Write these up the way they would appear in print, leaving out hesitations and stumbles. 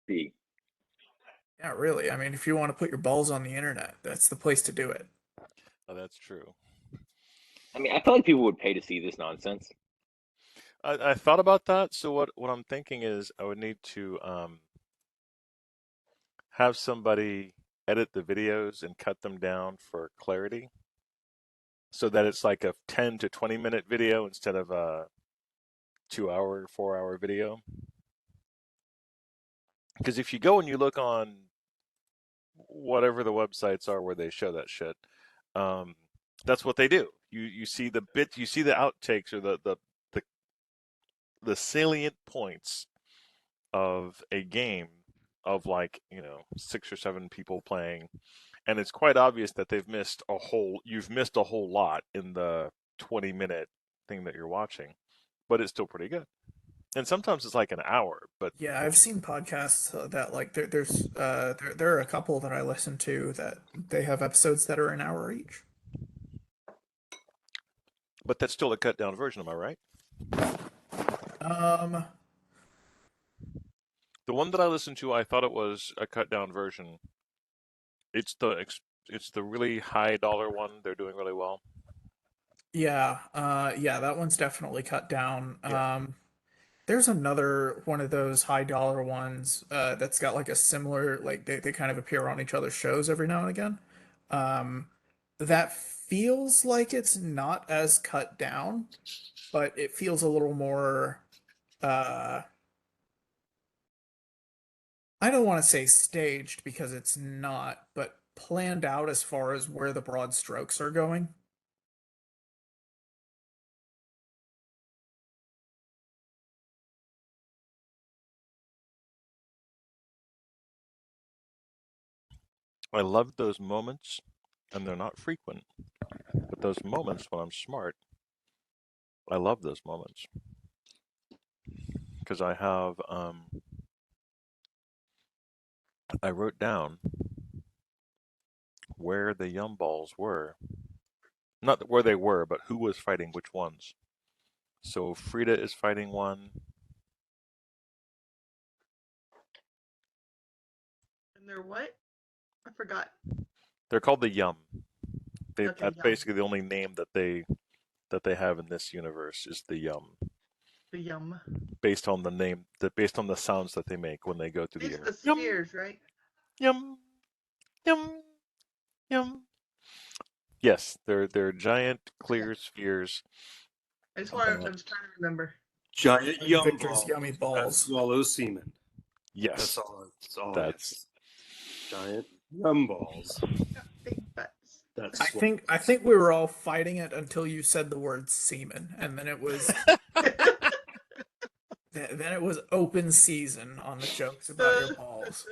be. Yeah, really. I mean, if you want to put your balls on the internet, that's the place to do it. Oh, that's true. I mean, I feel like people would pay to see this nonsense. I thought about that. So what I'm thinking is I would need to have somebody edit the videos and cut them down for clarity so that it's like a 10 to 20 minute video instead of a 2 hour, 4 hour video. Because if you go and you look on whatever the websites are where they show that shit, um, that's what they do. You see the bit, you see the outtakes or the the salient points of a game of like 6 or 7 people playing, and it's quite obvious that you've missed a whole lot in the 20-minute thing that you're watching, but it's still pretty good. And sometimes it's like an hour, but Yeah, but I've seen podcasts that like there are a couple that I listen to that they have episodes that are an hour each. but that's still a cut down version, am I right? Um, The one that I listened to, I thought it was a cut down version. It's the really high dollar one. They're doing really well. yeah, yeah, that one's definitely cut down. Yeah. There's another one of those high dollar ones that's got like a similar like they kind of appear on each other's shows every now and again. Um, that feels like it's not as cut down, but it feels a little more uh I don't want to say staged because it's not, but planned out as far as where the broad strokes are going. I love those moments, and they're not frequent, but those moments when I'm smart, I love those moments because I wrote down where the yum balls were. Not where they were, but who was fighting which ones. So Frida is fighting one. And they're what? I forgot. They're called the Yum. Okay, That's yum. basically the only name that they have in this universe is the Yum, The yum. based on the sounds that they make when they go through the These are air. the Yum, spheres, right? yum, yum, yum. Yes, they're giant Okay. clear spheres. I Uh, was trying to remember. Giant yum Victor's balls yummy that balls. swallow semen. yes, That's all I have to that's say. Giant yum balls Got big butts. that I swallow think I think semen. we were all fighting it until you said the word semen, and then it was open season on the jokes about your balls.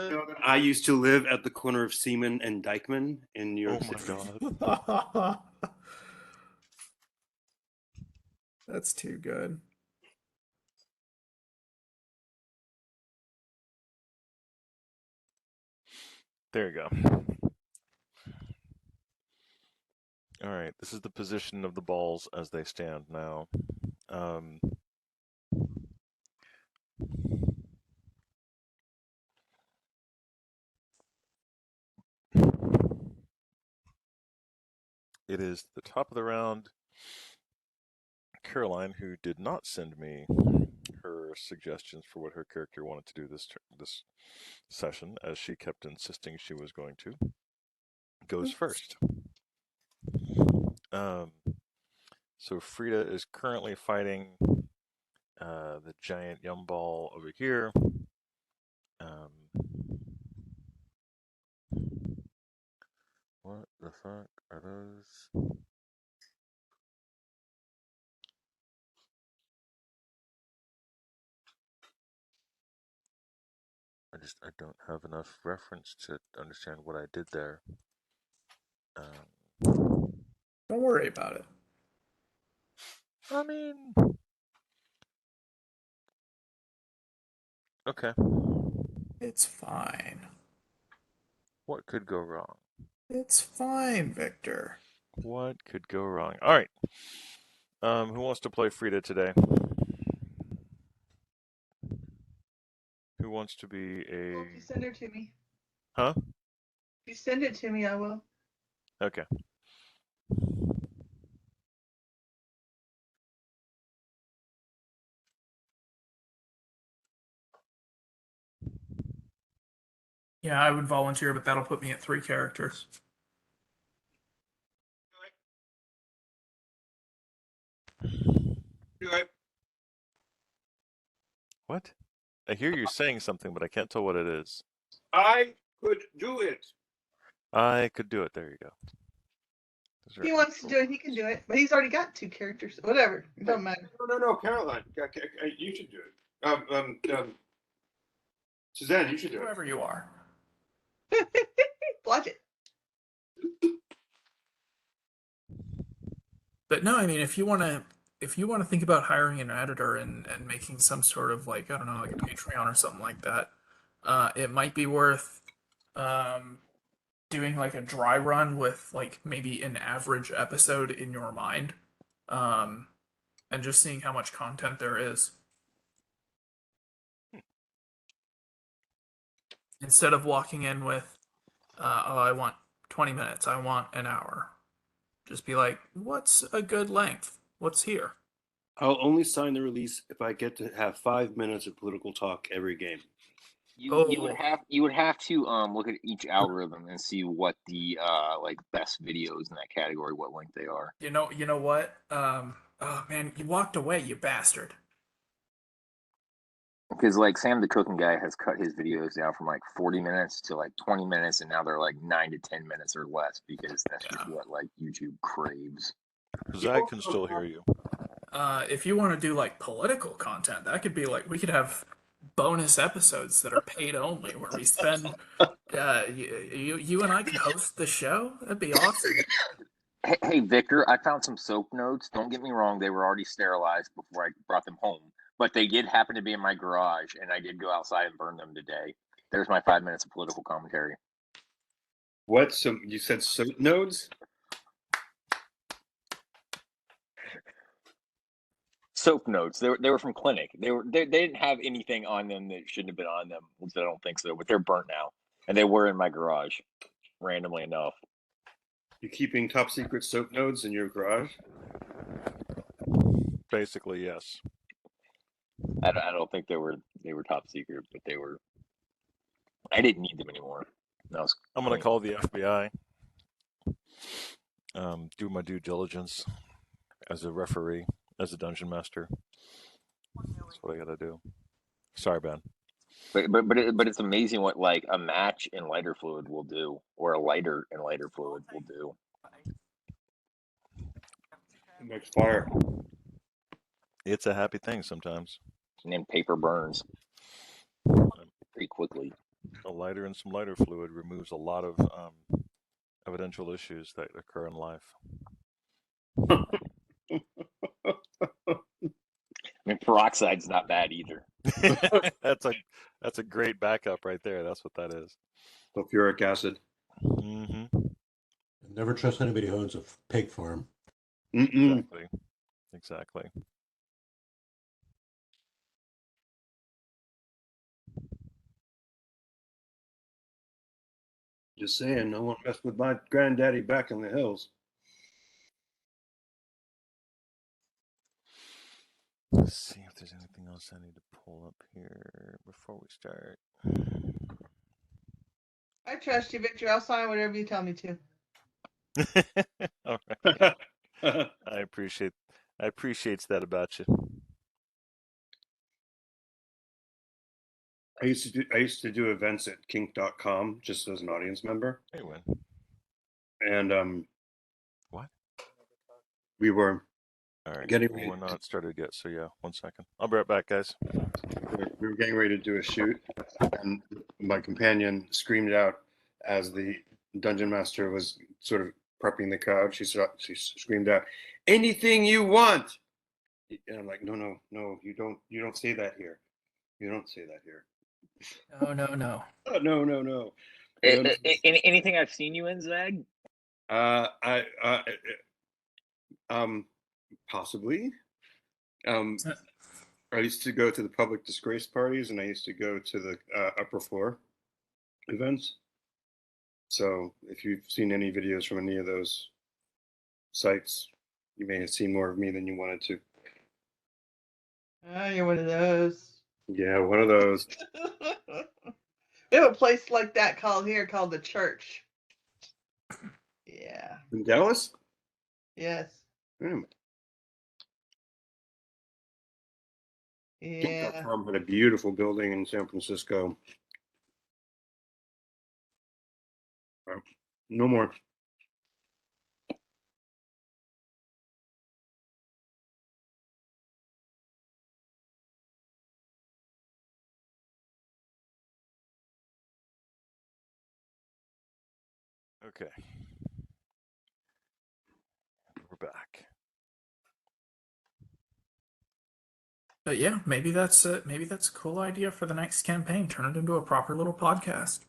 You know that I used to live at the corner of Seaman and Dykeman in New oh York my City. god. That's too good. There you go. All right, this is the position of the balls as they stand now. Um, it is the top of the round. Caroline, who did not send me her suggestions for what her character wanted to do this session, as she kept insisting she was going to, goes first. Um, so Frida is currently fighting the giant yum ball over here. Um, what the fuck are those? I don't have enough reference to understand what I did there. Don't worry about it. I mean, okay. It's fine. What could go wrong? It's fine, Victor. What could go wrong? All right. Who wants to play Frida today? Who wants to be Well, a? if you send her to me. Huh? If you send it to me, I will. Okay. Yeah, I would volunteer, but that'll put me at 3 characters. Do it. What? I hear you saying something, but I can't tell what it is. I could do it. I could do it. There you go. Those If he are wants to actual- do it, he can do it. But he's already got 2 characters. Whatever. It don't matter. No, Caroline. You should do it. Suzanne, you should do it. Whoever you are. Watch it. But no, I mean, if you want to think about hiring an editor and making some sort of like, I don't know, like a Patreon or something like that, it might be worth doing like a dry run with like maybe an average episode in your mind, and just seeing how much content there is. Instead of walking in with, oh, I want 20 minutes, I want an hour. Just be like, what's a good length? What's here? I'll only sign the release if I get to have 5 minutes of political talk every game. You would Oh. have to look at each algorithm and see what the like best videos in that category, what length they are. You know what? Oh man, you walked away, you bastard. Because like Sam the cooking guy has cut his videos down from like 40 minutes to like 20 minutes, and now they're like 9 to 10 minutes or less because that's just what like YouTube craves. Zach can still hear you. If you want to do like political content, that could be like we could have bonus episodes that are paid only, where we spend. You and I can host the show. That'd be awesome. Hey Victor, I found some soap notes. Don't get me wrong; they were already sterilized before I brought them home, but they did happen to be in my garage, and I did go outside and burn them today. There's my 5 minutes of political commentary. What? So you said soap nodes? Soap notes. They were from Clinic. They didn't have anything on them that shouldn't have been on them. At least I don't think so. But they're burnt now, and they were in my garage, randomly enough. You keeping top secret soap nodes in your garage? Basically, yes. I don't think they were top secret, but they were. I didn't need them anymore. I'm gonna call the FBI. Do my due diligence as a referee, as a dungeon master. That's what I gotta do. Sorry, Ben. But it's amazing what like a match in lighter fluid will do, or a lighter in lighter fluid will do. It makes fire. It's a happy thing sometimes. And then paper burns pretty quickly. A lighter and some lighter fluid removes a lot of evidential issues that occur in life. I mean, peroxide's not bad either. That's a great backup right there. That's what that is. Sulfuric acid. Mm-hmm. Never trust anybody who owns a pig farm. Mm-mm. Exactly. Just saying, no one messed with my granddaddy back in the hills. Let's see if there's anything else I need to pull up here before we start. I trust you, Victor. I'll sign whatever you tell me to. All right. I appreciate that about you. I used to do events at kink.com just as an audience member. Hey, Win. And What? we were All right. getting Well, ready, we're not started yet, so yeah, 1 second. I'll be right back, guys. we were getting ready to do a shoot, and my companion screamed out as the dungeon master was sort of prepping the crowd. She screamed out, "Anything you want!" And I'm like, no, you don't say that here. You don't say that here. No. Oh, no. Anything I've seen you in, Zag? Possibly. I used to go to the public disgrace parties, and I used to go to the upper floor events. So if you've seen any videos from any of those sites, you may have seen more of me than you wanted to. Oh, you're one of those. Yeah, one of those. We have a place like that called the church. Yeah. In Dallas? Yes. Hmm. Yeah. Tom had a beautiful building in San Francisco. No more. Okay. We're back. But yeah, maybe that's a cool idea for the next campaign. Turn it into a proper little podcast.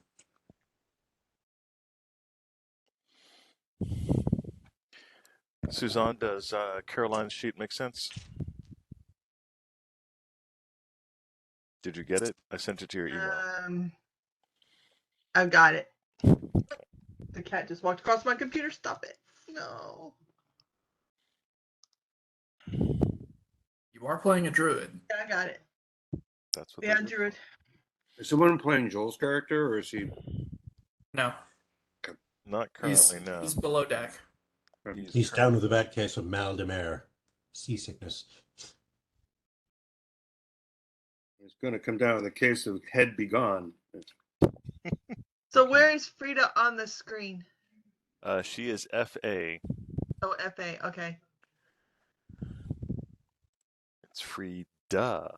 Suzanne, does Caroline's sheet make sense? Did you get it? I sent it to your email. I've got it. The cat just walked across my computer. Stop it. No. You are playing a druid. Yeah, I got it. That's what. Yeah, Druid. Is someone playing Joel's character, or is he? No, Not currently. No. he's below deck. He's down with a bad case of mal de mer, seasickness. It's going to come down with a case of head be gone. So where is Frida on the screen? She is FA. Oh, FA. Okay. It's Frida.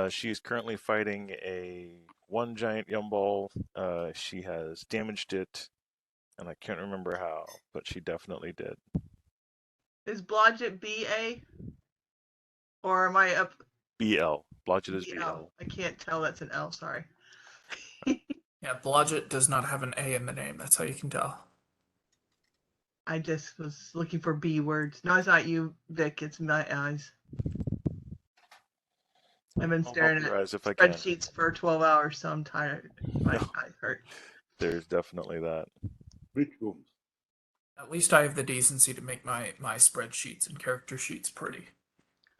She is currently fighting one giant yumball. She has damaged it, and I can't remember how, but she definitely did. Is Blodgett BA? Or am I up? BL. Blodgett is BL. BL. I can't tell that's an L, sorry. Yeah, Blodgett does not have an A in the name. That's how you can tell. I just was looking for B words. No, it's not you, Vic. It's my eyes. I've been I'll staring help your at eyes if I can. spreadsheets for 12 hours, so I'm tired. My No. eyes hurt. There's definitely that. Rituals. At least I have the decency to make my spreadsheets and character sheets pretty.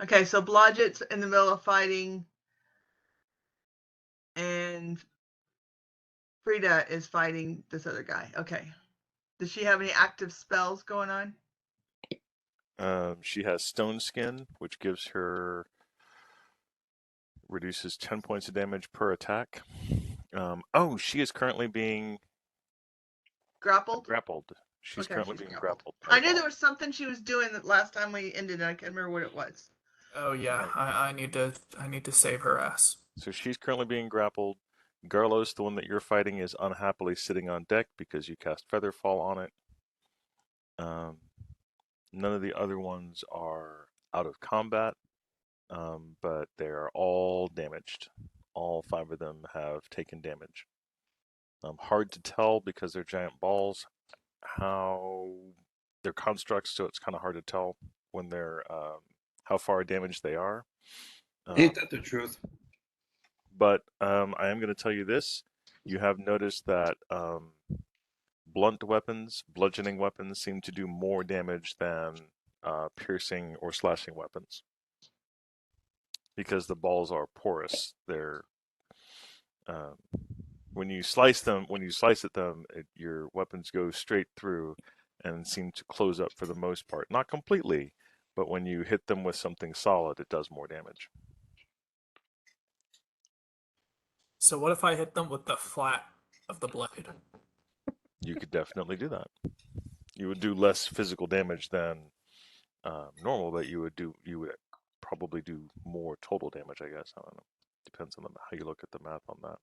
Okay, so Blodgett's in the middle of fighting, and Frida is fighting this other guy. Okay. Does she have any active spells going on? She has Stone Skin, which gives her reduces 10 points of damage per attack. She is currently being Grappled? grappled. She's Okay, currently she's being grappled. grappled. I knew there was something she was doing that last time we ended, and I can't remember what it was. Oh yeah, I need to save her ass. So she's currently being grappled. Garlos, the one that you're fighting, is unhappily sitting on deck because you cast Featherfall on it. None of the other ones are out of combat, but they are all damaged. All 5 of them have taken damage. Hard to tell because they're giant balls how they're constructs, so it's kind of hard to tell when they're how far damaged they are. Ain't that the truth? But I am going to tell you this: you have noticed that blunt weapons, bludgeoning weapons, seem to do more damage than piercing or slashing weapons because the balls are porous. They're when you slice at them, your weapons go straight through and seem to close up for the most part. Not completely, but when you hit them with something solid, it does more damage. So what if I hit them with the flat of the blade? You could definitely do that. You would do less physical damage than normal, but you would probably do more total damage, I guess. I don't know. Depends on how you look at the math on that.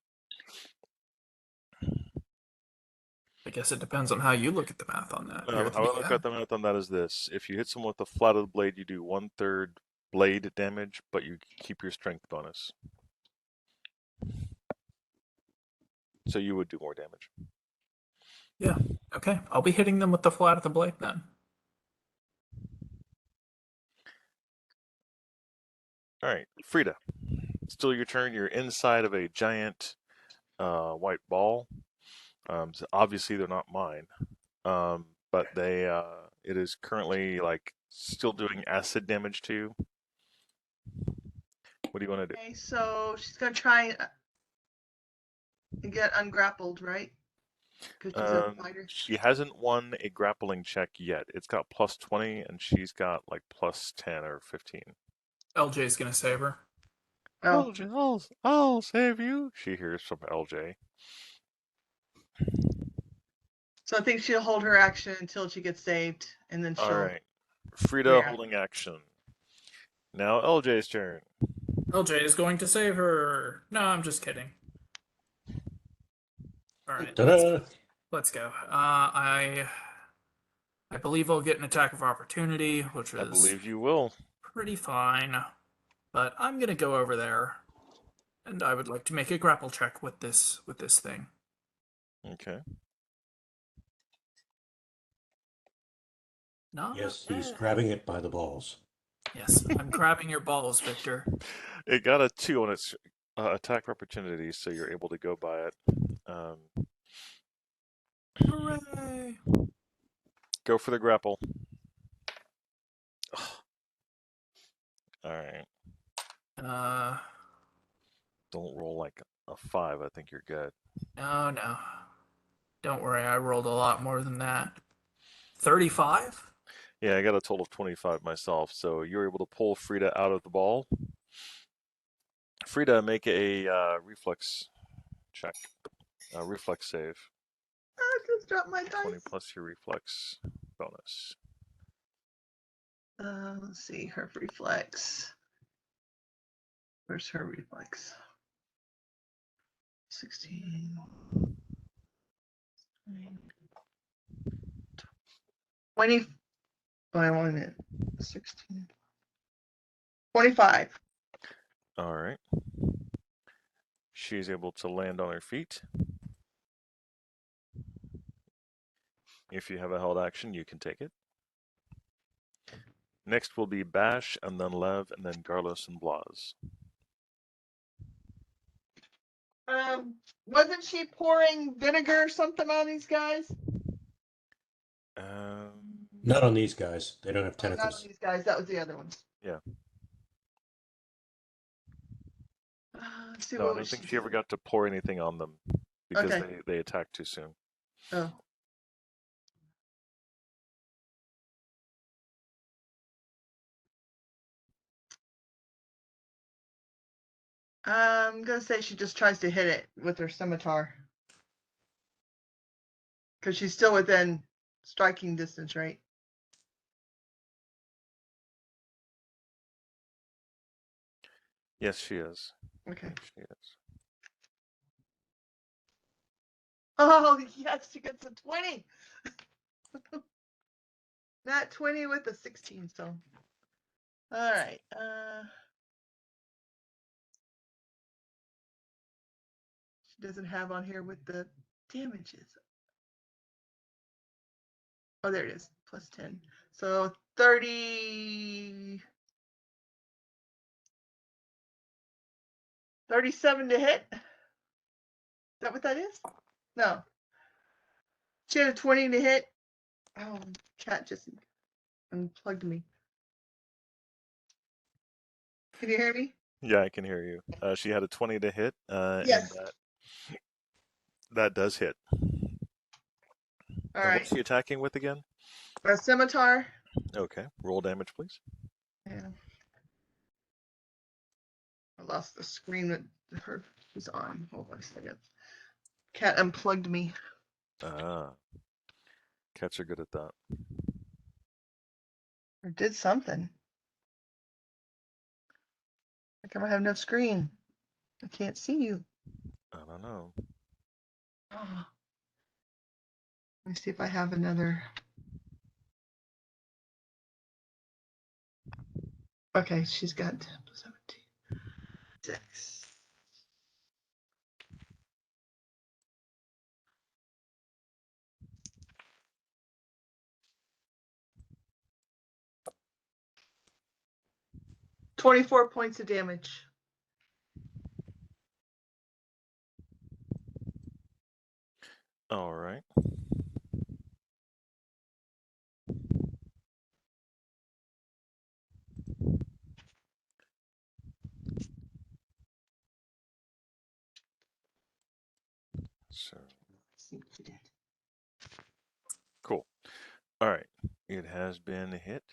I guess it depends on how you look at the math on that. You're How I look the at the math on that is this: if you hit someone with the flat of the blade, you do 1/3 blade damage, but you keep your strength bonus. So you would do more damage. Yeah. Okay. I'll be hitting them with the flat of the blade then. All right, Frida. Still your turn. You're inside of a giant white ball. So obviously they're not mine. But it is currently like still doing acid damage to you. What do you want to do? Okay, so she's gonna try and get ungrappled, right? Because she's a fighter. She hasn't won a grappling check yet. It's got plus 20, and she's got like plus 10 or 15. LJ's gonna save her. Oh, LJ, I'll save you. She hears from LJ. so I think she'll hold her action until she gets saved, and then she'll. All right, Frida react. holding action. Now LJ's turn. LJ is going to save her. No, I'm just kidding. All right, Ta-da! let's go. I believe I'll get an attack of opportunity, which I is believe you will. pretty fine. But I'm gonna go over there, and I would like to make a grapple check with this thing. Okay. Not Yes, he's bad. grabbing it by the balls. Yes, I'm grabbing your balls, Victor. It got a 2 on its attack opportunity, so you're able to go by it. Hooray! Go for the grapple. All right. Don't roll like a 5. I think you're good. No. Don't worry, I rolled a lot more than that. 35? Yeah, I got a total of 25 myself, so you're able to pull Frida out of the ball. Frida, make a reflex check. Reflex save. I just dropped my 20 dice. plus your reflex bonus. Let's see her reflex. Where's her reflex? 16. 20. Oh, I wanted it. 16. 25. All right. She's able to land on her feet. If you have a held action, you can take it. Next will be Bash, and then Lev, and then Garlos and Blas. Wasn't she pouring vinegar or something on these guys? Not on these guys. They don't have Oh, not on tentacles. these guys. That was the other ones. Yeah. Let's see No, I what don't was think she doing. ever got to pour anything on them because Okay. they attacked too soon. Oh. I'm gonna say she just tries to hit it with her scimitar. Because she's still within striking distance, right? Yes, she is. Okay. She is. Oh, yes, she gets a 20. Not 20 with a 16, so. All right. She doesn't have on here what the damage is. Oh, there it is. Plus 10. So 30. 37 to hit. Is that what that is? No. She had a 20 to hit. Oh, cat just unplugged me. Can you hear me? Yeah, I can hear you. She had a 20 to hit, Yes. and that does hit. All And right. what's she attacking with again? A scimitar. Okay, roll damage, please. Yeah. I lost the screen that her was on. Hold on a second. Cat unplugged me. Ah, cats are good at that. Or did something. How come I have no screen? I can't see you. I don't know. Oh. Let me see if I have another. Okay, she's got 17. 6. 24 points of damage. All right. So cool. All right. It has been hit.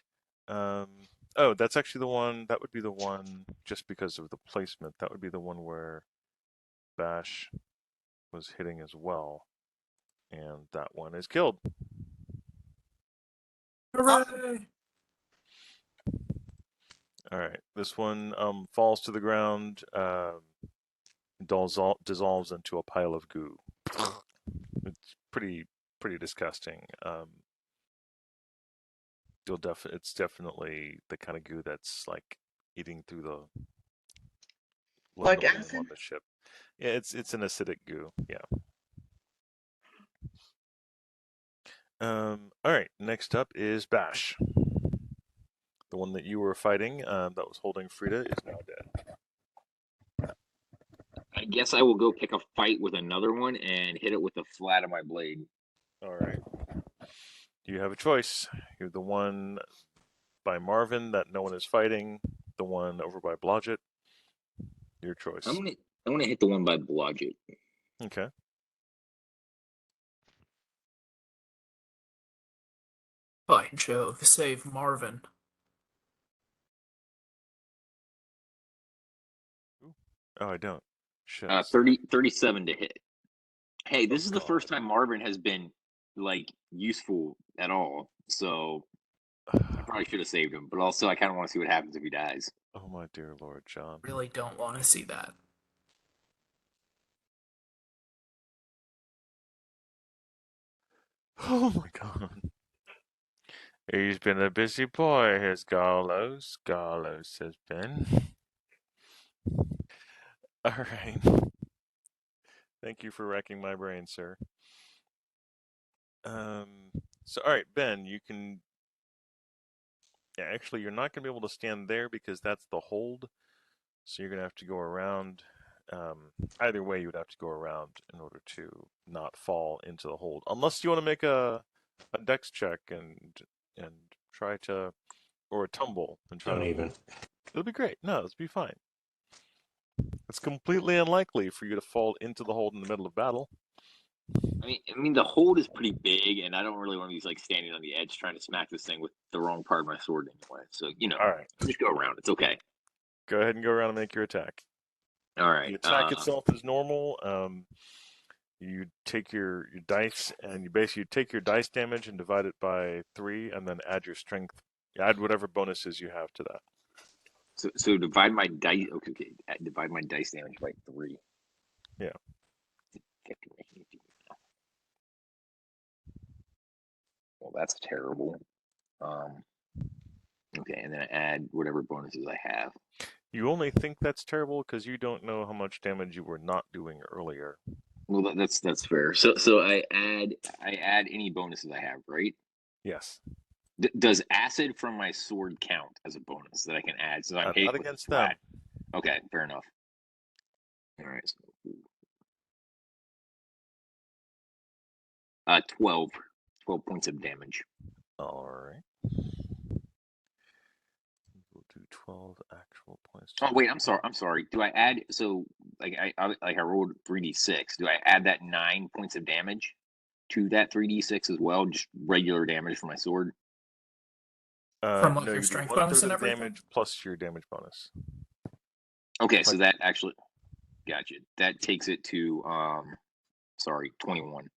Oh, that's actually the one. That would be the one. Just because of the placement, that would be the one where Bash was hitting as well, and that one is killed. Hooray! All right. This one falls to the ground, dissolves into a pile of goo. It's pretty disgusting. It's definitely the kind of goo that's like eating through the Like linoleum acid? on the ship. Yeah, it's an acidic goo. Yeah. All right. Next up is Bash. The one that you were fighting, that was holding Frida, is now dead. I guess I will go pick a fight with another one and hit it with the flat of my blade. All right. You have a choice. You're the one by Marvin that no one is fighting. The one over by Blodgett. Your choice. I'm gonna hit the one by Blodgett. Okay. By Jove, save Marvin. Oh, I don't. Shit. 37 to hit. Hey, this is the God. first time Marvin has been like useful at all. So I probably should have saved him, but also I kind of want to see what happens if he dies. Oh my dear Lord, John. Really don't want to see that. Oh my God. He's been a busy boy, has Garlos. Garlos has been. All right. Thank you for wrecking my brain, sir. So, all right, Ben, you can. Yeah, actually, you're not going to be able to stand there because that's the hold. So you're going to have to go around. Either way, you would have to go around in order to not fall into the hold, unless you want to make a dex check and try to, or a tumble and try Don't to. even. It'll be great. No, it'll be fine. It's completely unlikely for you to fall into the hold in the middle of battle. I mean, the hold is pretty big, and I don't really want to be like standing on the edge trying to smack this thing with the wrong part of my sword anyway. So All right, just go around. It's okay. go ahead and go around and make your attack. All right. The attack itself is normal. You take your dice and you basically take your dice damage and divide it by 3, and then add your strength. Add whatever bonuses you have to that. So divide my dice. Okay. Divide my dice damage by 3. Yeah. Well, that's terrible. Okay, and then I add whatever bonuses I have. You only think that's terrible because you don't know how much damage you were not doing earlier. Well, that's fair. So I add any bonuses I have, right? Yes. Does acid from my sword count as a bonus that I can add? So I'm Not hitting against them. flat. Okay, fair enough. All right. So, 12 points of damage. All right. We'll do 12 actual points. Oh wait, I'm sorry. Do I add so like I rolled 3d6? Do I add that 9 points of damage to that 3d6 as well? Just regular damage for my sword. From like no, your you do strength 1/3 bonus and of the everything? damage plus your damage bonus. Okay, so that actually, gotcha. That takes it to 21.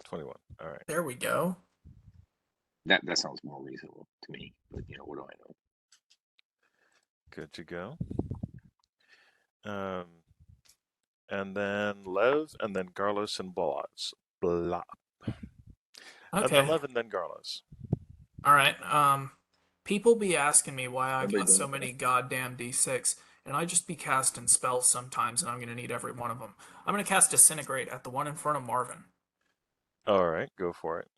21. All right. There we go. That sounds more reasonable to me, but what do I know? Good to go. And then Lev, and then Garlos and Boaz. Blah. And then Okay. Lev, and then Garlos. All right. People be asking me why I Everybody got so doing many goddamn D6, and I just be casting spells sometimes, and I'm gonna need every one of them. I'm gonna cast Disintegrate at the one in front of Marvin. All right, go for it.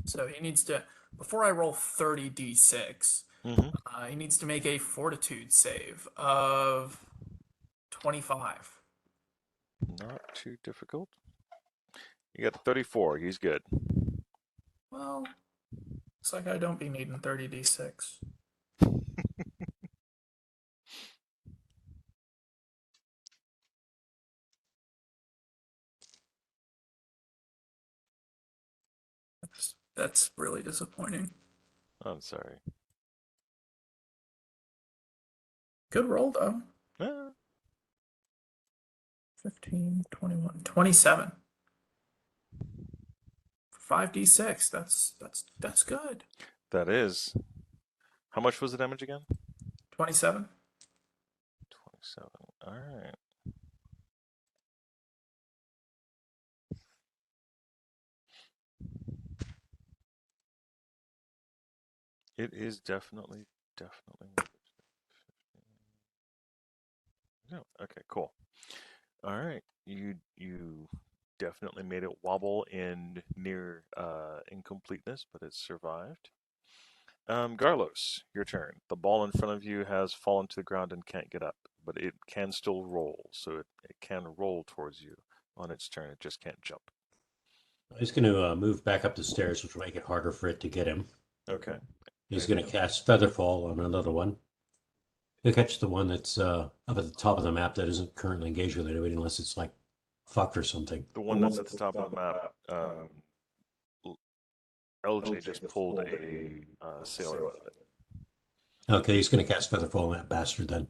So he needs to, before I roll 30 D6, Mm-hmm. He needs to make a fortitude save of 25. Not too difficult. You got 34. He's good. Well, looks like I don't be needing 30d6. That's really disappointing. I'm sorry. Good roll, though. Ah, 15, 21, 27. 5d6. That's good. that is. How much was the damage again? 27. 27. All right. It is definitely. No. Okay. Cool. All right. You definitely made it wobble in near incompleteness, but it survived. Garlos, your turn. The ball in front of you has fallen to the ground and can't get up, but it can still roll, so it can roll towards you on its turn. It just can't jump. He's going to move back up the stairs, which will make it harder for it to get him. Okay. He's going to cast Featherfall on another one. He'll catch the one that's up at the top of the map that isn't currently engaged with anybody unless it's like fucked or something. The one that's at the top of the map, LJ just pulled a sailor out of it. Okay, he's going to cast Featherfall on that bastard then.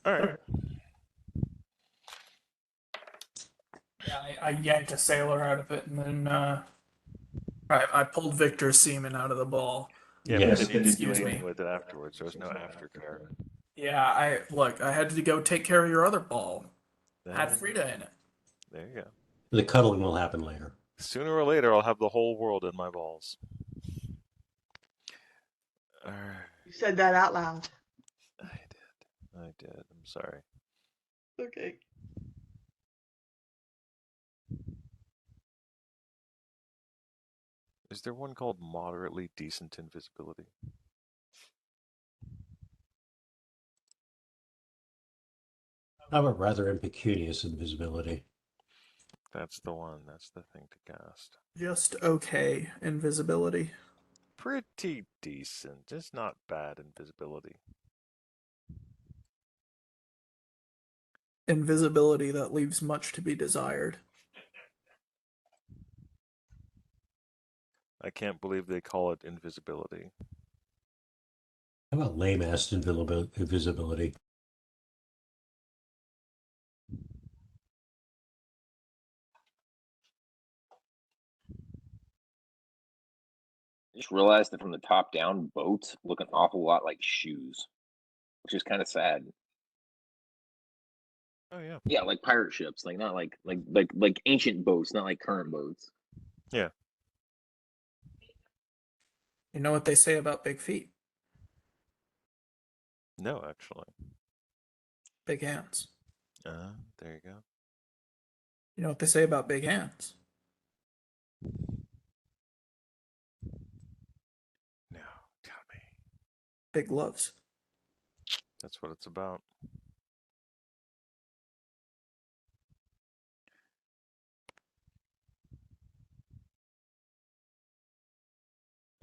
All right. Yeah, I yanked a sailor out of it, and then I pulled Victor's semen out of the ball. Yeah, Yes. but then you didn't do Excuse anything me. with it afterwards. There was no aftercare. Yeah, I had to go take care of your other ball. Had Frida in it. There you go. The cuddling will happen later. Sooner or later, I'll have the whole world in my balls. All right. You said that out loud. I did. I'm sorry. Okay. Is there one called moderately decent invisibility? How about rather impecunious invisibility? That's the one. That's the thing to cast. Just okay invisibility. Pretty decent. Just not bad invisibility. Invisibility that leaves much to be desired. I can't believe they call it invisibility. How about lame-ass invisibility? Just realized that from the top down, boats look an awful lot like shoes, which is kind of sad. Oh yeah. Yeah, like pirate ships, like not like ancient boats, not like current boats. Yeah. You know what they say about big feet? No, actually. Big hands. There you go. You know what they say about big hands? No, tell me. Big gloves. That's what it's about.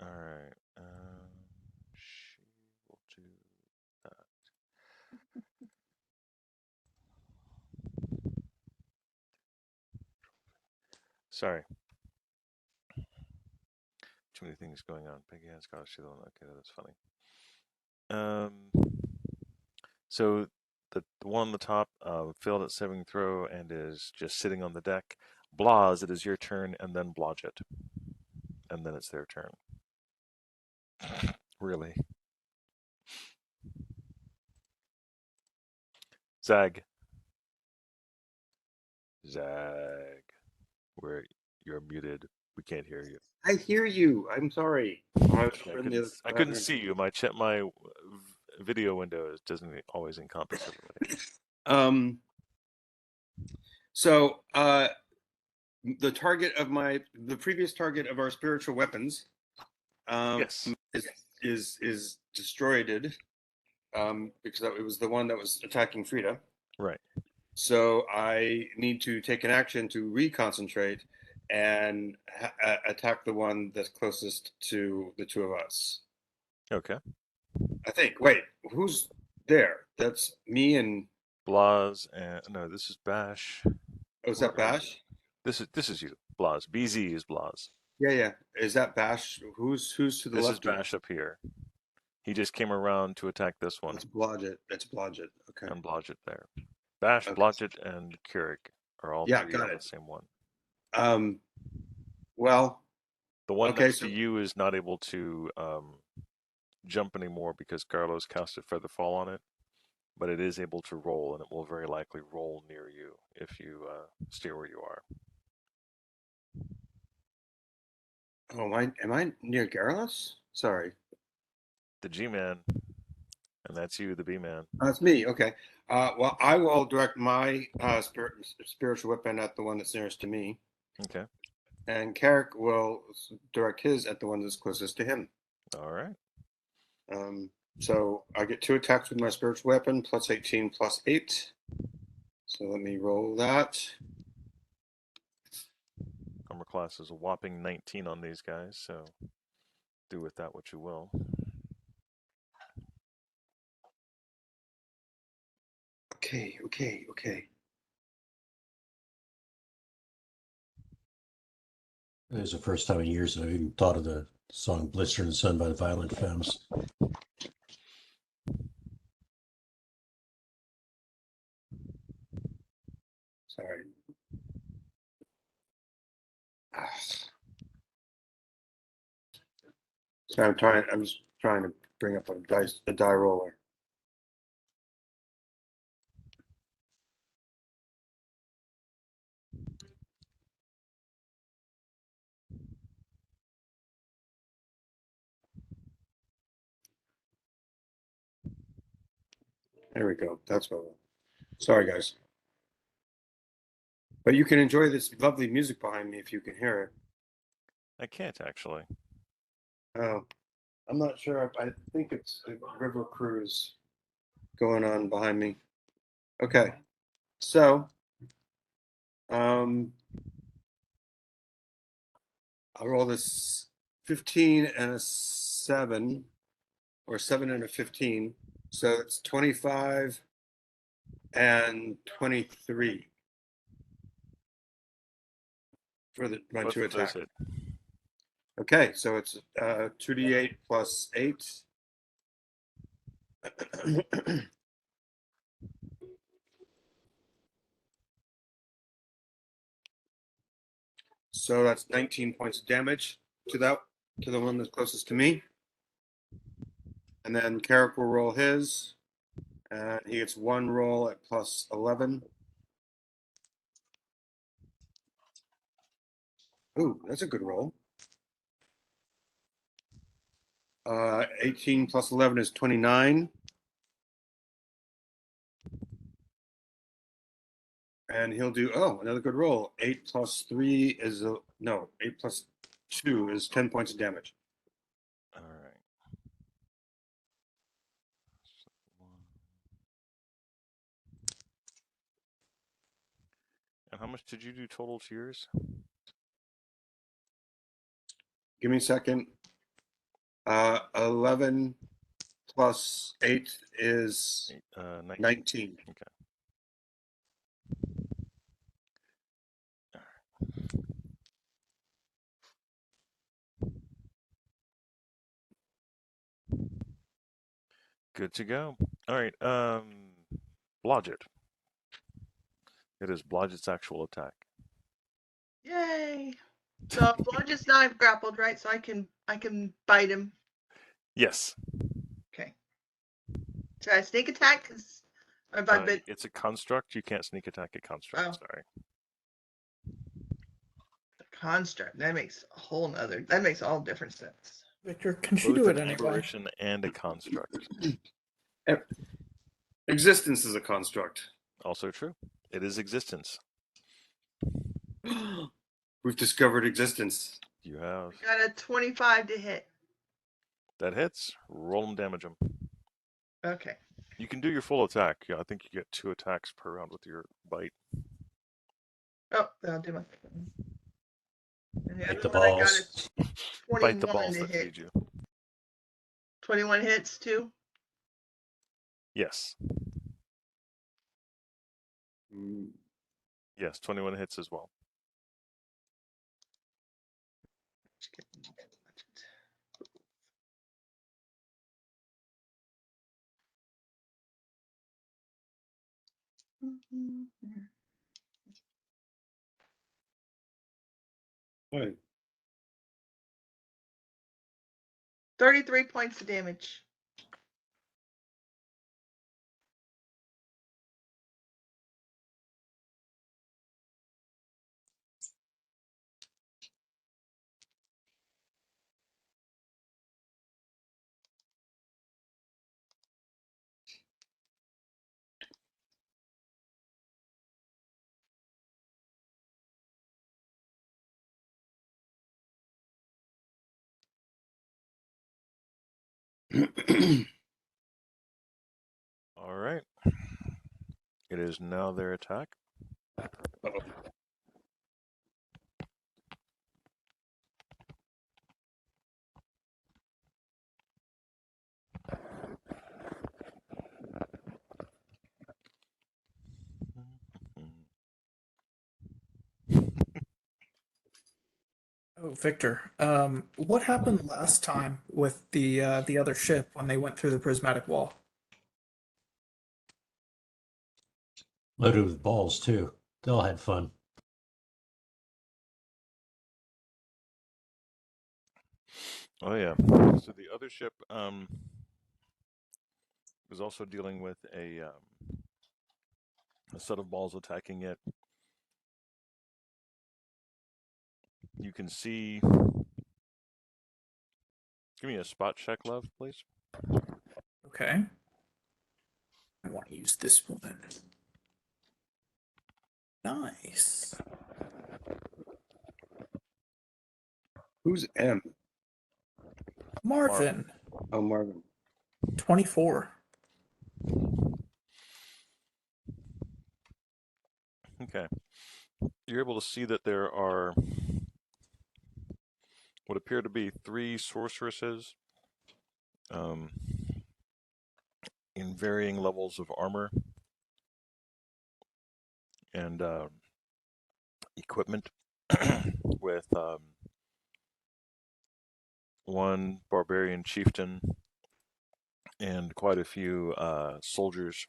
All right. She will do that. Sorry. Too many things going on. Big hands, gotta see the one. Okay, that's funny. So the one on the top failed its saving throw and is just sitting on the deck. Blaz, it is your turn, and then Blodgett. And then it's their turn. Really? Zag. Where you're muted. We can't hear you. I hear you. I'm sorry. I couldn't see you. My video window doesn't always encompass everybody. So the target of the previous target of our spiritual weapons Yes. is is destroyed because it was the one that was attacking Frida. Right. So I need to take an action to reconcentrate and attack the one that's closest to the two of us. Okay. I think. Wait, who's there? That's me and. Blaz and no, this is Bash. Oh, is that Bash? This is you, Blaz. BZ is Blaz. Yeah. Is that Bash? Who's to the This left? is Bash up here. He just came around to attack this one. That's Blodgett. Okay. And Blodgett there. Bash, Okay. Blodgett, and Keurig are all three got on it. the same one. Well. The one Okay, next to you is not able to jump anymore because Carlos casted Featherfall on it, but it is able to roll, and it will very likely roll near you if you stay where you are. Oh, am I near Garrulus? Sorry. The G-Man, and that's you, the B-Man. That's me. Okay. Well, I will direct my spiritual weapon at the one that's nearest to me, Okay. and Carrick will direct his at the one that's closest to him. All right. So I get 2 attacks with my spiritual weapon, plus 18, plus 8. So let me roll that. Armor class is a whopping 19 on these guys, so do with that what you will. Okay. It was the first time in years that I've even thought of the song Blister in the Sun by the Violent Femmes. Sorry. So I'm just trying to bring up a die roller. There we go. That's what. Sorry, guys. But you can enjoy this lovely music behind me if you can hear it. I can't actually. Oh, I'm not sure. I think it's a river cruise going on behind me. Okay, so I roll this 15 and a 7, or 7 and a 15. So it's 25 and 23 for my Both 2 of those attacks. hit. Okay, so it's 2d8 plus 8. So that's 19 points of damage to the one that's closest to me. And then Carrick will roll his. And he gets 1 roll at plus 11. Ooh, that's a good roll. 18 plus 11 is 29. And he'll do, another good roll. 8 plus 3 is, 8 plus 2 is 10 points of damage. All right. And how much did you do total to yours? Give me a second. 11 plus 8 is 19. Okay. Good to go. All right. Blodgett. It is Blodgett's actual attack. Yay! So Blodgett's now I've grappled, right? So I can bite him. Yes. Okay. Should I sneak attack? Or if I bit. It's a construct. You can't sneak attack a construct. Oh. Sorry. Construct. That makes that makes all different sense. Victor, can she Both do it an anyway? apparition and a construct. Existence is a construct. Also true. It is existence. We've discovered existence. You have. Got a 25 to hit. That hits. Roll them, damage them. Okay. You can do your full attack. Yeah, I think you get 2 attacks per round with your bite. Oh, then I'll do my. And the Bite other the one I got balls. is Bite the 21 balls to that hit. feed you. 21 hits too. Yes. Mm, Yes, 21 hits as well. right. 33 points of damage. All right. It is now their attack. Oh, Victor, what happened last time with the other ship when they went through the prismatic wall? Loaded with balls, too. They all had fun. Oh yeah. So the other ship was also dealing with a set of balls attacking it. You can see. Give me a spot check, love, please. Okay. I want to use this one. Nice. Who's M? Marvin, Oh, Marvin. 24. Okay. You're able to see that there are what appear to be 3 sorceresses in varying levels of armor and equipment with one barbarian chieftain and quite a few soldiers,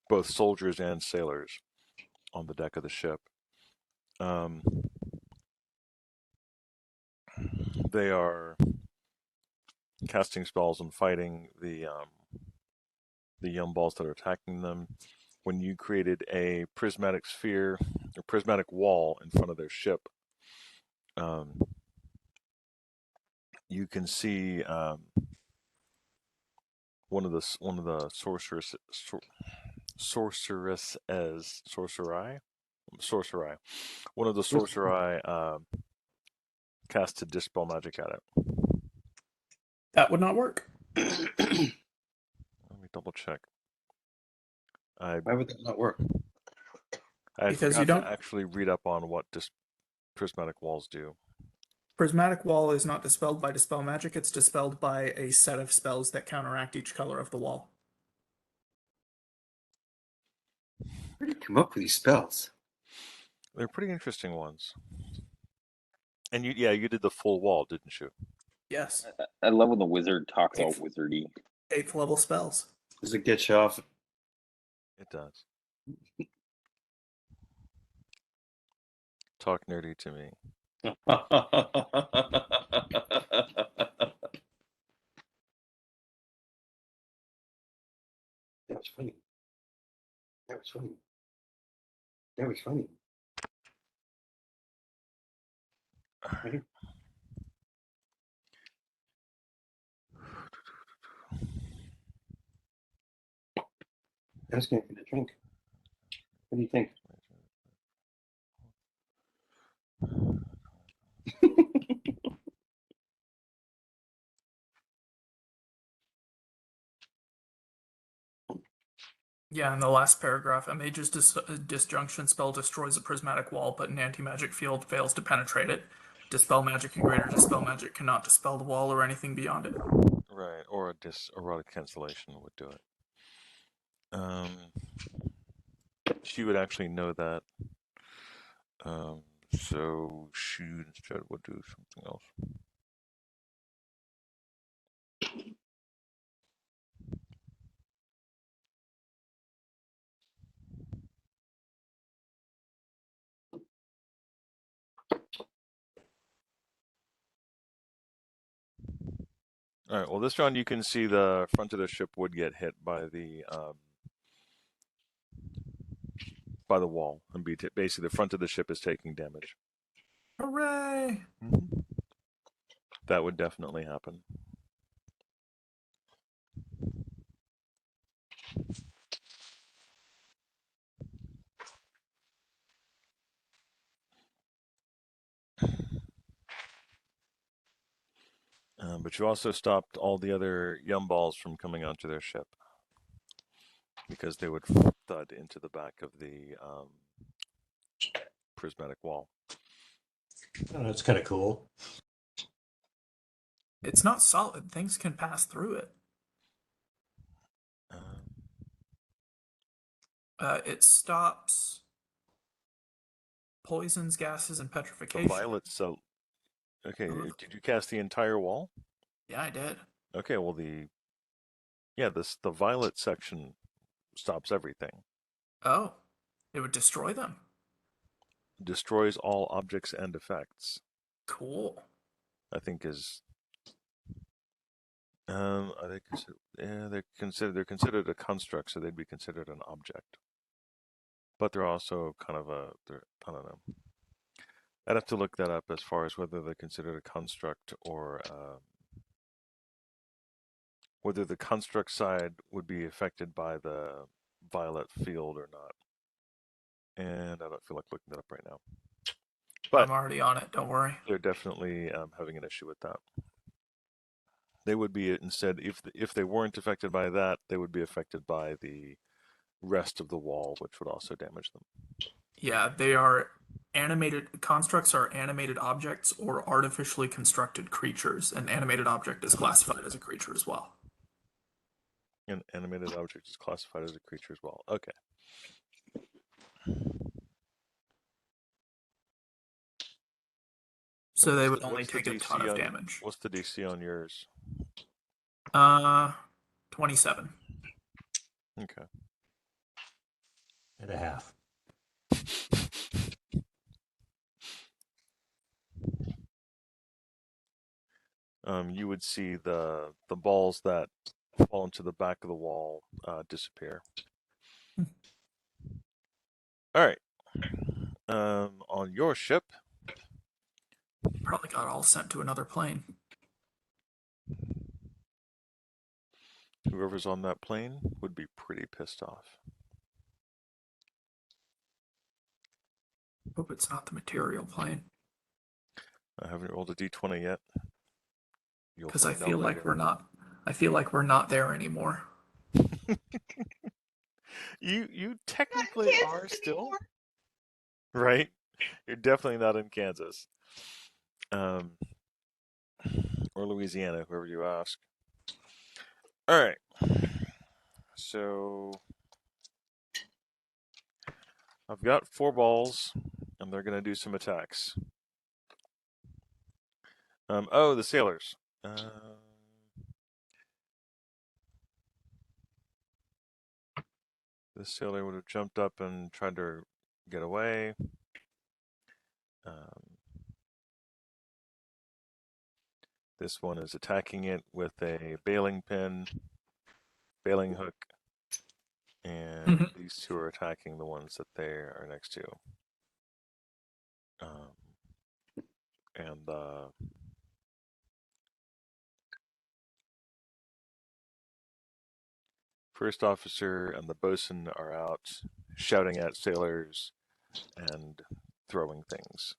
both soldiers and sailors on the deck of the ship. They are casting spells and fighting the yum balls that are attacking them. When you created a prismatic sphere or prismatic wall in front of their ship, you can see one of the sorceresses, one of the sorcerai casted dispel magic at it. That would not work. Let me double check. Why would that not work? I Because forgot you don't- to actually read up on what prismatic walls do. Prismatic wall is not dispelled by dispel magic, it's dispelled by a set of spells that counteract each color of the wall. Where did you come up with these spells? They're pretty interesting ones. And you did the full wall, didn't you? Yes. I love when the wizard talks all Eighth. wizardy. 8th level spells. Does it get you off? It does. Talk nerdy to me. That was funny. That was funny. That was funny. Ready? Asking for a drink. What do you think? Yeah, in the last paragraph, a mage's disjunction spell destroys a prismatic wall, but an anti-magic field fails to penetrate it. Dispel magic and greater dispel magic cannot dispel the wall or anything beyond it. Right, or a erotic cancellation would do it. She would actually know that. So she instead would do something else. All right. Well, this round you can see the front of the ship would get hit by the wall, and basically the front of the ship is taking damage. Hooray! That would definitely happen. But you also stopped all the other yum balls from coming onto their ship because they would thud into the back of the prismatic wall. Oh, that's kind of cool. It's not solid. Things can pass through it. It stops poisons, gases, and The petrification. violet cell. Okay, Oh. did you cast the entire wall? Yeah, I did. Okay, well the violet section stops everything. Oh, it would destroy them. Destroys all objects and effects. Cool. I think is. Are they considered? Yeah, they're considered a construct, so they'd be considered an object. But they're also kind of I don't know. I'd have to look that up as far as whether they're considered a construct or whether the construct side would be affected by the violet field or not. And I don't feel like looking that up right now. But I'm already on it. Don't worry. they're definitely having an issue with that. They would be instead, if they weren't affected by that, they would be affected by the rest of the wall, which would also damage them. Yeah, they are animated constructs are animated objects or artificially constructed creatures. An animated object is classified as a creature as well. An animated object is classified as a creature as well. Okay. So they would What's only the take a ton DC of on- damage. What's the DC on yours? 27. Okay. And a half. You would see the balls that fall into the back of the wall disappear. All right. On your ship, Probably got all sent to another plane. whoever's on that plane would be pretty pissed off. Hope it's not the material plane. I haven't rolled a d20 yet. You'll Because I find out feel like later. we're not. I feel like we're not there anymore. You technically Kansas are still, anymore. right? You're definitely not in Kansas. Or Louisiana, whoever you ask. All right. So I've got 4 balls, and they're going to do some attacks. Oh, the sailors. The sailor would have jumped up and tried to get away. This one is attacking it with a bailing pin, bailing hook, and these 2 are attacking the ones that they are next to. And first officer and the bosun are out shouting at sailors and throwing things.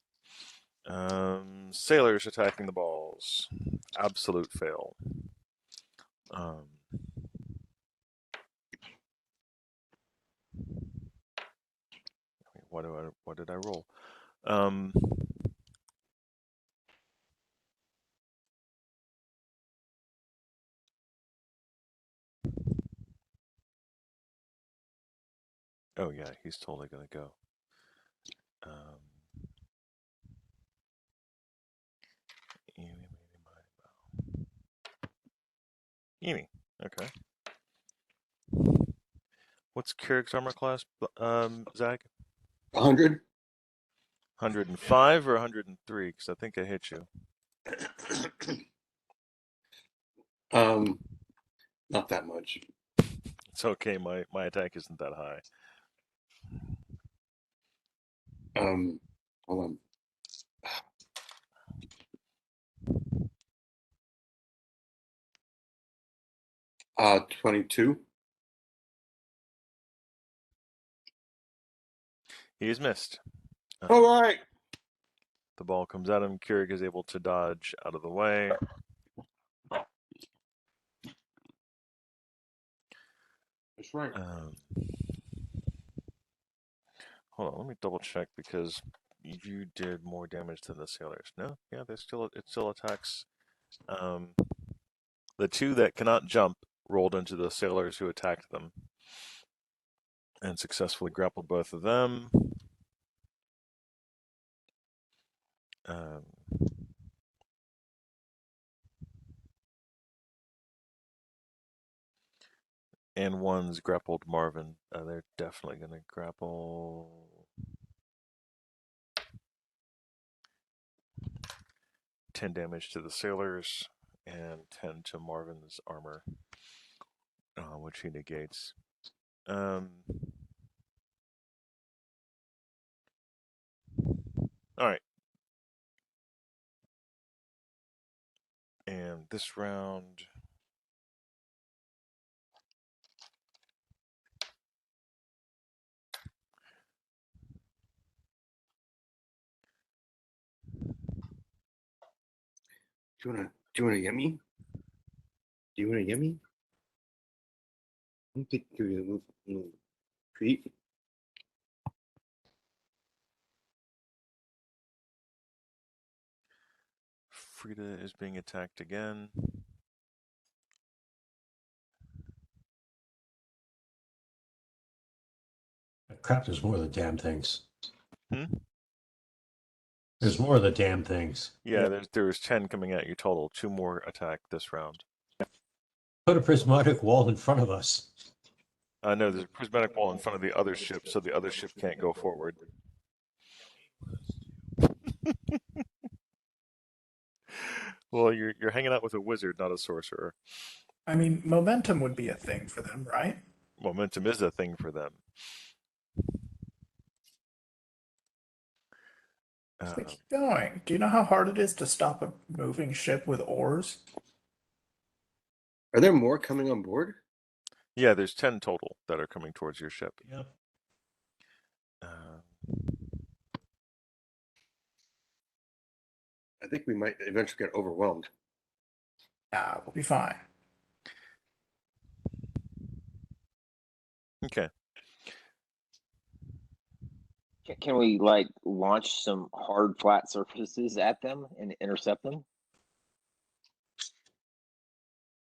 Sailors attacking the balls. Absolute fail. What did I roll? Oh yeah, he's totally gonna go. Eeny. Okay. What's Carrick's armor class, Zach? 100. 105 or 103? Because I think I hit you. Not that much. It's okay. My attack isn't that high. Hold on. 22. He is missed. All right. The ball comes at him. Carrick is able to dodge out of the way. That's right. Hold on, let me double check because you did more damage than the sailors. No, yeah, it still attacks. The two that cannot jump rolled into the sailors who attacked them and successfully grappled both of them. And one's grappled Marvin. They're definitely going to grapple. $10 damage to the sailors and 10 to Marvin's armor, which he negates. All right. And this round. Do you want a yummy? Do you want a yummy? Let me give you a little treat. Frida is being attacked again. Crap, there's more of the damn things. Hmm? There's more of the damn things. Yeah, there's 10 coming at you total. 2 more attack this round. Put a prismatic wall in front of us. No, there's a prismatic wall in front of the other ship, so the other ship can't go forward. Well, you're hanging out with a wizard, not a sorcerer. I mean, momentum would be a thing for them, right? Momentum is a thing for them. But keep going. Do you know how hard it is to stop a moving ship with oars? Are there more coming on board? Yeah, there's 10 total that are coming towards your ship. Yep. I think we might eventually get overwhelmed. Nah, we'll be fine. Okay. Can we like launch some hard flat surfaces at them and intercept them?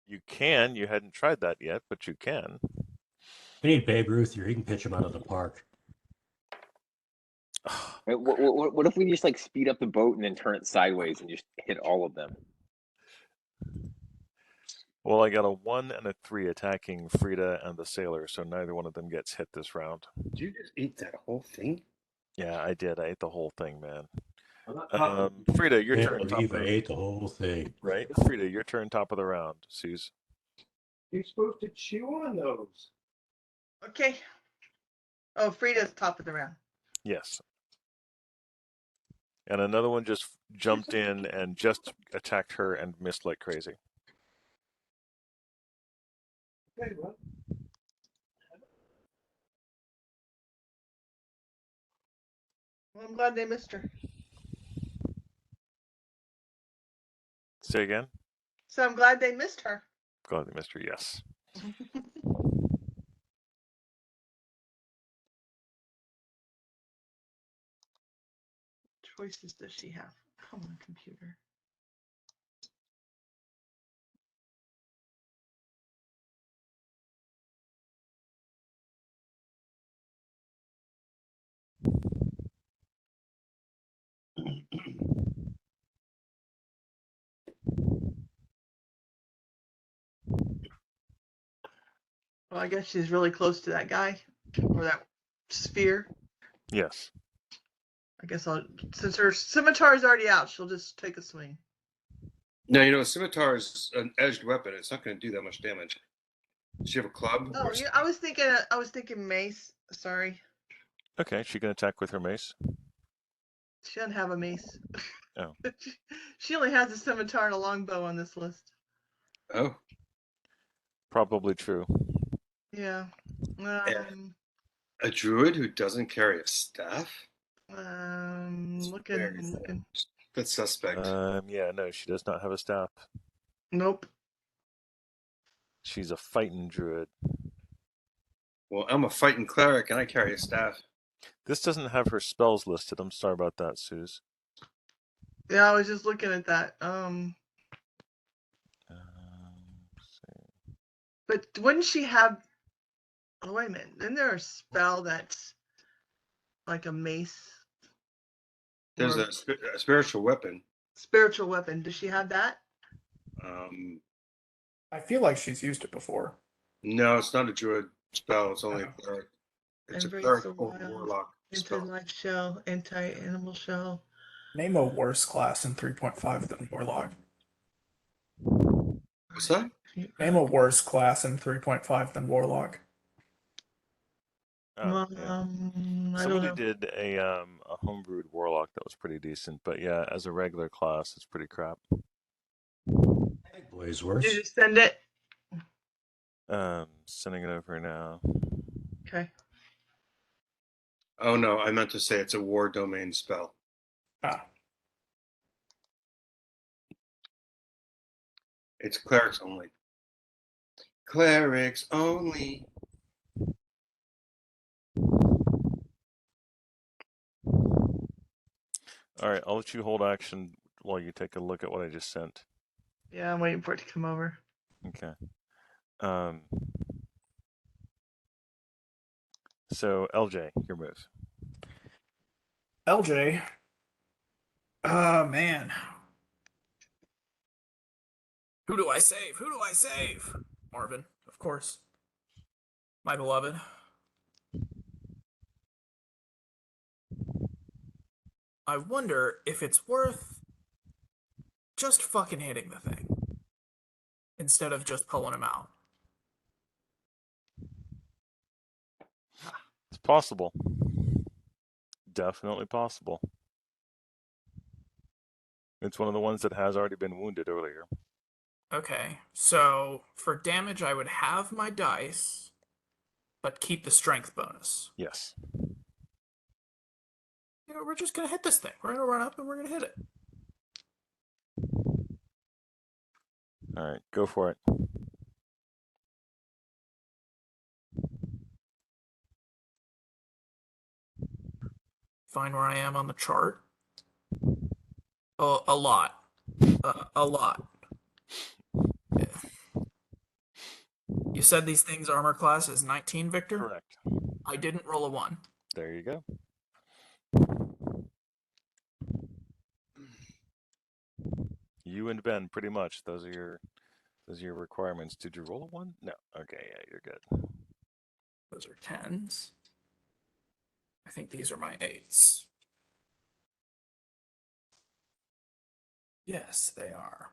You can. You hadn't tried that yet, but you can. We need Babe Ruth here. He can pitch him out of the park. What if we just like speed up the boat and then turn it sideways and just hit all of them? Well, I got a 1 and a 3 attacking Frida and the sailor, so neither one of them gets hit this round. Did you just eat that whole thing? Yeah, I did. I ate the whole thing, man. Uh, Frida, your Can't turn. believe I ate the whole thing. Right? Frida, your turn, top of the round. Suze. You're supposed to chew on those. Okay. Oh, Frida's top of the round. Yes. And another one just jumped in and just attacked her and missed like crazy. Okay, well. Well, I'm glad they missed her. Say again? So I'm glad they missed her. Go ahead, Mr. Yes. choices does she have? Come on, computer. Well, I guess she's really close to that guy or that sphere. Yes. I guess since her scimitar is already out, she'll just take a swing. Now, you know, a scimitar is an edged weapon. It's not going to do that much damage. Does she have a club? Oh, yeah, I was thinking mace. Sorry, Okay, she can attack with her mace. she doesn't have a mace. Oh. She only has a scimitar and a longbow on this list. Oh. Probably true. Yeah. A druid who doesn't carry a staff? Looking. That's suspect. Yeah, no, she does not have a staff. Nope. She's a fighting druid. Well, I'm a fighting cleric and I carry a staff. This doesn't have her spells listed. I'm sorry about that, Suze. Yeah, I was just looking at that. But wouldn't she have? Oh, wait a minute. Isn't there a spell that's like a mace? There's a spiritual weapon. Spiritual weapon. Does she have that? I feel like she's used it before. No, it's not a druid spell. It's only a cleric. It's Embrace a cleric the or wild, warlock spell. Anti-life shell, anti-animal shell. Name a worse class in 3.5 than Warlock. What's that? Name a worse class in 3.5 than Warlock. Oh, yeah. I don't Somebody know. did a homebrewed warlock that was pretty decent, but yeah, as a regular class, it's pretty crap. I think Blaze worse. Did you just send it? Sending it over now. Okay. Oh no, I meant to say it's a war domain spell. Ah, It's clerics only. Clerics only. All right, I'll let you hold action while you take a look at what I just sent. Yeah, I'm waiting for it to come over. Okay. So LJ, your move. LJ. Man. Who do I save? Who do I save? Marvin, of course. My beloved. I wonder if it's worth just fucking hitting the thing instead of just pulling him out. It's possible. Definitely possible. It's one of the ones that has already been wounded earlier. Okay, so for damage, I would have my dice, but keep the strength bonus. Yes. You know, we're just gonna hit this thing. We're gonna run up and we're gonna hit it. All right, go for it. Find where I am on the chart. Oh, a lot. A lot. Yeah. You said these things armor class is 19, Victor? Correct. I didn't roll a 1. There you go. You and Ben, pretty much. Those are your requirements. Did you roll a 1? No. Okay, yeah, you're good. Those are 10s. I think these are my 8s. Yes, they are.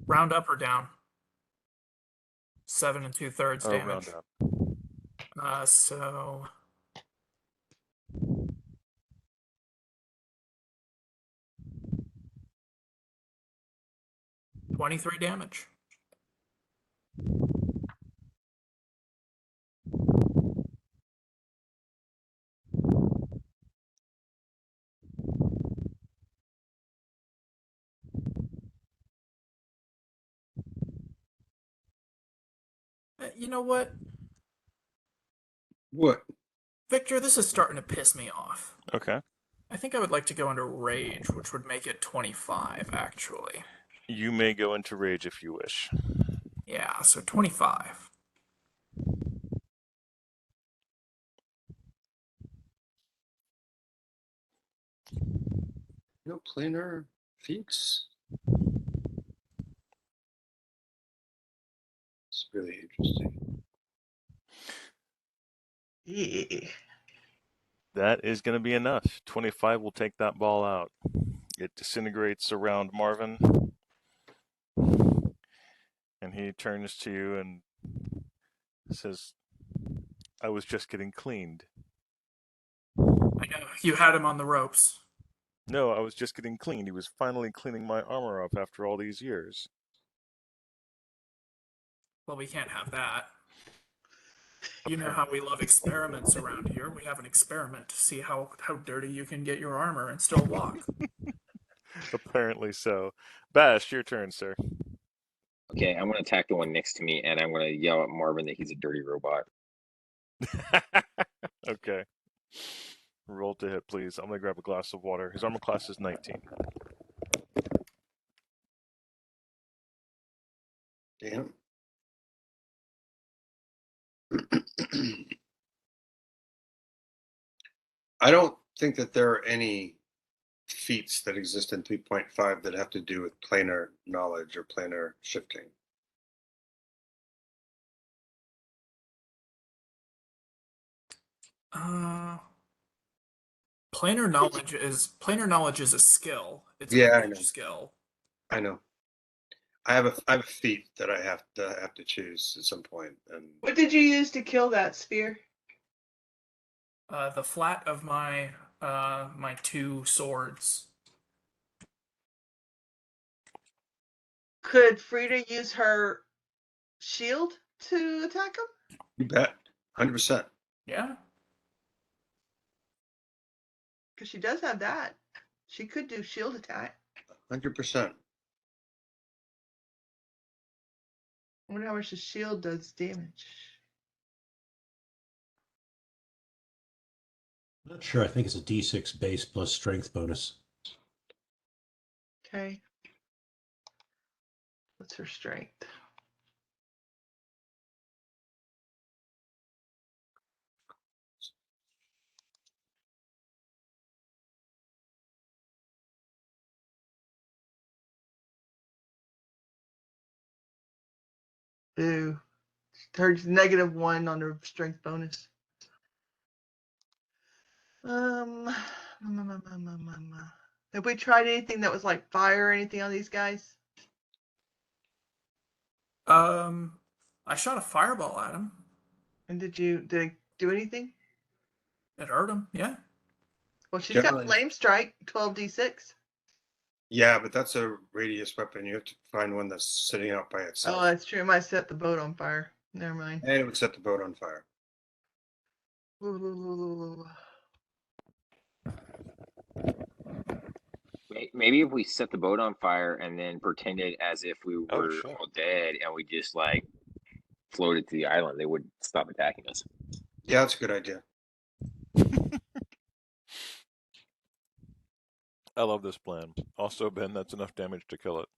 Round up or down? 7 2/3 Oh, damage. round up. So 23 damage. You know what, What? Victor? This is starting to piss me off. Okay. I think I would like to go into rage, which would make it 25, actually. You may go into rage if you wish. Yeah, so 25. No planar feats? It's really interesting. Yeah. That is going to be enough. 25 will take that ball out. It disintegrates around Marvin, and he turns to you and says, I was just getting cleaned. I know, you had him on the ropes. No, I was just getting cleaned. He was finally cleaning my armor off after all these years. Well, we can't have that. You know how we love experiments around here. We have an experiment to see how dirty you can get your armor and still walk. Apparently so. Bash, your turn, sir. Okay, I'm gonna attack the one next to me, and I'm gonna yell at Marvin that he's a dirty robot. Okay. Roll to hit, please. I'm going to grab a glass of water. His armor class is 19. Damn. I don't think that there are any feats that exist in 3.5 that have to do with planar knowledge or planar shifting. Planar knowledge is a skill. It's a Yeah, I rage know. skill. I know. I have a feat that I have to choose at some point, and What did you use to kill that sphere? The flat of my my two swords. Could Frida use her shield to attack him? you bet 100%. Yeah. Because she does have that. She could do shield attack. 100%. I wonder how much the shield does damage. I'm not sure. I think it's a D6 base plus strength bonus. Okay. What's her strength? Ooh. Her -1 on her strength bonus. Have we tried anything that was like fire or anything on these guys? I shot a fireball at him. And did it do anything? It hurt him. Yeah. Well, she's got Generally. flame strike, 12d6. Yeah, but that's a radius weapon. You have to find one that's sitting out by itself. Oh, that's true. It might set the boat on fire. Never mind. And it would set the boat on fire. Ooh. Maybe if we set the boat on fire and then pretended as if we were Oh, sure. all dead, and we just like floated to the island, they would stop attacking us. Yeah, that's a good idea. I love this plan. Also, Ben, that's enough damage to kill it.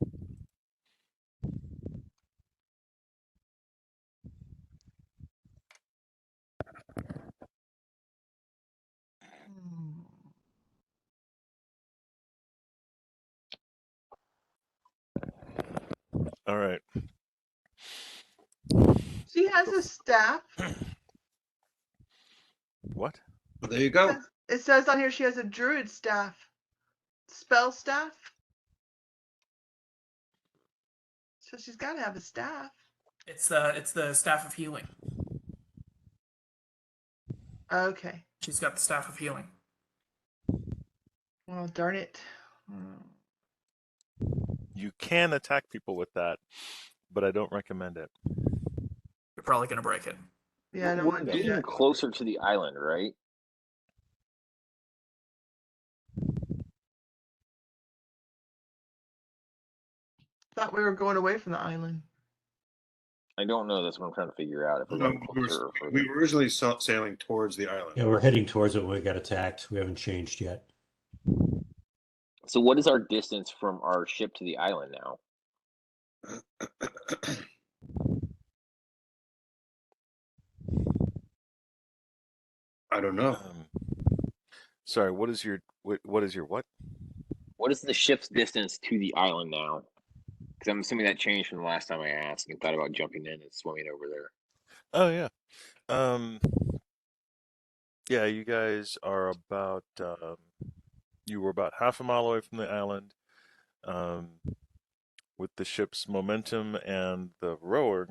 All right. She has a staff. What? Well, there you go. It says on here she has a druid staff. Spell staff. So she's got to have a staff. It's the staff of healing. Okay. She's got the staff of healing. Well, darn it. You can attack people with that, but I don't recommend it. You're probably gonna break it. Yeah, I don't We're want to do getting that. closer to the island, right? Thought we were going away from the island. I don't know. That's what I'm trying to figure out. If we're going closer or further. We were originally sailing towards the island. Yeah, we're heading towards it when we got attacked. We haven't changed yet. So what is our distance from our ship to the island now? I don't know. Sorry, what is your what is your what? What is the ship's distance to the island now? Because I'm assuming that changed from the last time I asked and thought about jumping in and swimming over there. Oh yeah. Yeah, you guys are about you were about half a mile away from the island. With the ship's momentum and the rowers,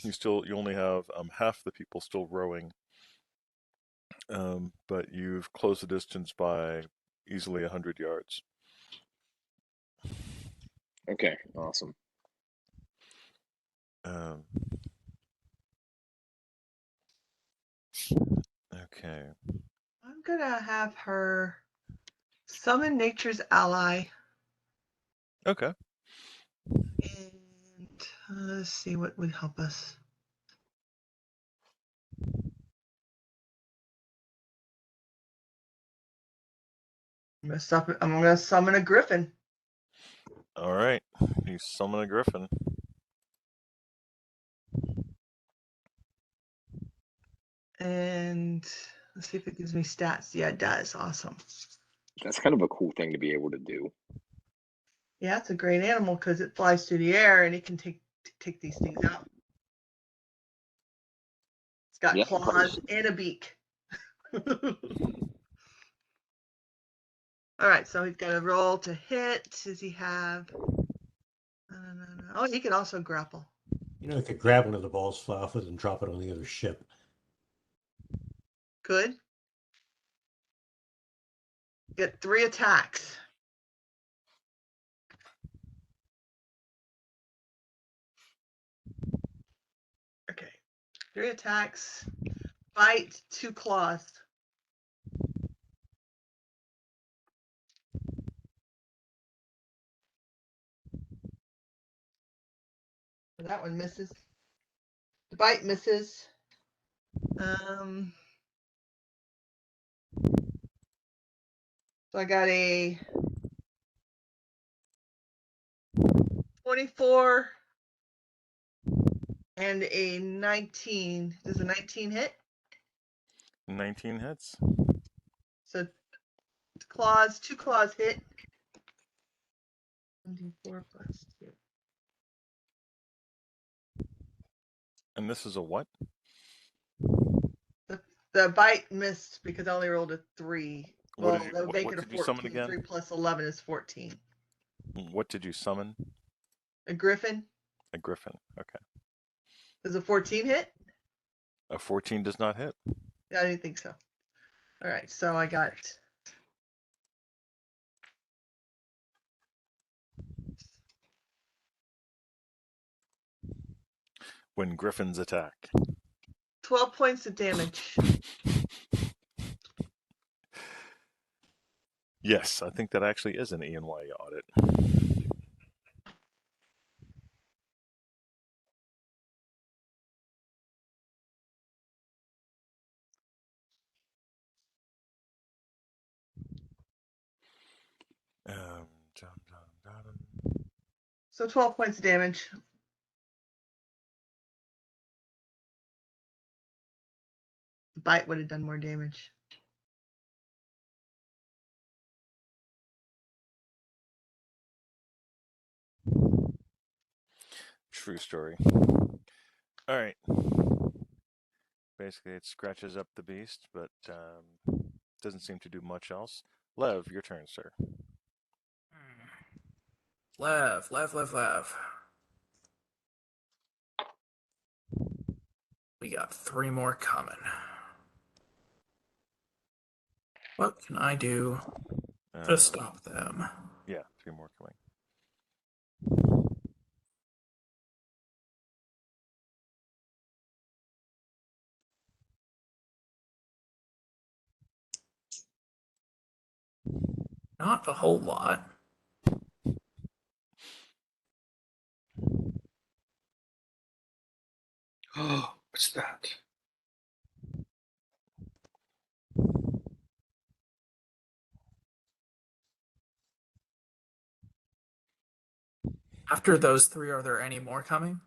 you only have half the people still rowing. But you've closed the distance by easily 100 yards. Okay, awesome. Okay. I'm gonna have her summon nature's ally. Okay. And let's see what would help us. I'm gonna summon a griffin. All right. You summon a griffin. And let's see if it gives me stats. Yeah, it does. Awesome. That's kind of a cool thing to be able to do. Yeah, it's a great animal because it flies through the air and it can take these things out. It's got Yeah, claws and a beak. All right, so he's got a roll to hit. Does he have? Oh, he can also grapple. You know, I could grab one of the balls, fly off with it, and drop it on the other ship. Good. Get 3 attacks. Okay, 3 attacks. Bite, 2 claws. That one misses. The bite misses. So I got a 24 and a 19. Does a 19 hit? 19 hits. So claws, 2 claws hit. 24 plus 2. And this is a what? The bite missed because I only rolled a 3. Well, that would make it a did you summon 14. again? 3 plus 11 is 14. What did you summon? A griffin. A griffin. Okay. Does a 14 hit? A 14 does not hit. Yeah, I didn't think so. All right, so I got When griffins attack. 12 points of damage. Yes, I think that actually is an E&Y audit. So 12 points of damage. The bite would have done more damage. True story. All right. Basically, it scratches up the beast, but doesn't seem to do much else. Lev, your turn, sir. Lev. We got 3 more coming. What can I do to stop them? Yeah, 3 more coming. Not a whole lot. What's that? After those three, are there any more coming?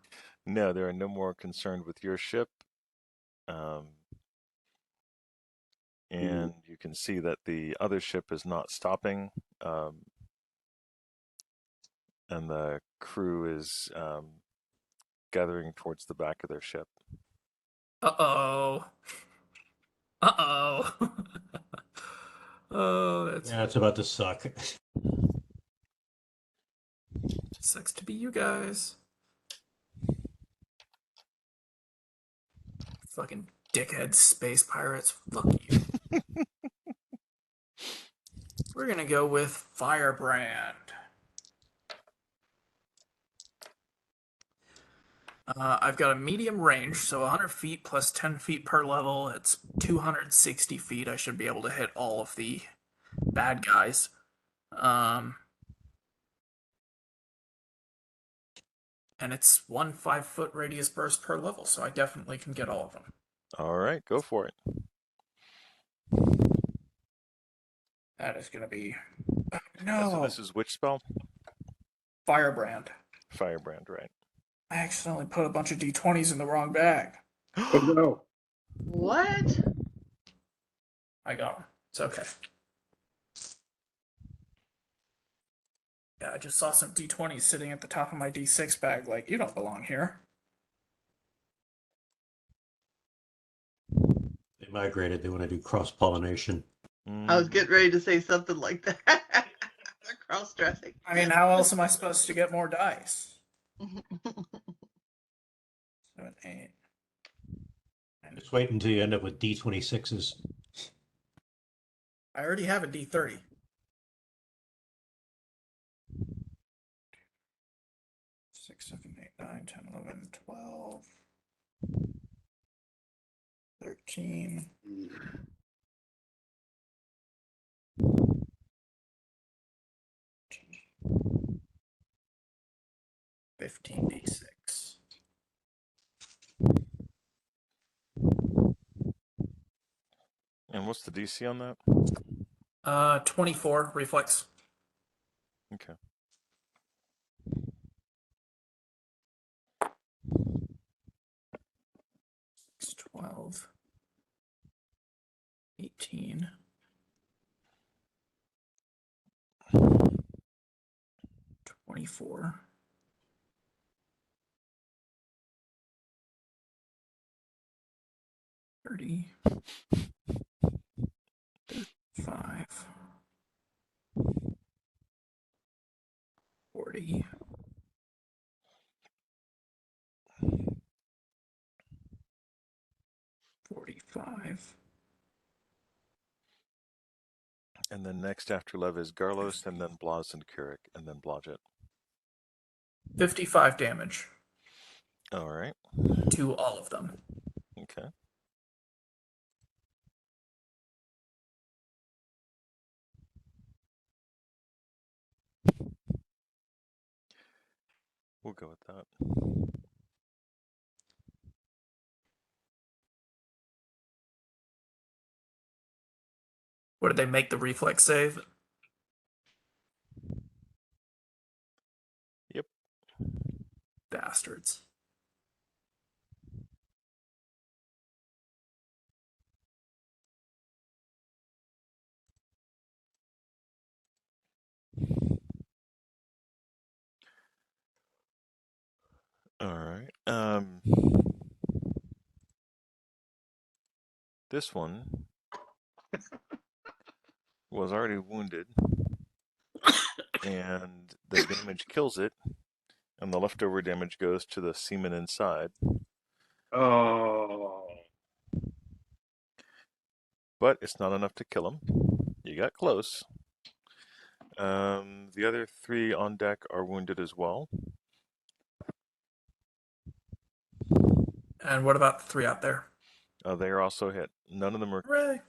No, there are no more concerned with your ship. And you can see that the other ship is not stopping. And the crew is gathering towards the back of their ship. Uh-oh. Uh-oh. Oh, that's Yeah, it's about to suck. sucks to be you guys. Fucking dickhead space pirates. Fuck you. We're gonna go with Firebrand. I've got a medium range, so 100 feet plus 10 feet per level. It's 260 feet. I should be able to hit all of the bad guys. And it's 1 5-foot radius burst per level, so I definitely can get all of them. All right, go for it. That is gonna be So no this is which spell? Firebrand. Firebrand, right? I accidentally put a bunch of d20s in the wrong bag. Oh no! What? I got them. It's okay. Yeah, I just saw some d20s sitting at the top of my d6 bag. Like, you don't belong here. They migrated. They want to do cross-pollination. I was getting ready to say something like that. Cross-dressing. I mean, how else am I supposed to get more dice? 7, 8. Just wait until you end up with D26s. I already have a d30. Six, 7, 8, 9, 10, 11, 12, 13. 15d6. DC on that? 24 reflex. Okay. It's 12. 18. 24. 30. 5. 40. 45. And then next after Lev is Garlos, and then Blas and Kurik, and then Blodgett. 55 damage All right. to all of them. Okay. We'll go with that. What did they make the reflex save? Yep. Bastards. All right. This one was already wounded, and the damage kills it, and the leftover damage goes to the seaman inside. Oh. But it's not enough to kill him. You got close. The other 3 on deck are wounded as well. And what about the 3 out there? They are also hit. None of them are. Hooray!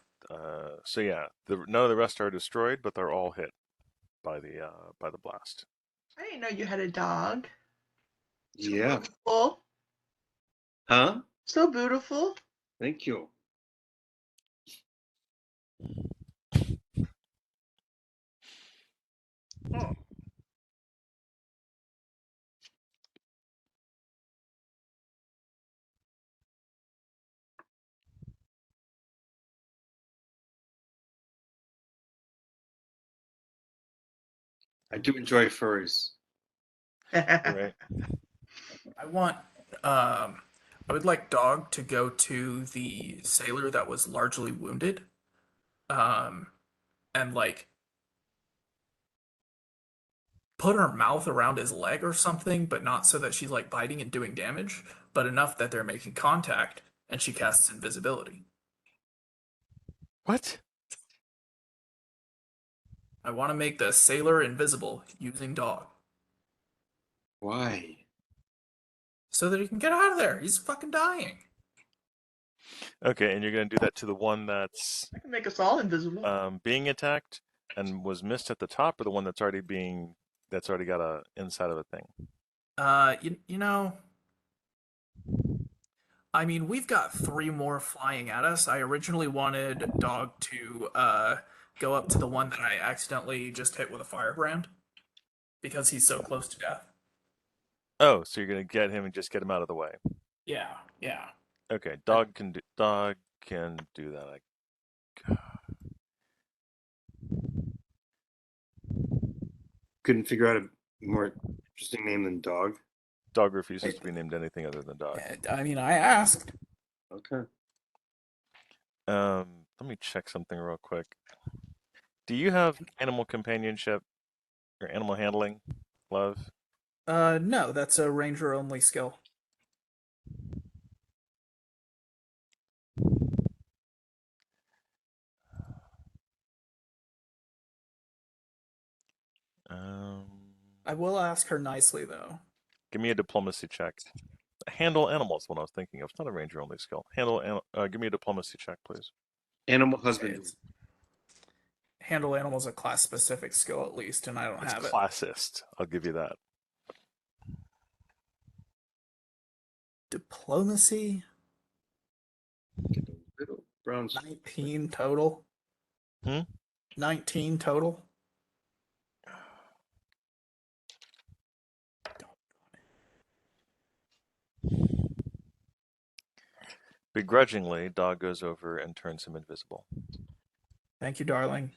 So yeah, none of the rest are destroyed, but they're all hit by the blast. I didn't know you had a dog. Yeah. Full. Huh? So beautiful. Thank you. Oh. I do enjoy furries. Right. I want I would like Dog to go to the sailor that was largely wounded. And like put her mouth around his leg or something, but not so that she's like biting and doing damage, but enough that they're making contact and she casts invisibility. What? I want to make the sailor invisible using Dog Why? so that he can get out of there. He's fucking dying. Okay, and you're going to do that to the one that's I can make us all invisible. being attacked and was missed at the top, or the one that's already got a inside of a thing? You know, I mean, we've got 3 more flying at us. I originally wanted Dog to go up to the one that I accidentally just hit with a firebrand because he's so close to death. Oh, so you're going to get him and just get him out of the way. Yeah, yeah. Okay, dog can do that. Couldn't figure out a more interesting name than dog. Dog refuses to be named anything other than dog. I mean, I asked. Okay. Let me check something real quick. Do you have animal companionship or animal handling, Love? No, that's a ranger only skill. I will ask her nicely though. Give me a diplomacy check. Handle animals. What I was thinking of. It's not a ranger only skill. Give me a diplomacy check, please. Animal Okay, husbandry. handle animals a class specific skill at least, and I don't It's have it. classist. I'll give you that. Diplomacy, Little brown. 19 total. 19 total. Begrudgingly, Dog goes over and turns him invisible. Thank you, darling.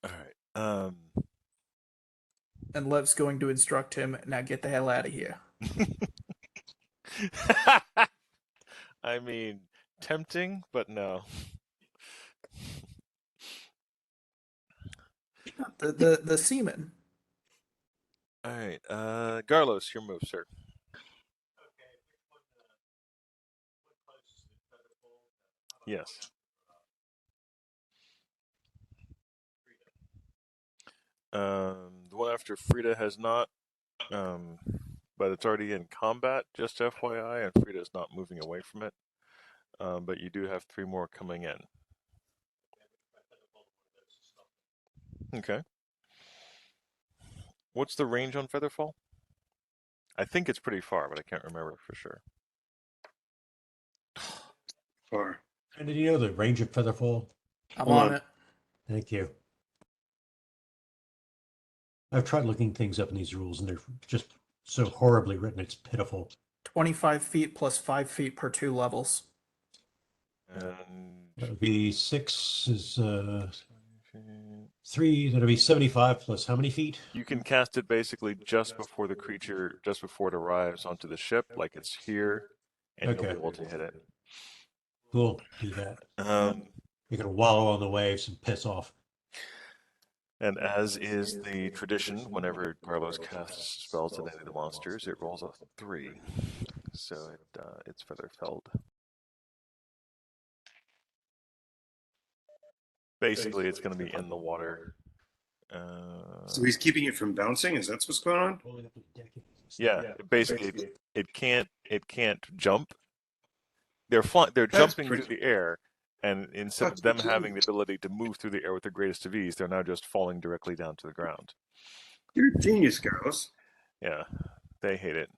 All right. And Lev's going to instruct him, now get the hell out of here. I mean, tempting, but no. The seaman. All right. Garlos, your move, sir. Yes. The one after Frida has not, but it's already in combat, just FYI, and Frida's not moving away from it. But you do have 3 more coming in. Okay. What's the range on Featherfall? I think it's pretty far, but I can't remember for sure. Far. And did you know the range of Featherfall? I'm Hold on on. it. Thank you. I've tried looking things up in these rules, and they're just so horribly written. It's pitiful. 25 feet plus 5 feet per 2 levels. And That would be 6 is 3. That'll be 75 plus how many feet? you can cast it basically just before it arrives onto the ship, like it's here, and you'll Okay. be able to hit it. Cool. Do that. Um, You're gonna wallow on the waves and piss off. And as is the tradition, whenever Carlos casts spells at any of the monsters, it rolls a 3. So it's Featherfelled. Basically, it's going to be in the water. So he's keeping it from bouncing. Is that what's going on? Yeah, basically, it can't jump. They're they're That's jumping pretty- through the air, and instead of That's them pretty having the genius. ability to move through the air with the greatest of ease, they're now just falling directly down to the ground. You're a genius, Carlos. Yeah, they hate it.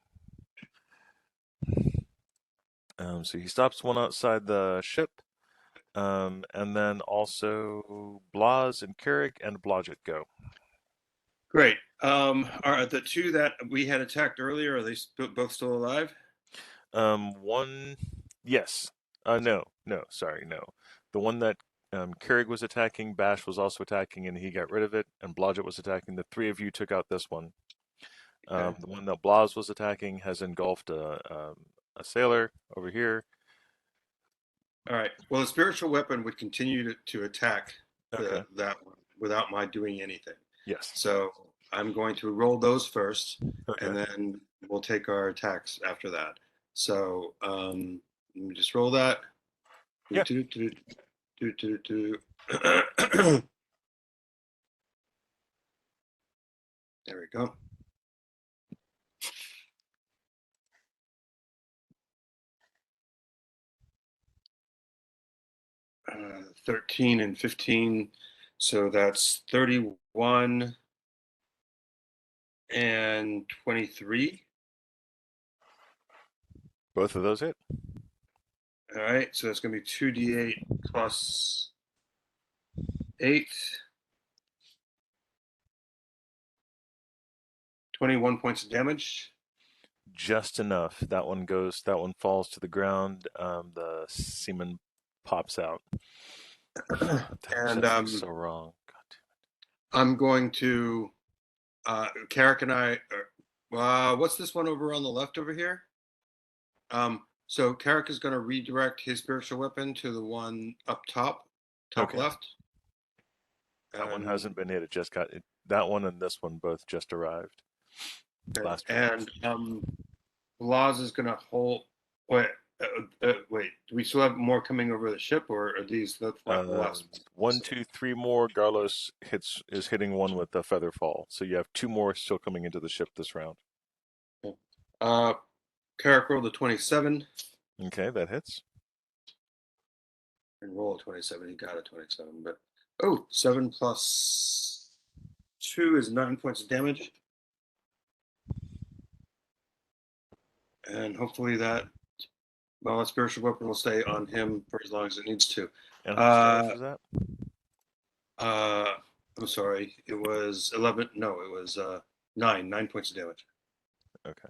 So he stops one outside the ship, and then also Blas and Carrick and Blodgett go. Great. Are the two that we had attacked earlier, are they both still alive? One, yes. No, sorry, no. The one that Carrick was attacking, Bash was also attacking, and he got rid of it, and Blodgett was attacking. The three of you took out this one. Okay. The one that Blas was attacking has engulfed a sailor over here. All right. Well, the spiritual weapon would continue to attack Okay. that one without my doing anything. Yes. So I'm going to roll those first, Okay. and then we'll take our attacks after that. So let me just roll that. Yeah. There we go. Uh, 13 and 15, so that's 31 and 23. Both of those hit. All right, so that's going to be 2d8 plus 8. 21 points of damage. Just enough. That one falls to the ground. The semen pops out. And That's so wrong. God damn I'm going to, Carrick and I, what's this one over on the left over here? So Carrick is going to redirect his spiritual weapon to the one up top Okay. left. That one hasn't been hit. It just got it. That one and this one both just arrived. Okay. Last And Blas is going to hold. Wait, wait. Do we still have more coming over the ship, or are these the last? 1, 2, 3 more. Garlos is hitting one with a feather fall. So you have 2 more still coming into the ship this round. Carrick rolled a 27. Okay, that hits. And roll a 27. He got a 27, but 7 plus 2 is 9 points of damage. And hopefully that spiritual weapon will stay on him for as long as it needs to. And how much damage was that? I'm sorry. It was 11. No, it was 9. 9 points of damage. Okay.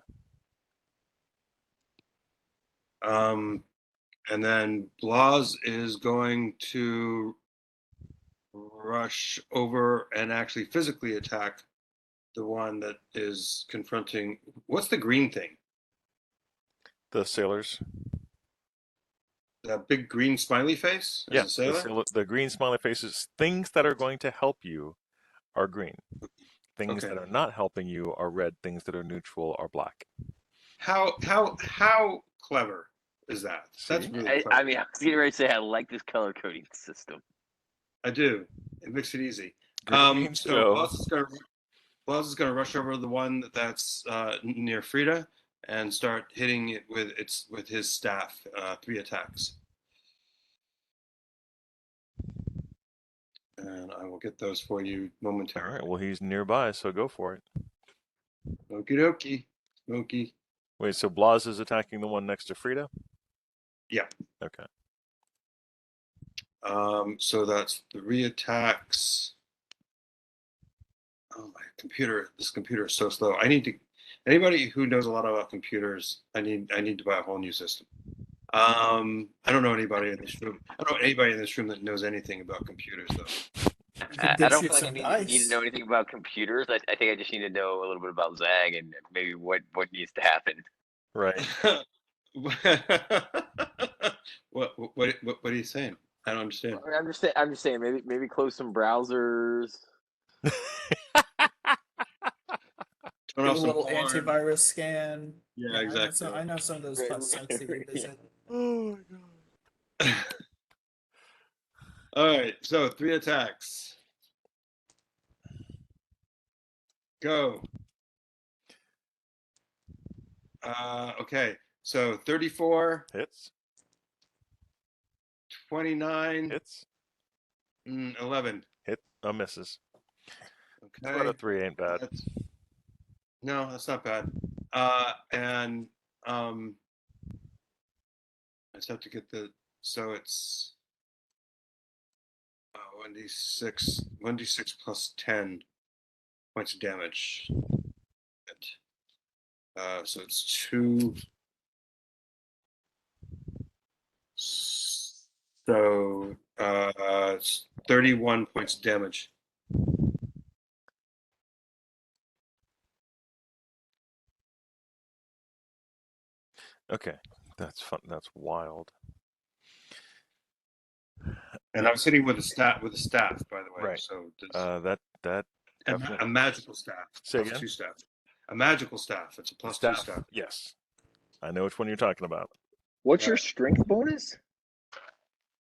And then Blas is going to rush over and actually physically attack the one that is confronting. What's the green thing? The sailors. The big green smiley face? Yeah, A sailor? the green smiley faces. Things that are going to help you are green. Things Okay. that are not helping you are red. Things that are neutral are black. How clever is that? That's See? really clever. I mean, I was getting ready to say I like this color coding system. I do. It makes it easy. Green, So go. Blas is going to rush over the one that's near Frida and start hitting it with his staff. 3 attacks. And I will get those for you All momentarily. right. Well, he's nearby, so go for it. Okie dokie. Smoky. Wait, so Blas is attacking the one next to Frida? Yeah. Okay. So that's 3 attacks. Oh, my computer! This computer is so slow. Anybody who knows a lot about computers, I need to buy a whole new system. I don't know anybody in this room. I don't know anybody in this room that knows anything about computers, though. You can I dig don't through feel like I some need dice. to know anything about computers. I think I just need to know a little bit about Zag and maybe what needs to happen. Right. What are you saying? I don't understand. I mean, I'm just saying maybe close some browsers. Turn Do a off some little porn. antivirus scan. Yeah, exactly. I know some of those sites that you visit. Oh my god. All right, so 3 attacks. Go. Okay, so 34 Hits. 29, Hits. 11. Hit. Misses. 2 Okay. out of 3 ain't bad. No, that's not bad. And I just have to get the, so it's 1d6 plus 10 points of damage. So it's 2. So it's 31 points of damage. Okay, that's fun. That's wild. And I was hitting with a staff, by the way. Right. So That definitely. a magical staff. Say Plus again? 2 staff. A magical staff. It's a plus 2 staff. Yes, I know which one you're talking about. What's Yeah. your strength bonus?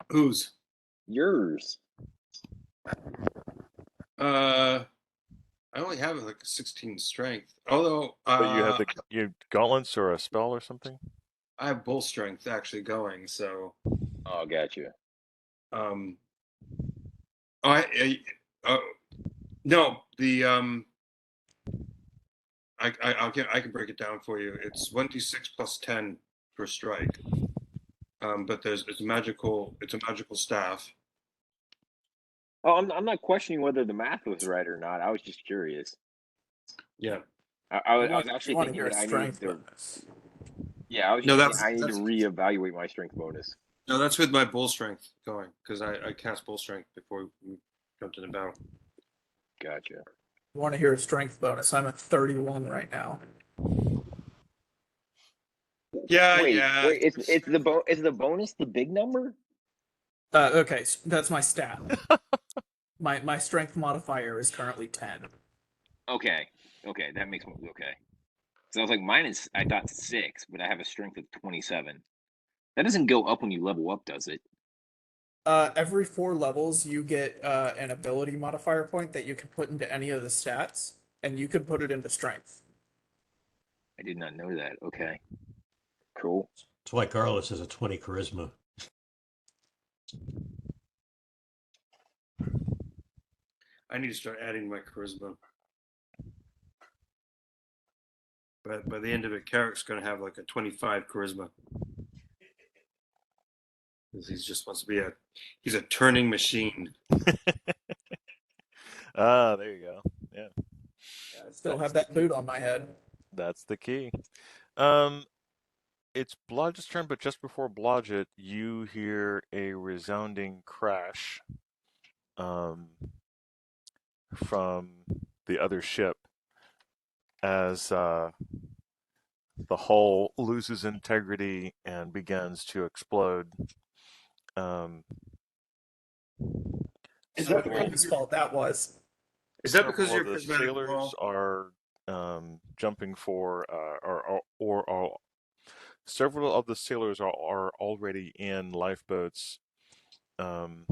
Whose? Yours. I only have like a 16 strength. Although But you have your gauntlets or a spell or something. I have bull strength actually going. So Oh, gotcha. No, the I can break it down for you. It's 1d6 plus 10 per strike. But it's a magical staff. Oh, I'm not questioning whether the math was right or not. I was just curious. Yeah. I was actually want to thinking hear a that I strength needed to. bonus. Yeah, I was No, just that's- thinking I need to reevaluate my strength bonus. No, that's with my bull strength going because I cast bull strength before we jumped in the battle. Gotcha. I want to hear a strength bonus. I'm at 31 right now. Yeah, Wait, yeah. wait. Is the bonus the big number? Okay, that's my stat. my strength modifier is currently 10. Okay, that makes me okay. So I was like, mine is I thought 6, but I have a strength of 27. That doesn't go up when you level up, does it? Every 4 levels, you get an ability modifier point that you can put into any of the stats, and you can put it into strength. I did not know that. Okay, cool. That's why Carlos has a 20 charisma. I need to start adding my charisma. But by the end of it, Carrick's going to have like a 25 charisma. Because he just wants to be he's a turning machine. There you go. Yeah, I still have that boot on my head. that's the key. It's Blodgett's turn, but just before Blodgett, you hear a resounding crash from the other ship as the hull loses integrity and begins to explode. Is So that what whose fault that was? Is that because several you're of the prismatic sailors wall? are jumping for or several of the sailors are already in lifeboats, and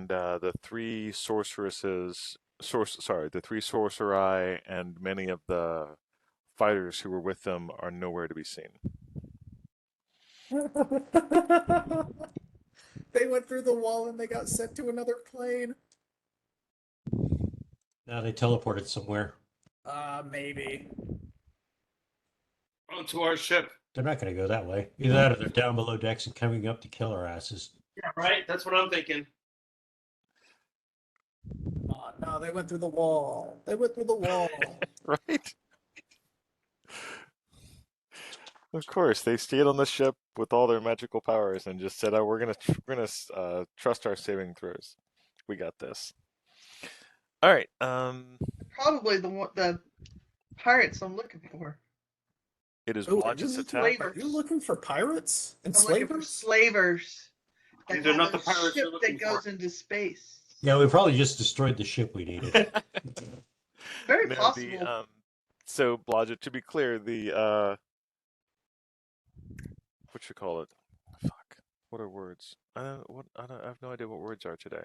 the 3 sorceresses, the 3 sorcerai, and many of the fighters who were with them are nowhere to be seen. They went through the wall and they got sent to another plane. Now they teleported somewhere. Maybe. Onto our ship. They're not going to go that way. Either that or they're down below decks and coming up to kill our asses. Yeah, right. That's what I'm thinking. No, they went through the wall. They went through the wall. Right? Of course, they stayed on the ship with all their magical powers and just said, "Oh, we're gonna trust our saving throws. We got this." All right. Probably the pirates I'm looking for. It is Ooh, Blodgett's this is attack. flavor. Are you looking for pirates? I'm looking for Enslavers? slavers. These are not the a pirates you're ship looking that goes for. into space. Yeah, we probably just destroyed the ship we needed. Very No, possible. so Blodgett, to be clear, what you call it? Fuck. What are words? I have no idea what words are today.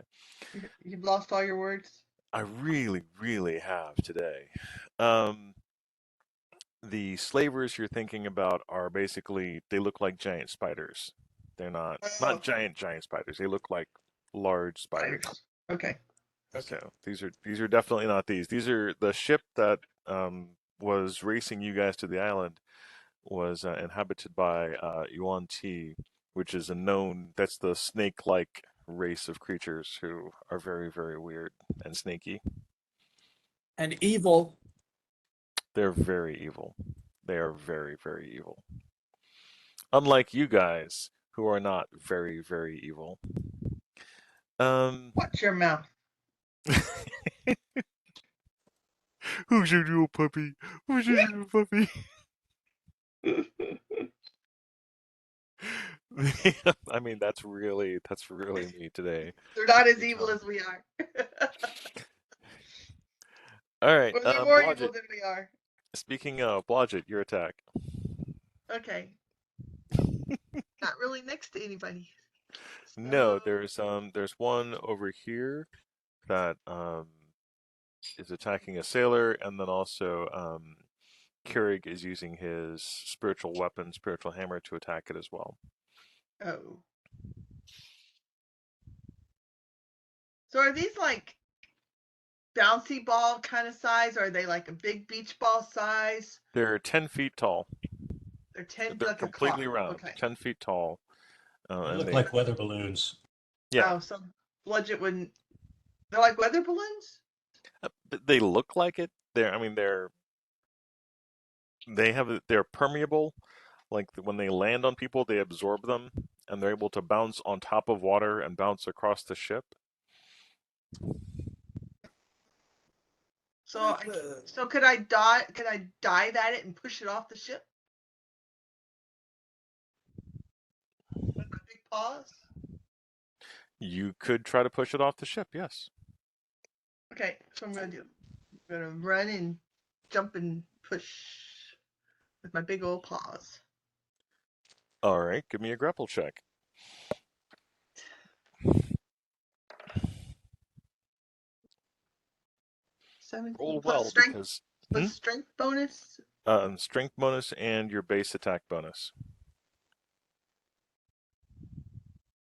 You've lost all your words. I really, really have today. the slavers you're thinking about are basically, they look like giant spiders. They're not Oh. giant spiders. They look like large spiders. Okay. So these are definitely not these. These are the ship that was racing you guys to the island was inhabited by Yuan-ti, which is that's the snake-like race of creatures who are very, very weird and snaky. And evil. They're very evil. They are very, very evil. Unlike you guys, who are not very, very evil. Watch your mouth. Who's your little puppy? Who's your little puppy? I mean, that's really me today. They're not as evil as we are. All right, Well, they're more evil Blodgett. than we are. Speaking of Blodgett, your attack. Okay. Not really next to anybody. No, So- there's one over here that is attacking a sailor, and then also Keurig is using his spiritual weapon, spiritual hammer, to attack it as well. Oh. So are these like bouncy ball kind of size? Or are they like a big beach ball size? They're 10 feet tall. They're 10 They're like completely a clock. round, Okay. 10 feet tall. They And look like weather balloons. yeah, Oh, so Bludget wouldn't. They're like weather balloons? but they look like it. They're permeable. Like when they land on people, they absorb them, and they're able to bounce on top of water and bounce across the ship. So could I dive at it and push it off the ship? With my big paws? You could try to push it off the ship, yes. Okay, so I'm gonna do. I'm gonna run and jump and push with my big old paws. All right, give me a grapple check. Roll Plus well strength, because plus strength bonus. strength bonus and your base attack bonus.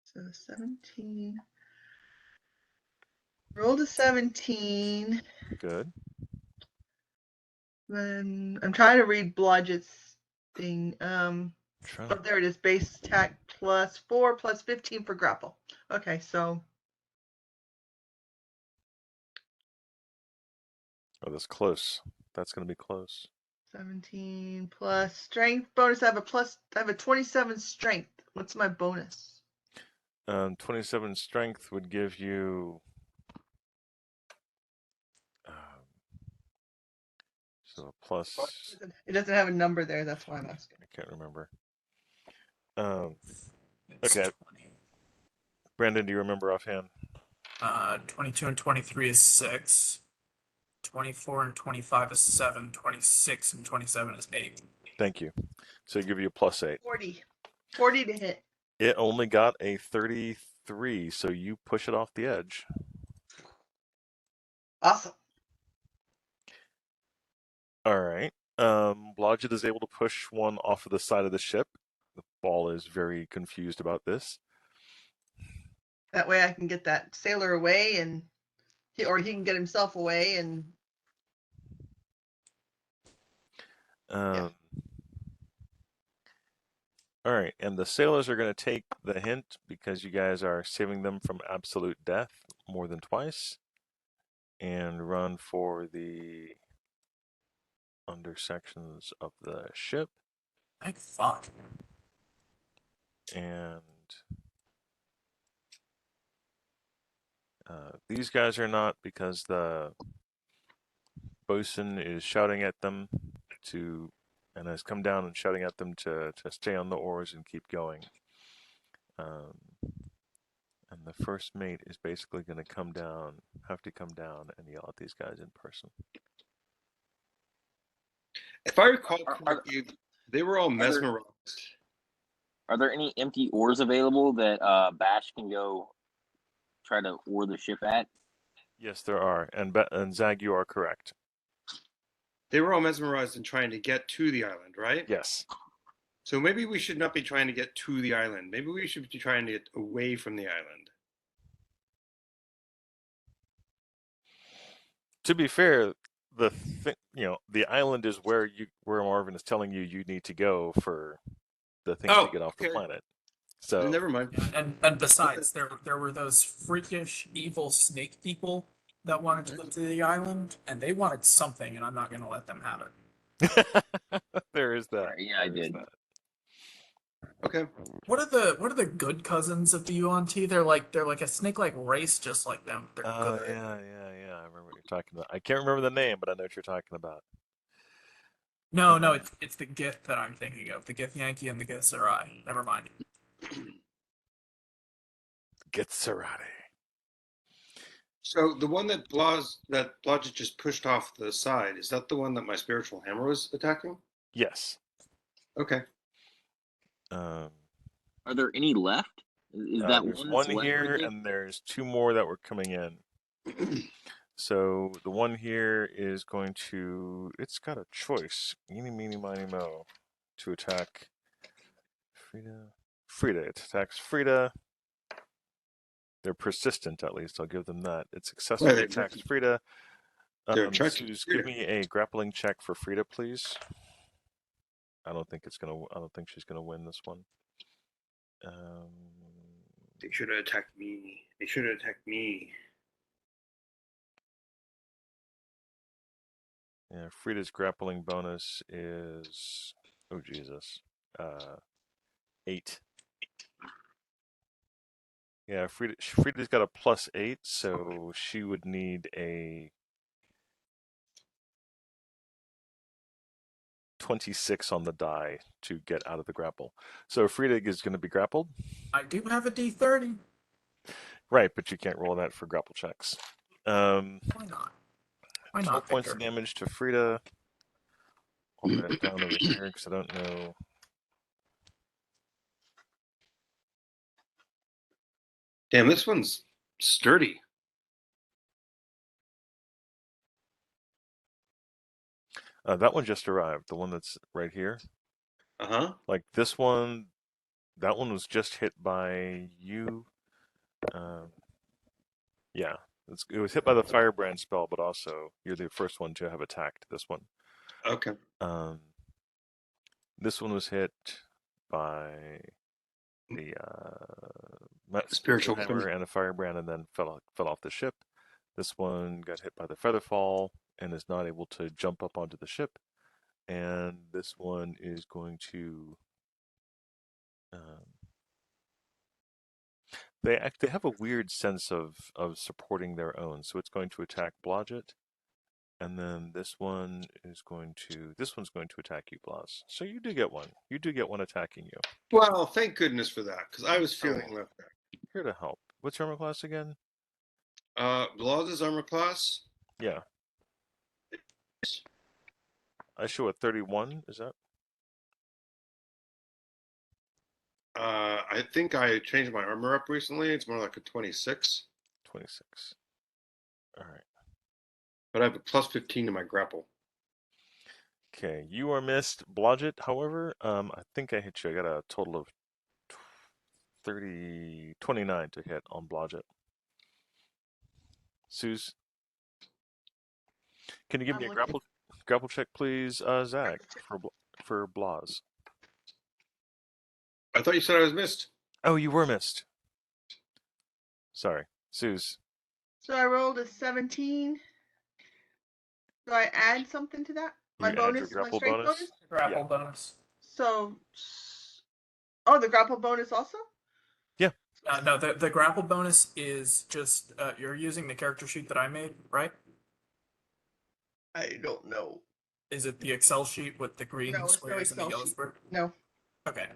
So 17. Roll to 17. Good. Then I'm trying to read Blodgett's thing. Try Oh, there it is. Base attack plus 4 plus 15 for grapple. Okay, so Oh, that's close. That's going to be close. 17 plus strength bonus. I have a 27 strength. What's my bonus? 27 strength would give you. So a plus. It doesn't have a number there. That's why I'm asking. I can't remember. Okay. Brandon, do you remember offhand? 22 and 23 is 6. 24 and 25 is 7. 26 and 27 is 8. Thank you. So I give you a plus 8. 40 to hit. It only got a 33, so you push it off the edge. Awesome. All right. Blodgett is able to push one off of the side of the ship. The ball is very confused about this. That way I can get that sailor away, and he can get himself away, and All right, and the sailors are going to take the hint because you guys are saving them from absolute death more than twice, and run for the under sections of the ship. Thank fuck. And these guys are not, because the bosun is shouting at them and has come down and shouting at them to stay on the oars and keep going. And the first mate is basically going to have to come down and yell at these guys in person. If I recall correctly, they were all mesmerized. Are there any empty oars available that Bash can go try to oar the ship at? Yes, there are, and Zag, you are correct. they were all mesmerized in trying to get to the island, right? Yes. So maybe we should not be trying to get to the island. Maybe we should be trying to get away from the island. To be fair, the island is where Marvin is telling you need to go for the things to get off the okay. planet. So Never mind. And besides, there were those freakish evil snake people that wanted to go to the island, and they wanted something, and I'm not going to let them have it. there is that. Right, yeah, I There is did. that. Okay. What are the good cousins of the Yuan-ti? They're like a snake-like race, just like them. They're Oh good. yeah. I remember what you're talking about. I can't remember the name, but I know what you're talking about. No, it's the Gith that I'm thinking of. The Gith Yankee and the Gith Sarai. Never mind. Getserati. So the one that Blodgett just pushed off the side, is that the one that my spiritual hammer was attacking? Yes. Okay. Are there any left? Is that there's one one that's left here, right there? and there's two more that were coming in. So the one here is going to. It's got a choice. Eeny, meeny, miny, mo, to attack Frida. It attacks Frida. They're persistent, at least. I'll give them that. It successfully Right, attacks Frida. they're attracted to Suze, Frida. give me a grappling check for Frida, please. I don't think she's gonna win this one. They should have attacked me. They should have attacked me. Yeah, Frida's grappling bonus is Jesus, 8. Yeah, Frida's got a +8, so she would need a 26 on the die to get out of the grapple. So Frida is going to be grappled. I do have a D30. Right, but you can't roll that for grapple checks. Why not? Why 12 not? points Victor? of damage to Frida. I'll write it down over here because I don't know. Damn, this one's sturdy. That one just arrived. The one that's right here. Uh-huh. Like this one, that one was just hit by you. Yeah, it was hit by the firebrand spell, but also you're the first one to have attacked this one. Okay. This one was hit by the Spiritual hammer weapon. and a firebrand, and then fell off the ship. This one got hit by the featherfall and is not able to jump up onto the ship. And this one is going to. They have a weird sense of supporting their own, so it's going to attack Blodgett, and then this one's going to attack you, Blas. So you do get one. You do get one attacking you. Well, thank goodness for that, because I was feeling left out. Here to help. What's your armor class again? Blodgett's armor class? Yeah. I show a 31. Is that? I think I changed my armor up recently. It's more like a 26. 26. All right. But I have a +15 to my grapple. Okay, you are missed. Blodgett, however, I think I hit you. I got a total of 29 to hit on Blodgett. Suze, can you give me a grapple check, please, Zach, for Blas? I thought you said I was missed. Oh, you were missed. Sorry, Suze. So I rolled a 17. Do I add something to that? My You add your bonus, my grapple strength bonus? bonus? Grapple bonus. So, oh, the grapple bonus also? Yeah. No, the grapple bonus is just you're using the character sheet that I made, right? I don't know. Is it the Excel sheet with the green No, it's no squares and the Excel yellow sheet. square? No. Okay.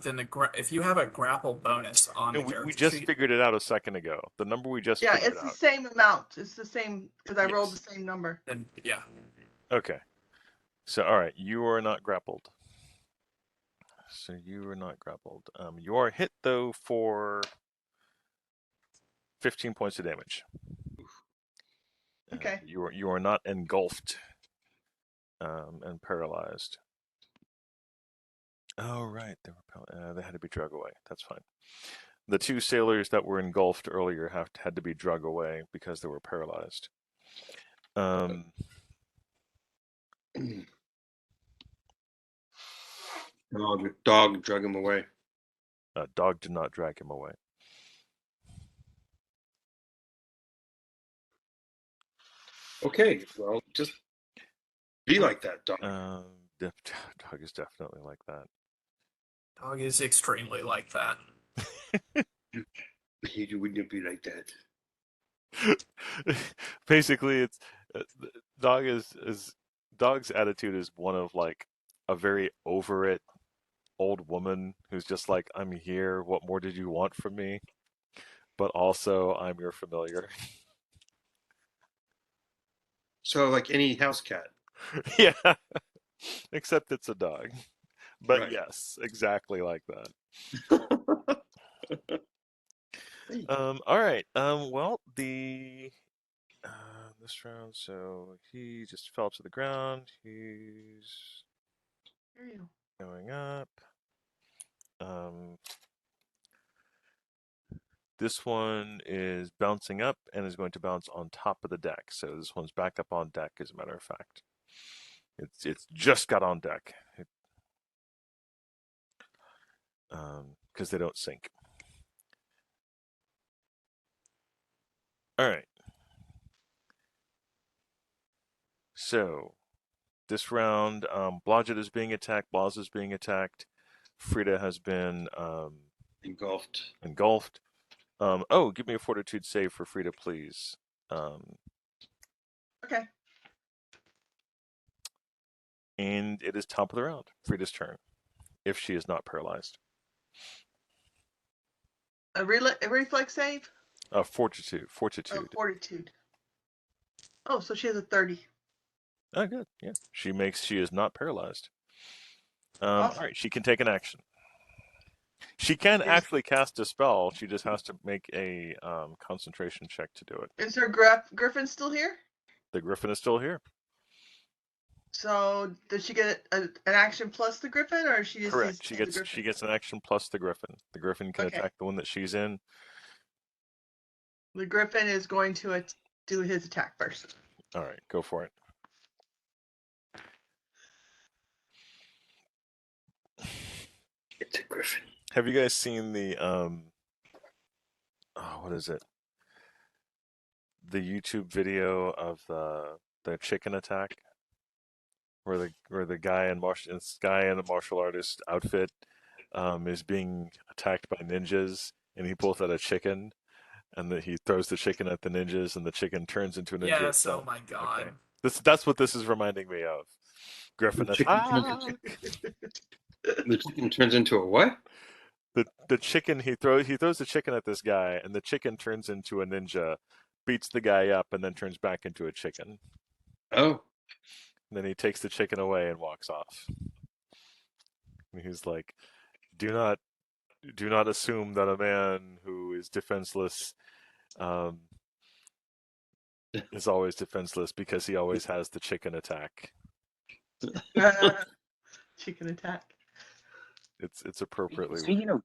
Then if you have a grapple bonus on the character We just sheet, figured it out a second ago. The number we just Yeah, figured it's the out. same amount. It's the same because I rolled Yes. the same number. then yeah. Okay. So, all right, you are not grappled. So you are not grappled. You are hit though for 15 points of damage. Okay. You are not engulfed. and paralyzed. Oh, right. They had to be drug away. That's fine. The 2 sailors that were engulfed earlier had to be drug away because they were paralyzed. Dog drug him away. Dog did not drag him away. Okay, well, just be like that, dog. Dog is definitely like that. Dog is extremely like that. He wouldn't be like that. Basically, it's dog's attitude is one of like a very over it old woman who's just like, I'm here, what more did you want from me? But also, I'm your familiar. So, like any house cat. Yeah, except it's a dog. But Right. yes, exactly like that. All right. Well, this round, so he just fell to the ground. He's going up. This one is bouncing up and is going to bounce on top of the deck. So this one's back up on deck, as a matter of fact. It's just got on deck. Because they don't sink. All right. So this round, Blodgett is being attacked. Blaz is being attacked. Frida has been engulfed. Give me a fortitude save for Frida, please. Okay. And it is top of the round. Frida's turn, if she is not paralyzed. A reflex save? Fortitude. Oh, fortitude. Oh, so she has a 30. Oh, good. Yeah, she is not paralyzed. Awesome. All right, she can take an action. She can actually cast a spell. She just has to make a concentration check to do it. Is her griffin still here? The griffin is still here. So does she get an action plus the griffin, or she just Correct. She gets an action plus the griffin. The griffin can attack the one that she's in. The griffin is going to do his attack first. All right, go for it. It's a griffin. Have you guys seen the what is it? The YouTube video of the chicken attack, where the guy in a martial artist outfit is being attacked by ninjas, and he pulls out a chicken, and he throws the chicken at the ninjas, and the chicken turns into a ninja. Yes, itself. oh my god. Okay. That's what this is reminding me of. Griffin attack. The chicken turns into a what? The chicken he throws the chicken at this guy, and the chicken turns into a ninja, beats the guy up, and then turns back into a chicken. Oh. And then he takes the chicken away and walks off. And he's like, "Do not assume that a man who is defenseless is always defenseless, because he always has the chicken attack." Chicken attack. It's appropriately. Speaking of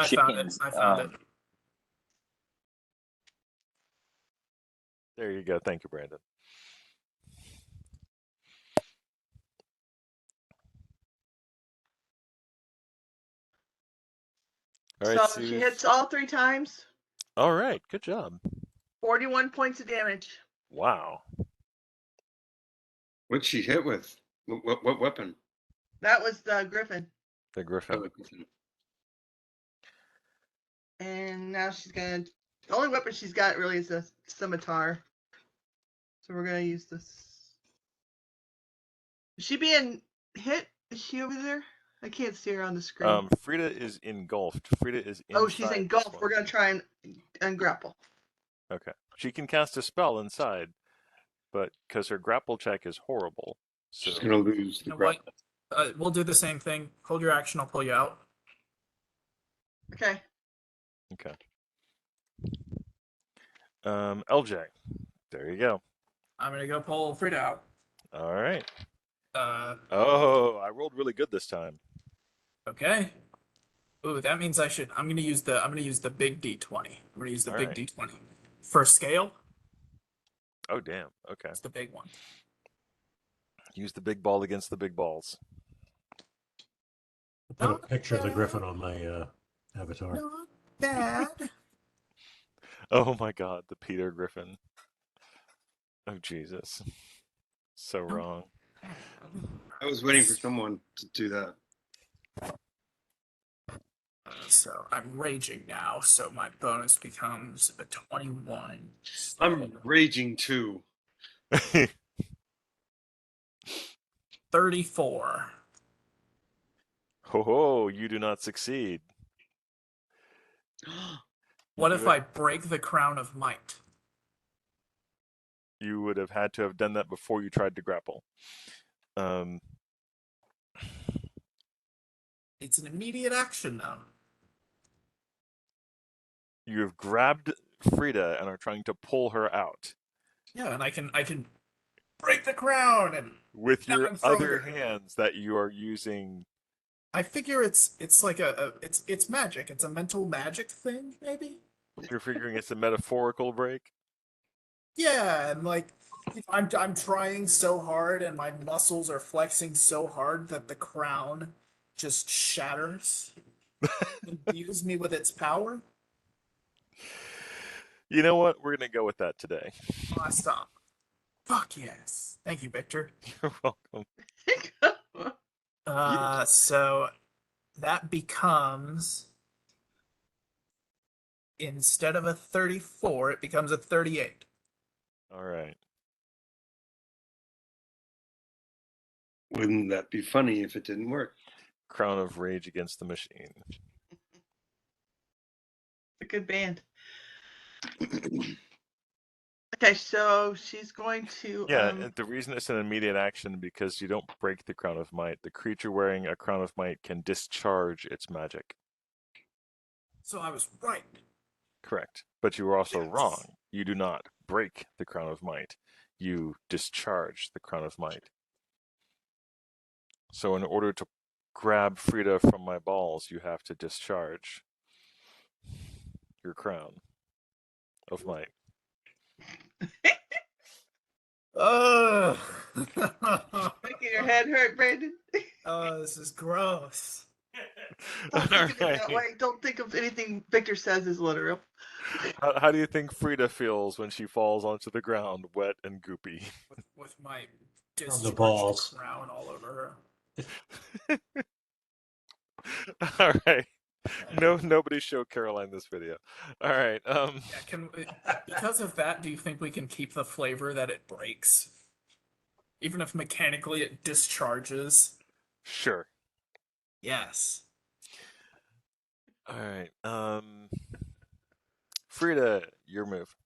chickens, I found it. There you go. Thank you, Brandon. All right, so she hits all 3 times. All right, good job. 41 points of damage. Wow. What'd she hit with? What weapon? That was the griffin. The griffin. Oh, the griffin. And now the only weapon she's got really is a scimitar. So we're gonna use this. Is she being hit? Is she over there? I can't see her on the screen. Frida is engulfed. Frida is inside. Oh, she's engulfed. We're gonna try and ungrapple. Okay. She can cast a spell inside, but because her grapple check is horrible, so She's gonna lose the grapple. We'll do the same thing. Hold your action, I'll pull you out. Okay. Okay. LJ, there you go. I'm gonna go pull Frida out. All right. Oh, I rolled really good this time. Okay. Ooh, that means I'm gonna use the big D20. I'm gonna use the big Alright. D20. For scale, Oh, damn. Okay. it's the big one. Use the big ball against the big balls. I put a Not picture of the bad. griffin on my avatar. Not bad. Oh my god, the Peter Griffin. Oh, Jesus. So wrong. I was waiting for someone to do that. So I'm raging now, so my bonus becomes a 21. I'm raging too. 34. Ho ho, you do not succeed. What You if I break the crown of might? You would have had to have done that before you tried to grapple. It's an immediate action though. You have grabbed Frida and are trying to pull her out Yeah, and I can break the crown and with now your I'm other stronger. hands that you are using. I figure it's like it's magic. It's a mental magic thing, maybe? You're figuring it's a metaphorical break. Yeah, and like I'm trying so hard and my muscles are flexing so hard that the crown just shatters. Imbues me with its power. You know what? We're gonna go with that today. Awesome. Fuck yes. Thank you, Victor. You're welcome. So that becomes, instead of a 34, it becomes a 38. All right. Wouldn't that be funny if it didn't work? Crown of Rage Against the Machine. A good band. Okay, so she's going to. Yeah, and the reason it's an immediate action because you don't break the Crown of Might. The creature wearing a Crown of Might can discharge its magic. So I was right. Correct. But you were also Yes. wrong. You do not break the Crown of Might. You discharge the Crown of Might. So in order to grab Frida from my balls, you have to discharge your Crown of Might. Ugh. Making your head hurt, Brandon. Oh, this is gross. Don't All think of it that right. way. Don't think of anything Victor says is literal. How do you think Frida feels when she falls onto the ground, wet and goopy? With my the discharged balls. crown all over All right. No, nobody show Caroline this video. All right. her. Yeah, because of that, do you think we can keep the flavor that it breaks? Even if mechanically it discharges? Sure. Yes. All right. Frida, your move.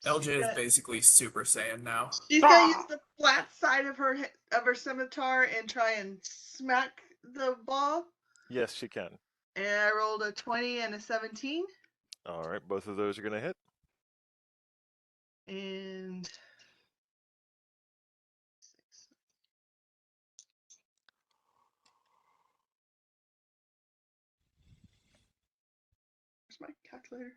LJ is basically Super Saiyan now. She's gonna use the flat side of her scimitar and try and smack the ball. Yes, she can. And I rolled a 20 and a 17. All right, both of those are gonna hit. And 6. Where's my calculator?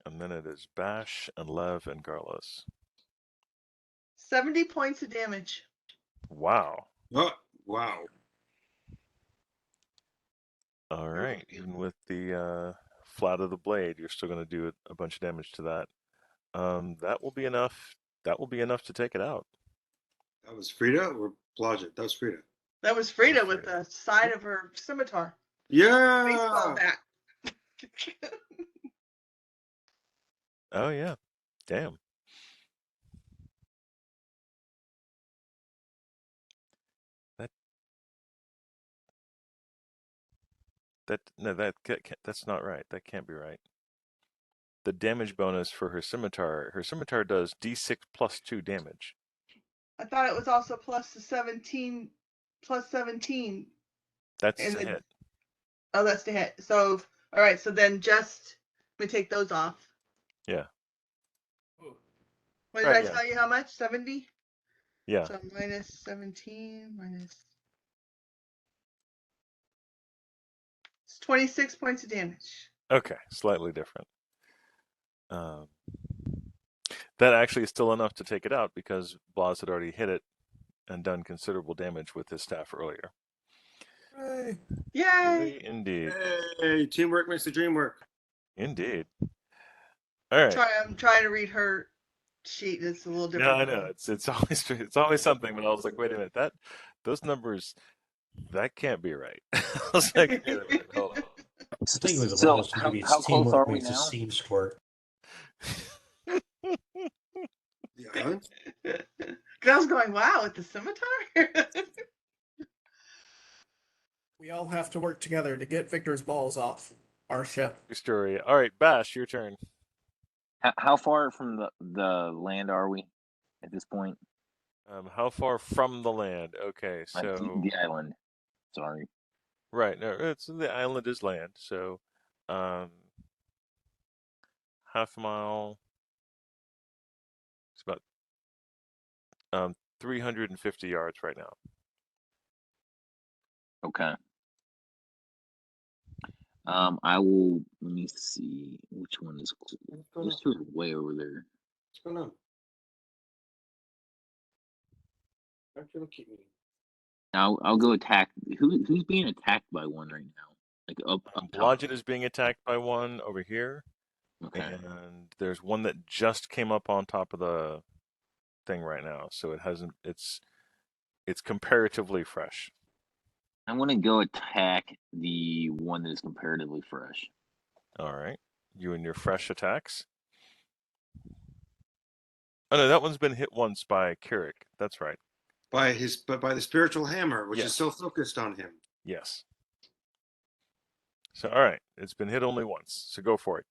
And then it is Bash and Lev and Garlos. 70 points of damage. Wow. Oh, wow. All right. Even with the flat of the blade, you're still gonna do a bunch of damage to that. That will be enough. That will be enough to take it out. That was Frida or Blodgett? That was Frida. That was Frida with the side of her scimitar. Baseball Yeah. bat. Oh yeah. Damn. That's not right. That can't be right. The damage bonus for her scimitar does D6 plus 2 damage. I thought it was also plus the 17 plus 17. That's And a then- hit. Oh, that's the hit. So, all right. So then just we take those off. Yeah. What did Right, I yeah. tell you? How much? 70. Yeah. So minus 17 minus. It's 26 points of damage. Okay. Slightly different. That actually is still enough to take it out because Blas had already hit it and done considerable damage with his staff earlier. Hooray. Yay! Indeed. Hey, teamwork makes the dream work. Indeed. All right. I'm trying to read her sheet. It's a little No, different. I know it's always something. But I was like, wait a minute, those numbers, that can't be right. I was like, wait a minute, hold on. I think it was So Wallace. Maybe how it's close are teamwork we makes the now? steam squirt. The island? I was going, wow, at the scimitar? We all have to work together to get Victor's balls off our ship. Your story. All right, Bash, your turn. How far from the land are we at this point? How far from the land? Okay, Like, so the island. Sorry. right, no, it's the island is land. So, half a mile. It's about 350 yards right now. Okay. I will. Let me see which one is cool. Those two are way over there. What's going on? Don't you look at me. I'll go attack. Who's being attacked by one right now? Like up top. Blodgett is being attacked by one over here, Okay. and there's one that just came up on top of the thing right now. So it hasn't. It's comparatively fresh. I'm gonna go attack the one that is comparatively fresh. All right, you and your fresh attacks. Oh no, that one's been hit once by Kirik. That's right. By the spiritual hammer, which Yes. is so focused on him. Yes. So all right, it's been hit only once. So go for it.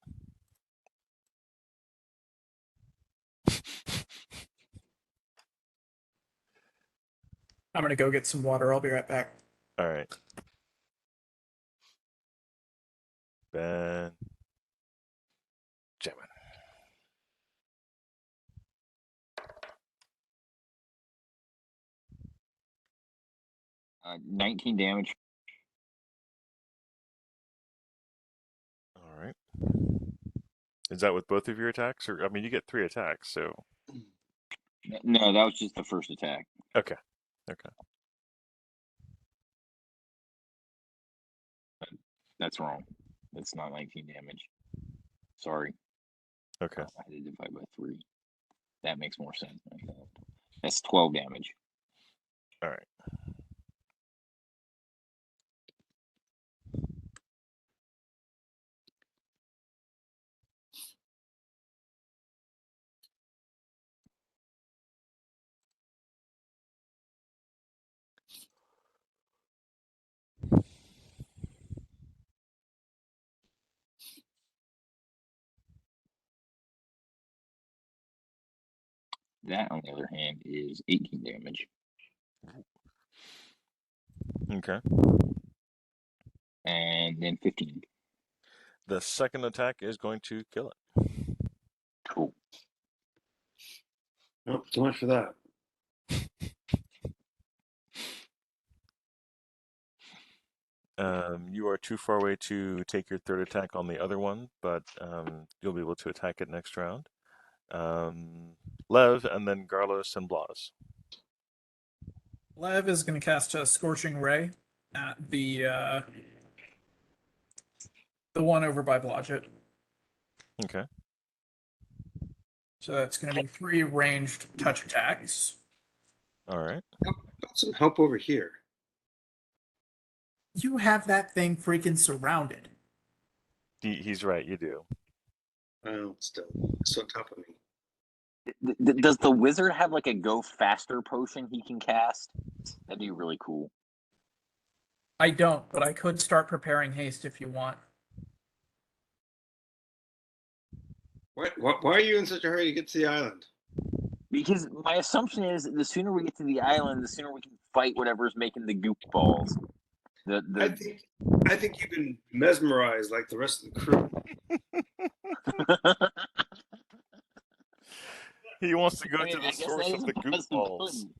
I'm gonna go get some water. I'll be right back. All right. Ben. Jamin. Uh, 19 damage. All right. Is that with both of your attacks, or I mean, you get 3 attacks, so No, that was just the first attack. okay. Okay. That's wrong. That's not 19 damage. Sorry. Okay. I had to divide by 3. That makes more sense. That's 12 damage. All right. That, on the other hand, is 18 damage. Okay. And then 15. The second attack is going to kill it. Cool. Nope, too much for that. You are too far away to take your third attack on the other one, but you'll be able to attack it next round. Lev, and then Garlos and Blas. Lev is gonna cast a Scorching Ray at the one over by Blodgett. Okay. So that's gonna be 3 ranged touch attacks. All right. Got some help over here. You have that thing freaking surrounded. He's right. You do. Well, still, it's on top of me. Does the wizard have like a go faster potion he can cast? That'd be really cool. I don't, but I could start preparing haste if you want. Why are you in such a hurry to get to the island? Because my assumption is the sooner we get to the island, the sooner we can fight whatever's making the goop balls. I think you've been mesmerized like the rest of the crew. He wants to go I mean, to the I guess source that of is the a goop balls. possibility.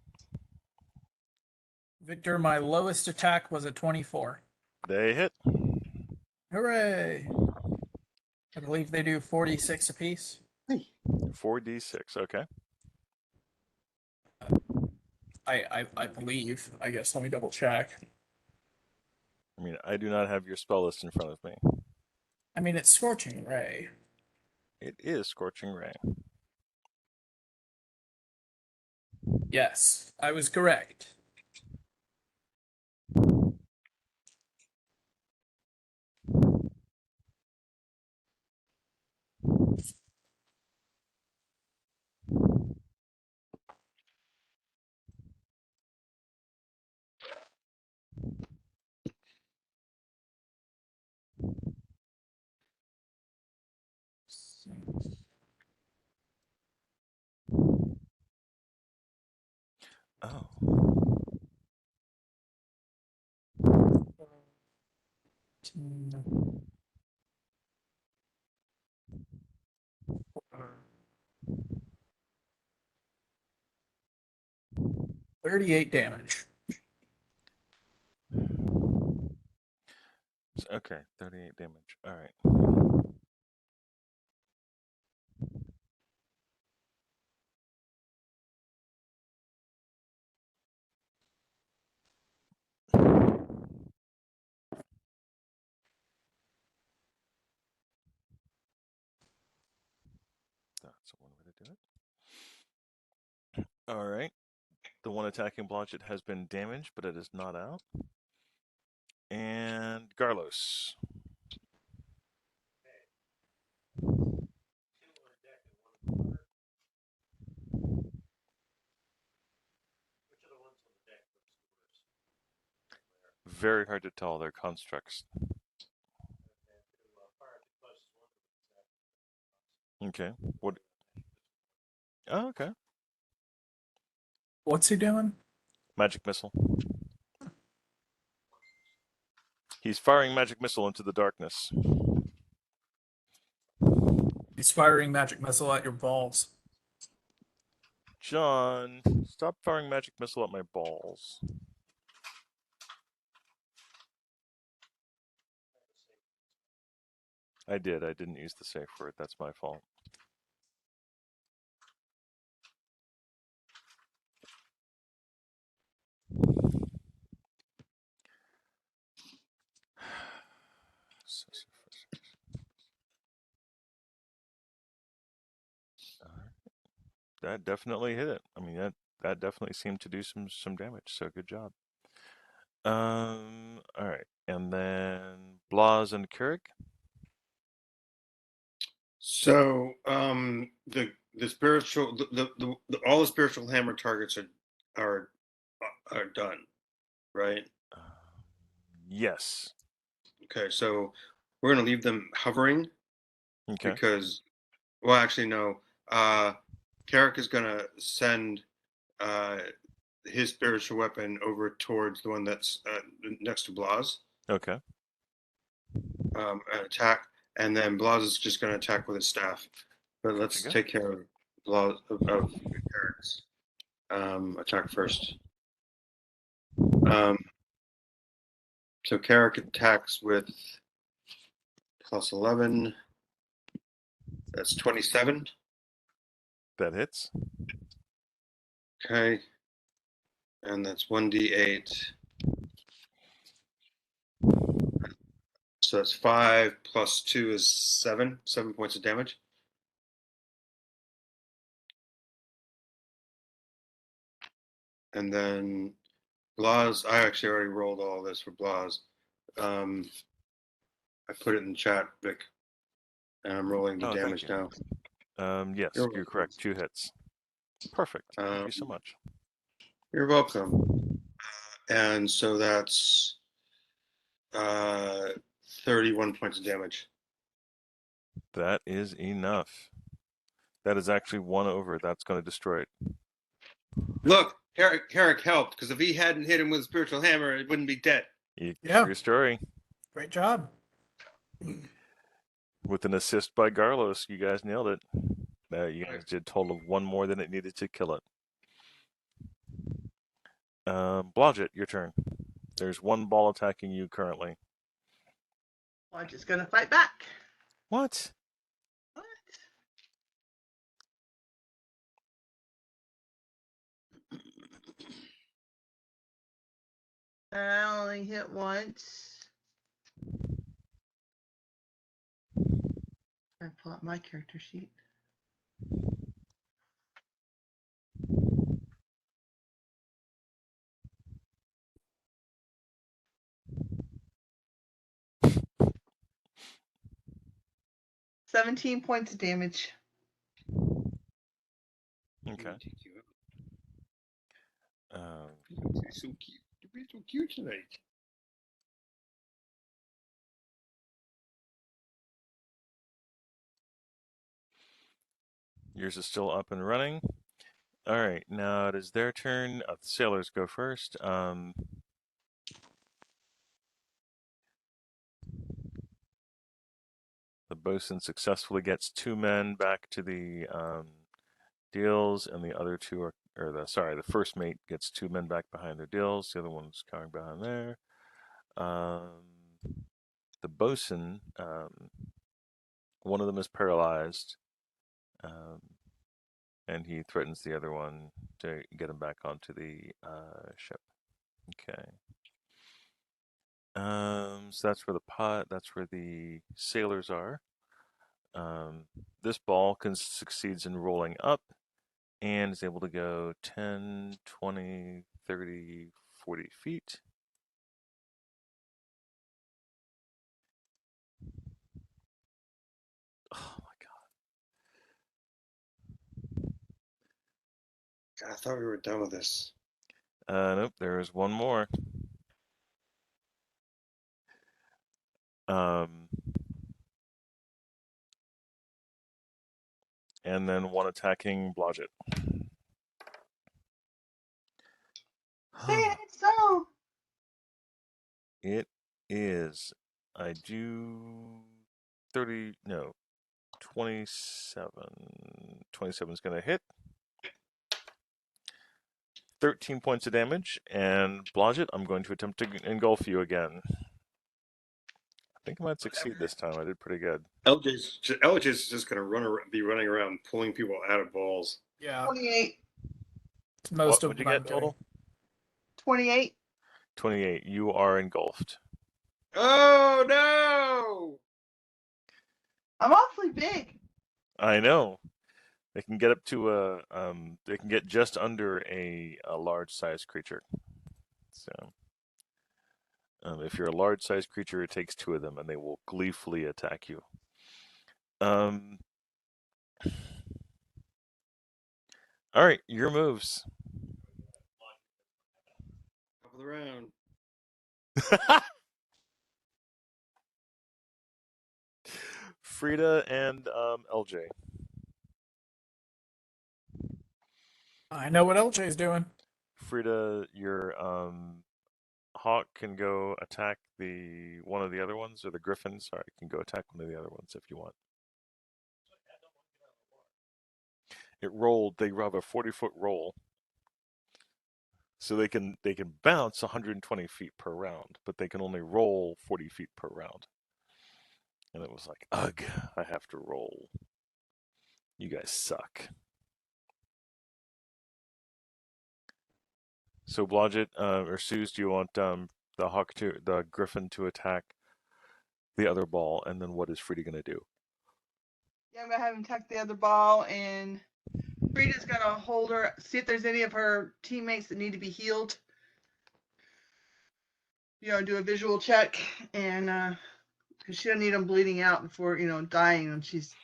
Victor, my lowest attack was a 24. They hit. Hooray! I believe they do 46 apiece. 4d6. Okay. I believe. I guess. Let me double check. I mean, I do not have your spell list in front of me. I mean, it's Scorching Ray. It is Scorching Ray. Yes, I was correct. Oh. Mm. 38 damage. Okay, 38 damage. All right. That's one way to do it. All right. The one attacking Blodgett has been damaged, but it is not out. And Garlos. Very hard to tell. They're constructs. Okay. What? Oh, okay. What's he doing? Magic missile. He's firing magic missile into the darkness. He's firing magic missile at your balls. John, stop firing magic missile at my balls. I did. I didn't use the safe word. That's my fault. That definitely hit it. I mean, that definitely seemed to do some damage. So good job. All right, and then Blas and Carrick. So the spiritual the all the spiritual hammer targets are done, right? Yes. Okay, so we're gonna leave them hovering Okay. because, well, actually no. Carrick is gonna send his spiritual weapon over towards the one that's next to Blas. Okay. An attack, and then Blas is just going to attack with his staff. But let's take care of Blas of Carrick's attack first. So Carrick attacks with plus 11. That's 27. That hits. Okay. And that's 1d8. So that's 5 plus 2 is 7. 7 points of damage. And then Blas, I actually already rolled all this for Blas. I put it in the chat, Vic. And I'm rolling the damage now. Yes, you're correct. 2 hits. Perfect. Thank you so much. You're welcome. And so that's 31 points of damage. That is enough. That is actually 1 over. That's going to destroy it. Look, Herrick helped, because if he hadn't hit him with a spiritual hammer, it wouldn't be dead. Yeah. True story. Great job. With an assist by Garlos, you guys nailed it. You guys did a total of 1 more than it needed to kill it. Blodgett, your turn. There's 1 ball attacking you currently. I'm just gonna fight back. What? What? I only hit once. I pull up my character sheet. $17 points of damage. Okay. You're so cute. You're so cute tonight. Yours is still up and running. All right, now it is their turn. The sailors go first. The bosun successfully gets 2 men back to the deals, and the other 2 are, the first mate gets 2 men back behind their deals. The other one's cowering behind there. The bosun, one of them is paralyzed, and he threatens the other one to get him back onto the ship. Okay. So that's where that's where the sailors are. This ball succeeds in rolling up and is able to go 10, 20, 30, 40 feet. Oh my God, I thought we were done with this. God. Nope, there is 1 more. And then 1 attacking Blodgett. Say it so. It is. I do 30, no, 27. 27 is going to hit. 13 points of damage. And Blodgett, I'm going to attempt to engulf you again. I think I might succeed this time. I did pretty good. LJ's just going to be running around pulling people out of balls. Yeah. 28. It's most What of would you what I'm get total? 28. 28. You are engulfed. Oh no! I'm awfully big. I know. They can get up to they can get just under a large-sized creature. So, if you're a large-sized creature, it takes 2 of them, and they will gleefully attack you. All right, your moves. Top of the round. Frida and LJ. I know what LJ's doing. Frida, your hawk can go attack one of the other ones, or the griffin. Sorry, can go attack one of the other ones if you want. It rolled. They have a 40-foot roll, so they can bounce 120 feet per round, but they can only roll 40 feet per round. And it was like, ugh, I have to roll. You guys suck. So Blodgett or Suze, do you want the griffin to attack the other ball, and then what is Frida gonna do? Yeah, I'm gonna have him attack the other ball, and Frida's gonna hold her, see if there's any of her teammates that need to be healed. Do a visual check, and because she'll need them bleeding out before dying when she's.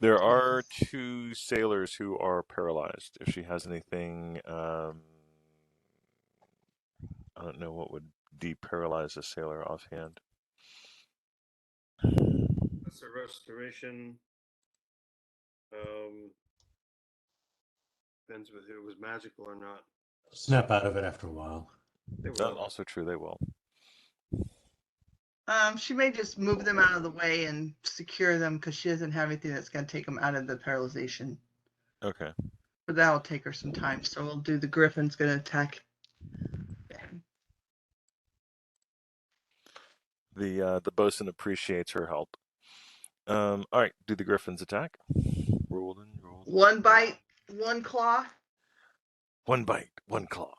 There are 2 sailors who are paralyzed. If she has anything, I don't know what would deparalyze a sailor offhand. That's a restoration. Depends whether it was magical or not. Snap out of it after a while. They That's will. also true. They will. She may just move them out of the way and secure them because she doesn't have anything that's going to take them out of the paralyzation. Okay. But that'll take her some time. So we'll do the Griffin's going to attack Ben. The bosun appreciates her help. All right. Do the griffins attack? Rolling. One bite, one claw. One bite, one claw.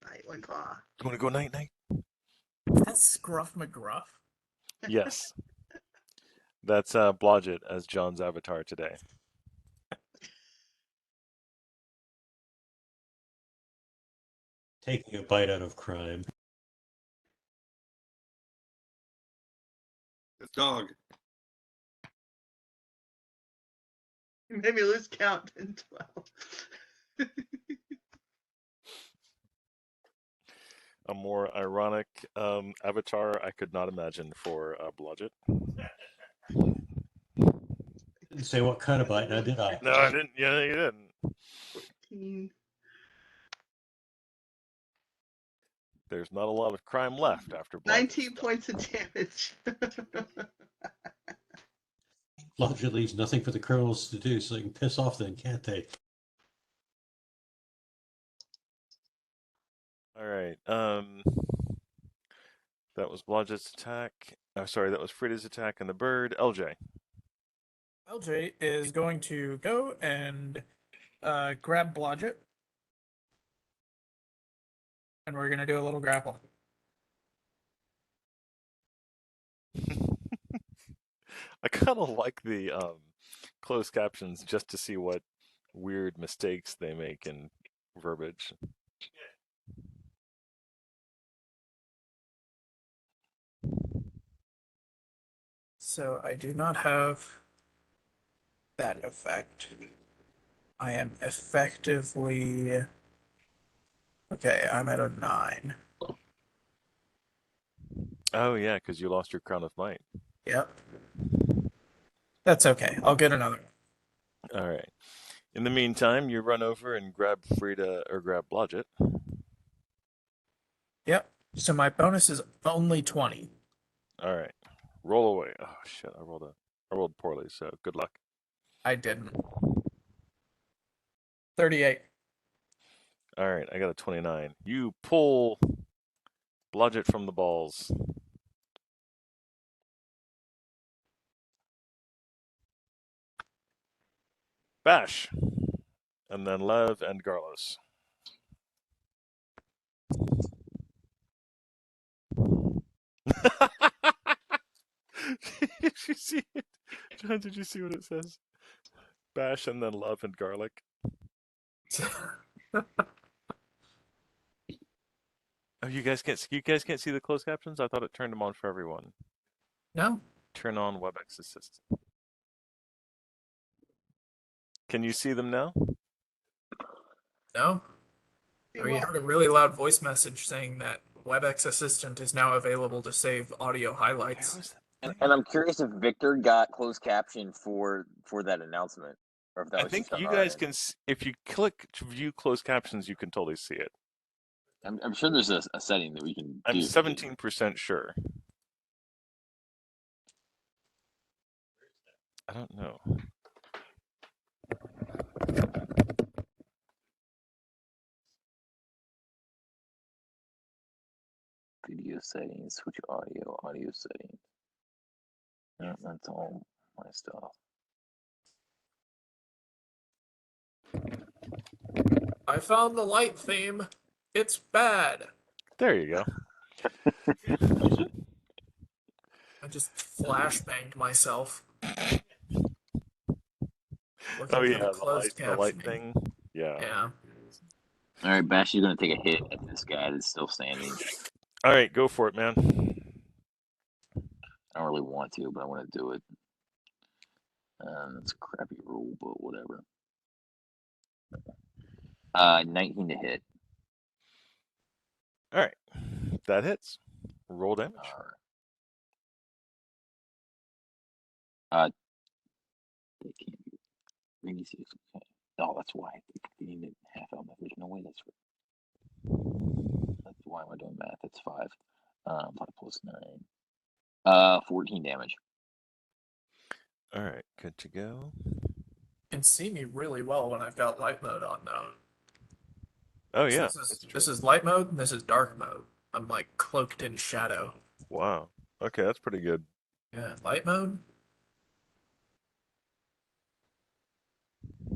Bite, one claw. You want to go night night? That's Scruff McGruff. Yes. That's Blodgett as John's avatar today. Taking a bite out of crime. The dog. You made me lose count in 12. A more ironic avatar I could not imagine for Blodgett. Didn't say what kind of bite, now did I? No, I didn't. Yeah, you didn't. 14. There's not a lot of crime left after Blodgett's 19 done. points of damage. Blodgett leaves nothing for the criminals to do, so they can piss off then, can't they? All right. That was Blodgett's attack. Oh, sorry, that was Frida's attack on the bird. LJ. LJ is going to go and grab Blodgett. And we're going to do a little grapple. I kind of like the closed captions just to see what weird mistakes they make in verbiage. So I do not have that effect. I am effectively... Okay, I'm at a 9. Oh, yeah, because you lost your Crown of Might. Yep. That's okay. I'll get another one. All right. In the meantime, you run over and grab Frida or grab Blodgett. Yep. So my bonus is only 20. All right. Roll away. Oh shit! I rolled poorly. So good luck. I didn't. 38. All right. I got a 29. You pull Blodgett from the balls. Bash. And then Lev and Garlos. Did you see it? John, did you see what it says? Bash and then love and garlic. Oh, you guys can't see the closed captions? I thought it turned them on for everyone. No? Turn on WebEx Assist. Can you see them now? No? We heard a really loud voice message saying that WebEx Assistant is now available to save audio highlights. And I'm curious if Victor got closed caption for that announcement, or if that I was think just on you our guys end. can, if you click to view closed captions, you can totally see it. I'm sure there's a setting that we can I'm do. 17% sure. I don't know. Video settings, switch audio settings. Yeah, that's all my stuff. I found the light theme. It's bad. There you go. I just flashbanged myself. Oh yeah, the light captioning. thing. Yeah. Yeah. All right, Bash is going to take a hit at this guy that's still standing. All right, go for it, man. I don't really want to, but I want to do it. That's a crappy rule, but whatever. 19 to hit. All right, that hits. Roll damage. They can't be 86. Okay. Oh, that's why. They need a half element. There's no way that's right. That's why am I doing math? That's 5. 5 plus 9. 14 damage. All right, good to go. You can see me really well when I've got light mode on though. Oh So yeah, this is light mode and this is dark mode. I'm like cloaked in shadow. wow. Okay, that's pretty good. Yeah, light mode.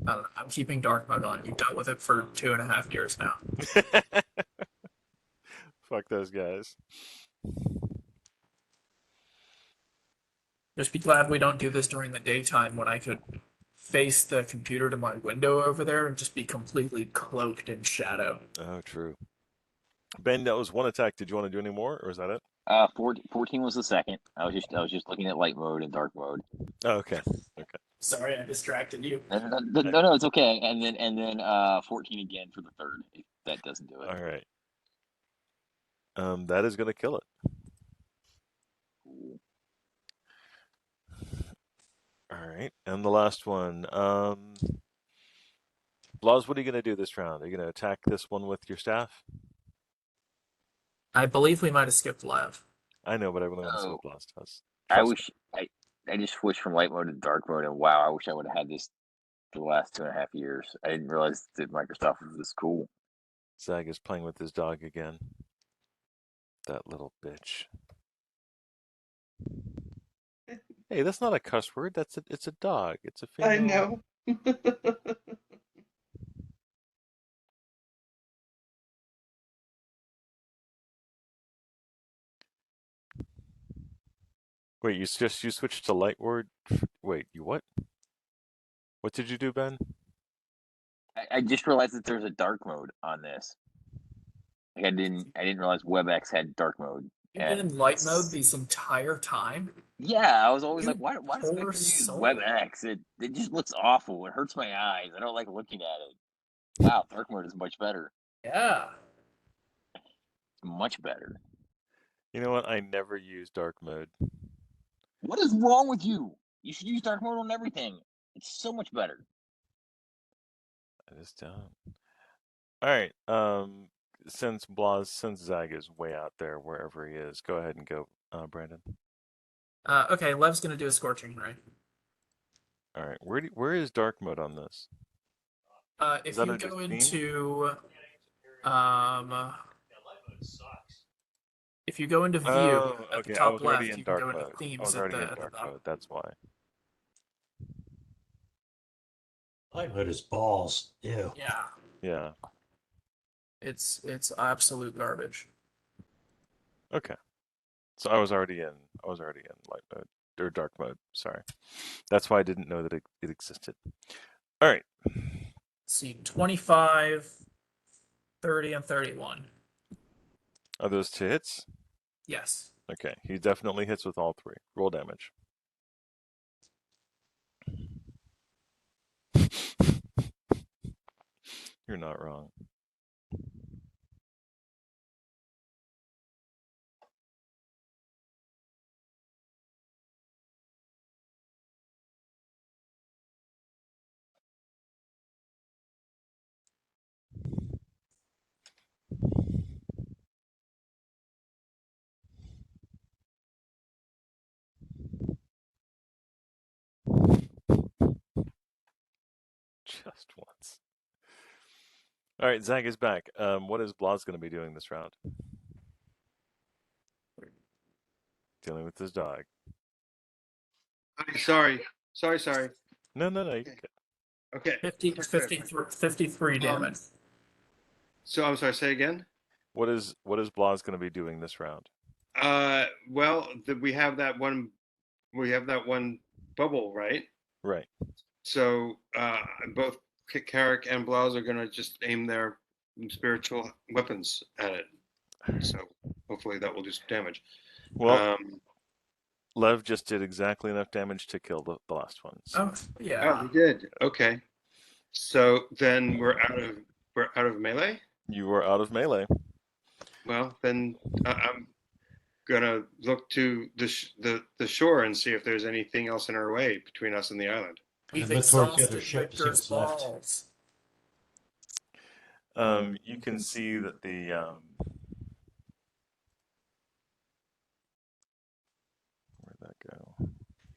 I don't know. I'm keeping dark mode on. You've dealt with it for 2.5 years now. Fuck those guys. Just be glad we don't do this during the daytime when I could face the computer to my window over there and just be completely cloaked in shadow. Oh, true. Ben, that was one attack. Did you want to do any more, or is that it? 14 was the second. I was just looking at light mode and dark mode. Oh, okay. Okay. Sorry, I distracted you. No, it's okay. And then 14 again for the third. If that doesn't do it. All right. That is going to kill it. Cool. All right, and the last one. Laws, what are you going to do this round? Are you going to attack this one with your staff? I believe we might have skipped Lev. I know, but I really want to see No. what Laws does. I Trust me. wish I just switched from light mode to dark mode, and wow, I wish I would have had this for the last 2.5 years. I didn't realize that Microsoft was this cool. Zag is playing with his dog again. That little bitch. Hey, that's not a cuss word. It's a dog. It's a female. I know. Wait, you switched to light word? Wait, you what? What did you do, Ben? I just realized that there's a dark mode on this. Like I didn't realize WebEx had dark mode. You've been in light mode this entire time? Yeah, I was always You like, why does poor Victor use soul. WebEx? It just looks awful. It hurts my eyes. I don't like looking at it. Wow, dark mode is much better. Yeah. Much better. You know what? I never use dark mode. What is wrong with you? You should use dark mode on everything. It's so much better. I just don't. All right. Since Zag is way out there, wherever he is, go ahead and go, Brandon. Okay, Lev's gonna do a scorching ray. All right. Where is dark mode on this? If that you under go theme? into if you go into view Oh, at okay. the I top was left, already in you can dark go into mode. I themes was at already the in at the dark bottom. mode. That's why. Light mode is balls. Ew. Yeah. Yeah. It's absolute garbage. Okay. So I was already in light mode or dark mode. Sorry. That's why I didn't know that it existed. All right. Let's see, 25, 30, and 31. Are those 2 hits? Yes. Okay. He definitely hits with all 3. Roll damage. You're not wrong. Just once. All right, Zag is back. What is Blaz going to be doing this round? Dealing with his dog. Sorry. No. You Okay. Okay. 53 damage. So I'm sorry. Say again. What is Blaz going to be doing this round? Well, we have that one. We have that one bubble, right? Right. So both Carrick and Blaus are going to just aim their spiritual weapons at it. So hopefully that will do some damage. Well, Lev just did exactly enough damage to kill the last one. So. Oh, yeah. Oh, he did. Okay. So then we're out of melee. You were out of melee. Well, then I'm gonna look to the shore and see if there's anything else in our way between us and the island. We've look towards the other exhausted ship to see Victor's what's left. balls. You can see that where'd that go?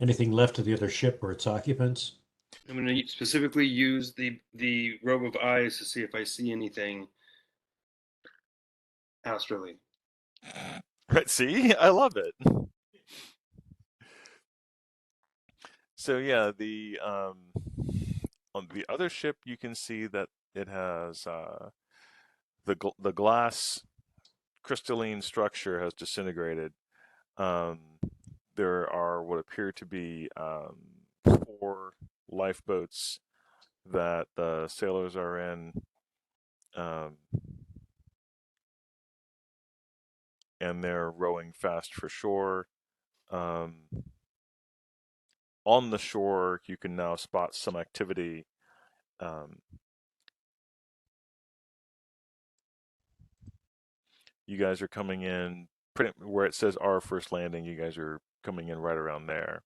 Anything left of the other ship or its occupants? I'm going to specifically use the robe of eyes to see if I see anything astrally. Right, see? I love it. So yeah, on the other ship you can see that it has the glass crystalline structure has disintegrated. There are what appear to be 4 lifeboats that the sailors are in, and they're rowing fast for shore. On the shore, you can now spot some activity. You guys are coming in where it says our first landing. You guys are coming in right around there.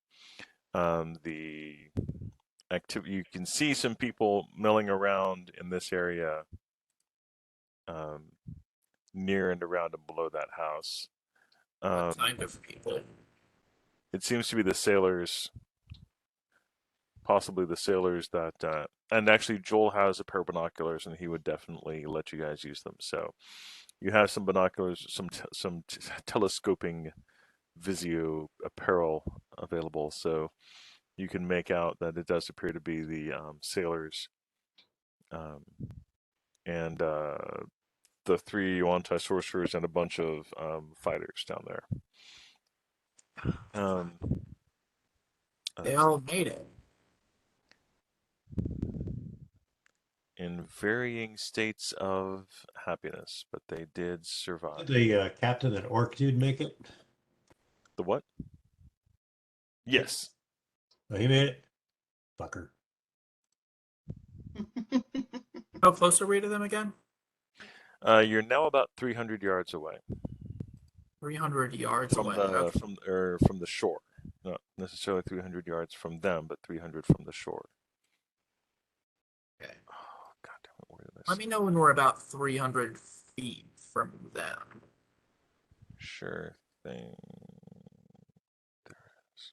The activity, you can see some people milling around in this area, near and around and below that house. What kind of people? It seems to be the sailors, possibly the sailors that, and actually Joel has a pair of binoculars, and he would definitely let you guys use them. So you have some binoculars, some telescoping Visio apparel available, so you can make out that it does appear to be the sailors, and the 3 Yuan-ti sorcerers and a bunch of fighters down there. They all made it. In varying states of happiness, but they did survive. Did the captain, that orc dude, make it? The what? Yes. Oh, he made it? Fucker. How close are we to them again? You're now about 300 yards away 300 yards from away. the Okay. from the shore. Not necessarily 300 yards from them, but 300 from the shore. Okay. Oh, God damn it, where did I Let me know when we're about 300 feet from them. Sure thing. There it is.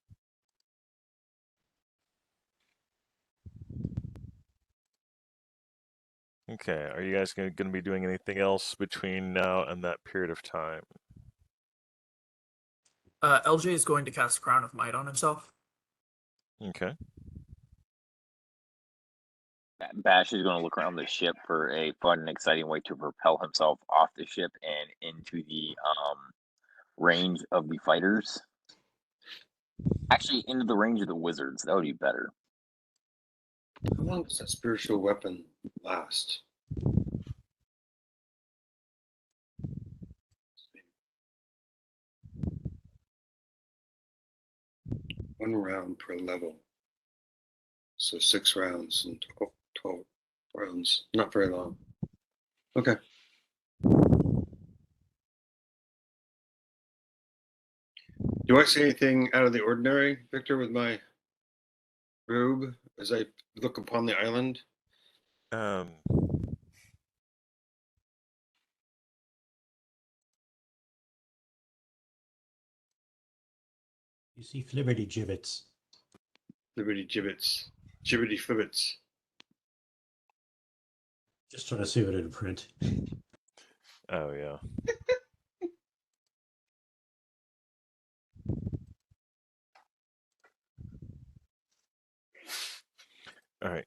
Okay, are you guys going to be doing anything else between now and that period of time? LJ is going to cast Crown of Might on himself. Okay. Bash is going to look around the ship for a fun and exciting way to propel himself off the ship and into the range of the fighters. Actually, into the range of the wizards. That would be better. How long does that spiritual weapon last? One round per level. So 6 rounds and 12 rounds. Not very long. Okay. Do I see anything out of the ordinary, Victor, with my robe as I look upon the island? Um, You see flibberty gibbets. Liberty gibbets. Gibbety fibbits. Just trying to see what it'd print. oh yeah. All right.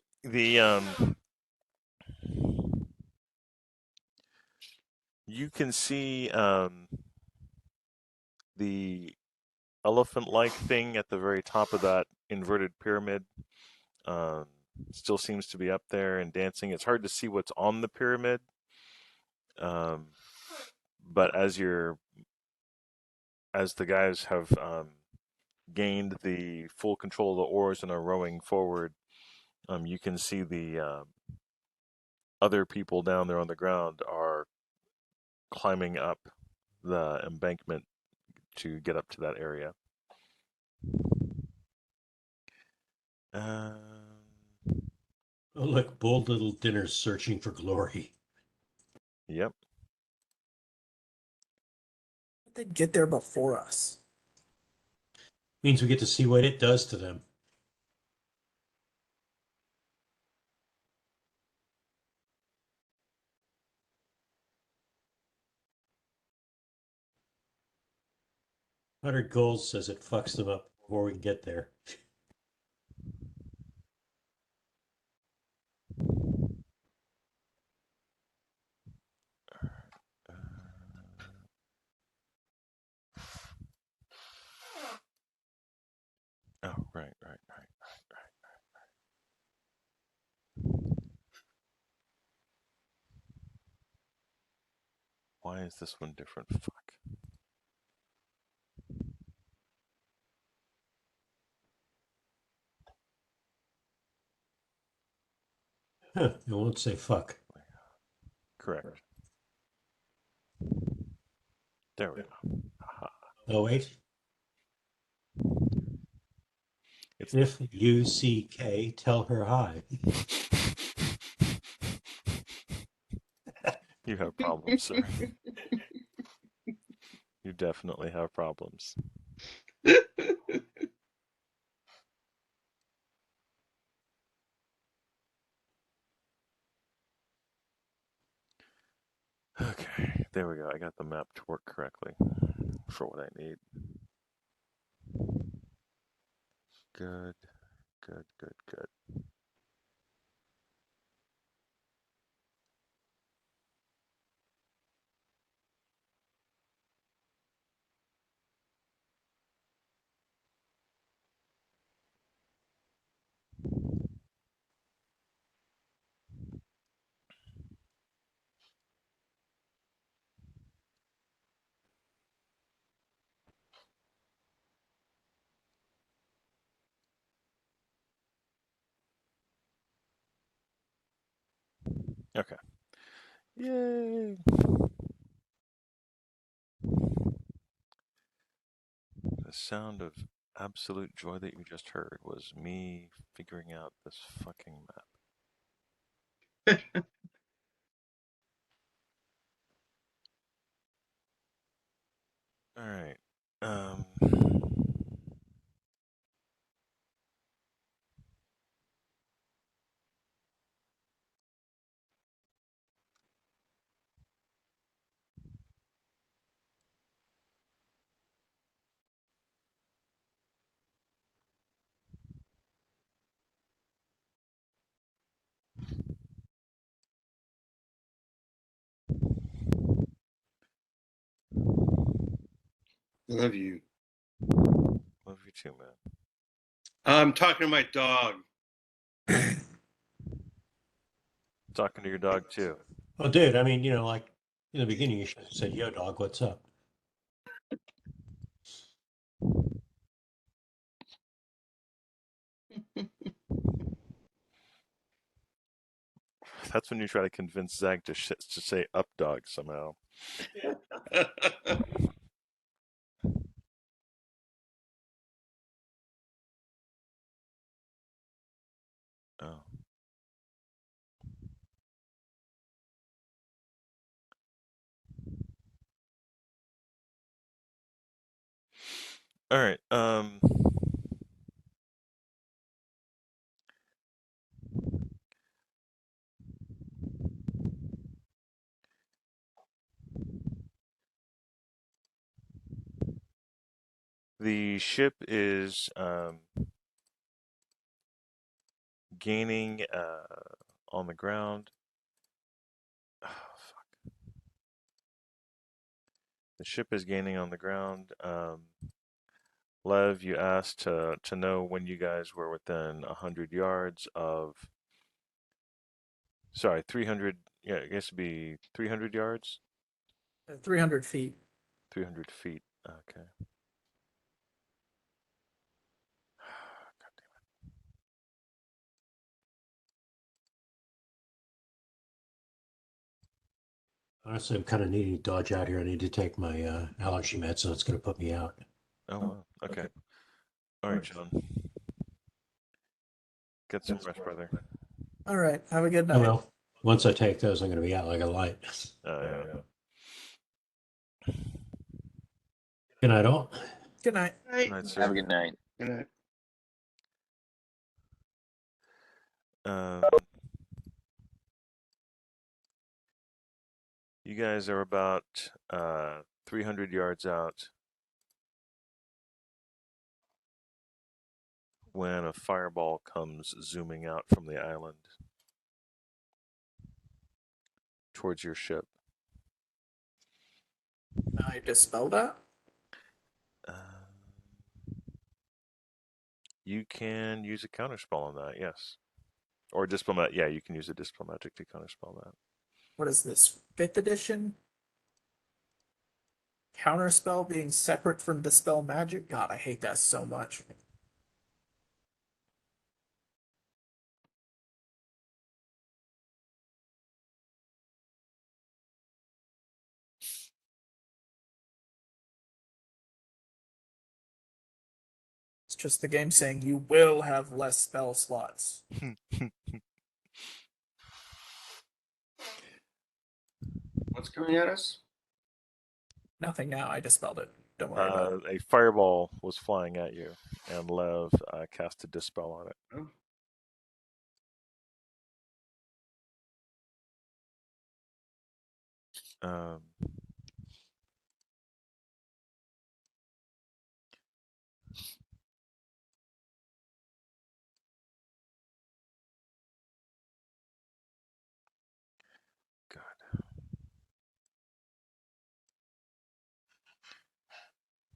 You can see the elephant-like thing at the very top of that inverted pyramid. Still seems to be up there and dancing. It's hard to see what's on the pyramid, but as the guys have gained the full control of the oars and are rowing forward, you can see the other people down there on the ground are climbing up the embankment to get up to that area. Oh, look, bold little dinners searching for glory. Yep. They'd get there before us. Means we get to see what it does to them. $100 says it fucks them up before we can get there. Oh, right. Why is this one different? Fuck. Huh, it won't say fuck. Correct. There we go. Aha. Oh, wait. It's If you see K, tell her hi. You have problems, sir. You definitely have problems. Okay, there we go. I got the map to work correctly for what I need. Good. Okay. Yay! The sound of absolute joy that you just heard was me figuring out this fucking map. All right. I love you. Love you too, man. I'm talking to my dog. Talking to your dog too. Oh, dude, I mean, like in the beginning, you should have said, yo, dog, what's up? That's when you try to convince Zach to say up dog somehow. Oh. All right. The ship is gaining on the ground. Oh, fuck. The ship is gaining on the ground. Lev, you asked to know when you guys were within 100 yards of. Sorry, 300. Yeah, I guess it'd be 300 yards. 300 feet. 300 feet. Okay. God damn it. Honestly, I'm kind of needing to dodge out here. I need to take my allergy meds, so it's going to put me out. Oh wow. Okay. All right, John. Get some rest, brother. All right. Have a good Oh night. well, once I take those, I'm going to be out like a light. Yeah. Good night, all. Good night. Right. Good night, Have a sir. good night. Good night. You guys are about 300 yards out when a fireball comes zooming out from the island towards your ship. I dispel that. You can use a counterspell on that, yes. Or dispel magic. Yeah, you can use a dispel magic to counterspell that. What is this? 5th edition? Counterspell being separate from dispel magic? God, I hate that so much. It's just the game saying you will have less spell slots. What's coming at us? Nothing now. I dispelled it. Don't worry about it. A fireball was flying at you, and Lev cast a dispel on it. Oh. Um, God.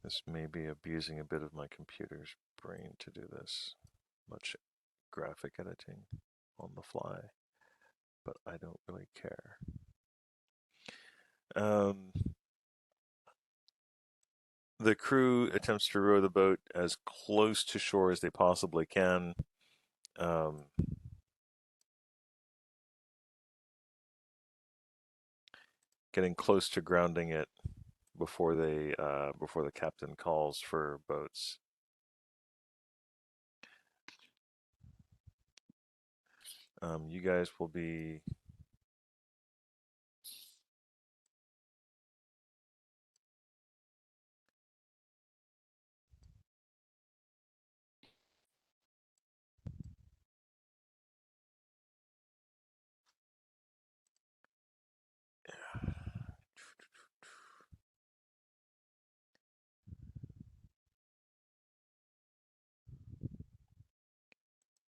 This may be abusing a bit of my computer's brain to do this. Much graphic editing on the fly, but I don't really care. The crew attempts to row the boat as close to shore as they possibly can. Getting close to grounding it before the captain calls for boats. You guys will be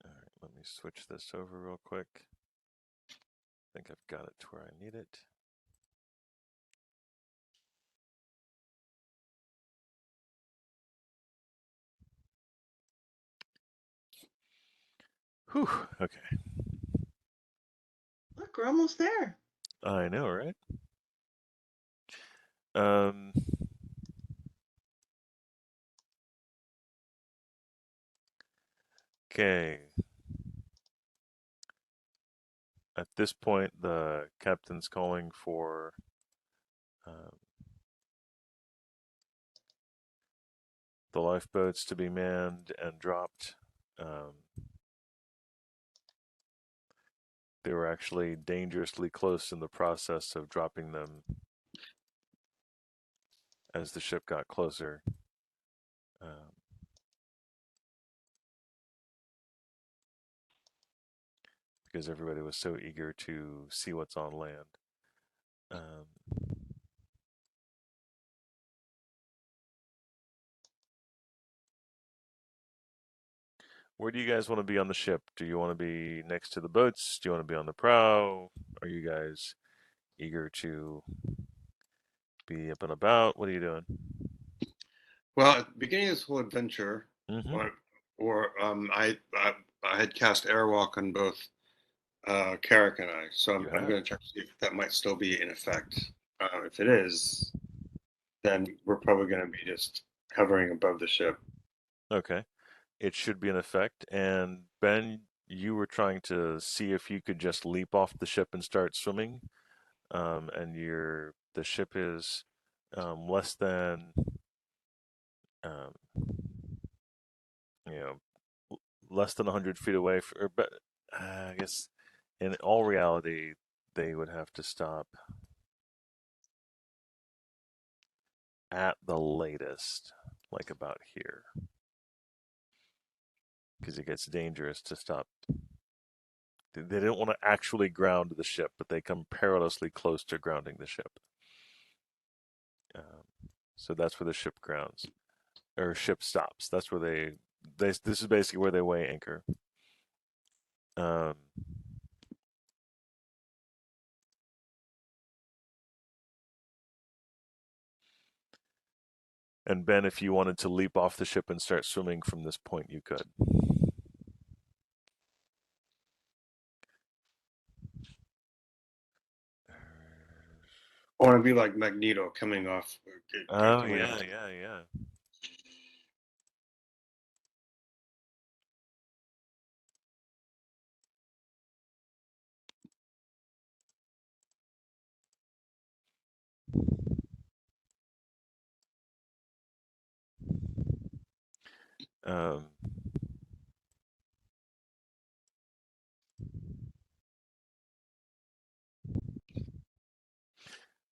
all right. Let me switch this over real quick. I think I've got it to where I need it. Whew. Okay. Look, we're almost there. I know, right? Okay. At this point, the captain's calling for the lifeboats to be manned and dropped. They were actually dangerously close in the process of dropping them as the ship got closer. Because everybody was so eager to see what's on land. Where do you guys want to be on the ship? Do you want to be next to the boats? Do you want to be on the prow? Are you guys eager to be up and about? What are you doing? Well, at the beginning of this whole adventure, Mm-hmm. I had cast Airwalk on both Carrick and I, so You I'm have. going to check to see if that might still be in effect. If it is, then we're probably going to be just hovering above the ship. Okay. It should be in effect. And Ben, you were trying to see if you could just leap off the ship and start swimming. And the ship is less than um, less than 100 feet away. I guess in all reality, they would have to stop at the latest, like about here, because it gets dangerous to stop. They don't want to actually ground the ship, but they come perilously close to grounding the ship. So that's where the ship grounds, or ship stops. That's where they this is basically where they weigh anchor. And Ben, if you wanted to leap off the ship and start swimming from this point, you could. I want to be like Magneto coming off. Oh coming yeah, off. yeah. Um,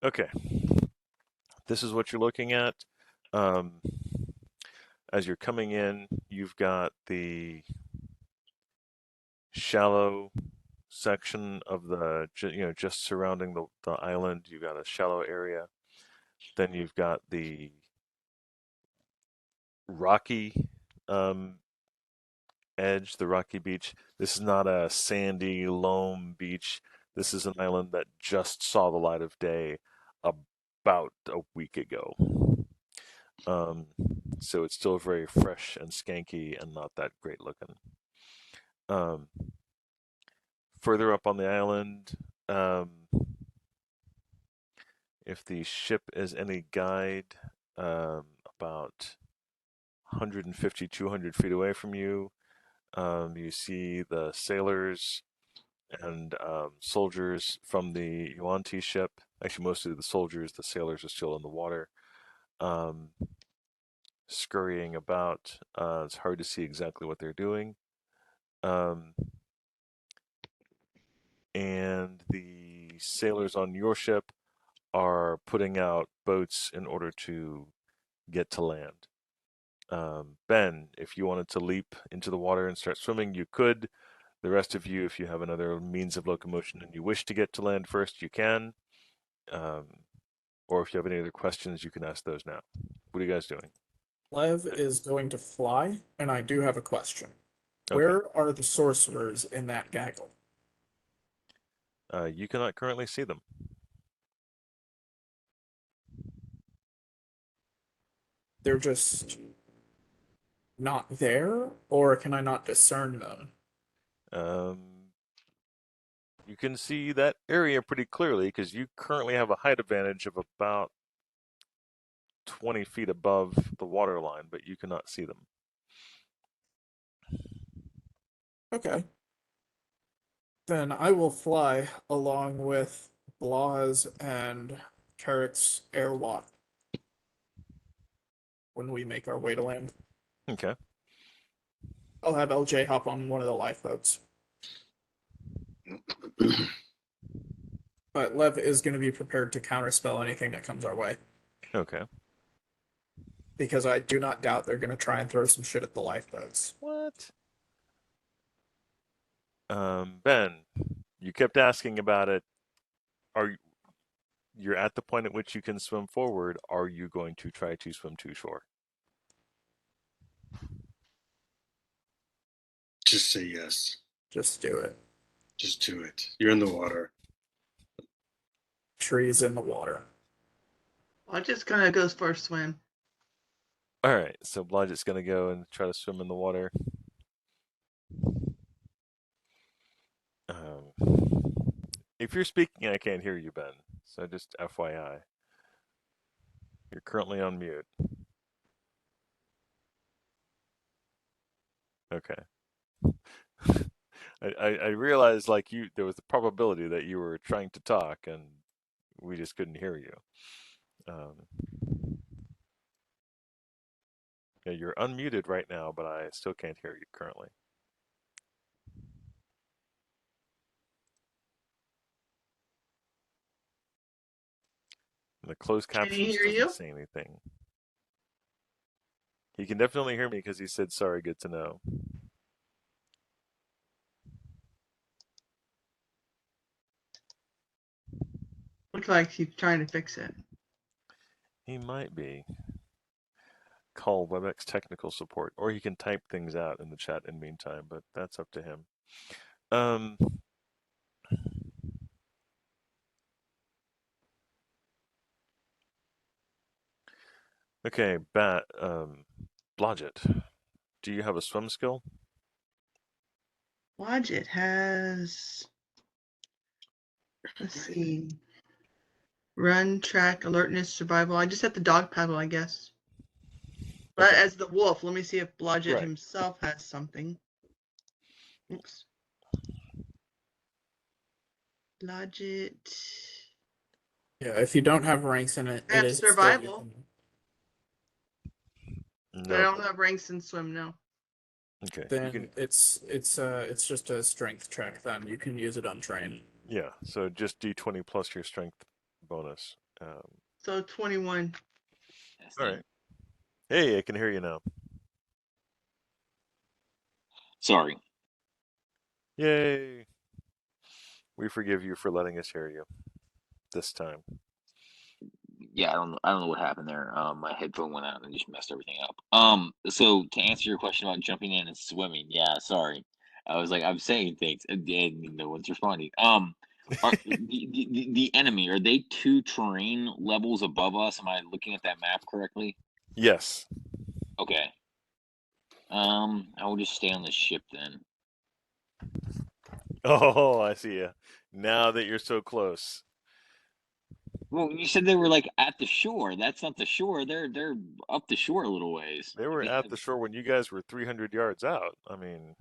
okay, this is what you're looking at. As you're coming in, you've got the shallow section of the just surrounding the island. You've got a shallow area. Then you've got the rocky edge, the rocky beach. This is not a sandy loam beach. This is an island that just saw the light of day about a week ago. So it's still very fresh and skanky and not that great looking. Further up on the island, if the ship is any guide, about 150, 200 feet away from you, you see the sailors and soldiers from the Yuan-ti ship. Actually, most of the soldiers, the sailors are still in the water, scurrying about. It's hard to see exactly what they're doing. And the sailors on your ship are putting out boats in order to get to land. Ben, if you wanted to leap into the water and start swimming, you could. The rest of you, if you have another means of locomotion and you wish to get to land first, you can. Or if you have any other questions, you can ask those now. What are you guys doing? Lev is going to fly, and I do have a question. Okay. Where are the sorcerers in that gaggle? You cannot currently see them. They're just not there, or can I not discern them? You can see that area pretty clearly because you currently have a height advantage of about 20 feet above the water line, but you cannot see them. Okay. Then I will fly along with Blaz and Carrick's Airwalk when we make our way to land. Okay. I'll have LJ hop on one of the lifeboats. But Lev is going to be prepared to counterspell anything that comes our way. Okay. Because I do not doubt they're going to try and throw some shit at the lifeboats. What? Ben, you kept asking about it. You're at the point at which you can swim forward. Are you going to try to swim to shore? Just say yes. Just do it. Just do it. You're in the water. Trees in the water. I just kind of goes for a swim. All right, so Blodgett's going to go and try to swim in the water. If you're speaking, I can't hear you, Ben. So just FYI. You're currently on mute. Okay. I realized like there was the probability that you were trying to talk and we just couldn't hear you. Yeah, you're unmuted right now, but I still can't hear you currently. The closed Can he captions hear doesn't you? say anything. He can definitely hear me because he said, sorry, good to know. Looks like he's trying to fix it. He might be. Call WebEx technical support, or he can type things out in the chat in the meantime, but that's up to him. Okay, Blodgett, do you have a swim skill? Blodgett has, let's see, run, track, alertness, survival. I just have the dog paddle, I guess. But Okay. as the wolf, let me see if Blodgett Right. himself has something. Oops. Blodgett. Yeah, if you don't have ranks in it, I it have is still survival. within- But I No. don't have ranks in swim, no. Okay. Then it's just a strength check. Then you can use it on train. Yeah. So just D20 plus your strength bonus. So 21. All right. Hey, I can hear you now. Sorry. Yay! We forgive you for letting us hear you this time. Yeah, I don't know what happened there. My headphone went out and just messed everything up. So to answer your question about jumping in and swimming, yeah, sorry. I was like, I'm saying things and no one's responding. Are the enemy, are they 2 terrain levels above us? Am I looking at that map correctly? Yes. Okay. I will just stay on the ship then. Oh, I see you. Now that you're so close. Well, you said they were like at the shore. That's not the shore. They're up the shore a little ways. They were They at have- the shore when you guys were 300 yards out. I mean,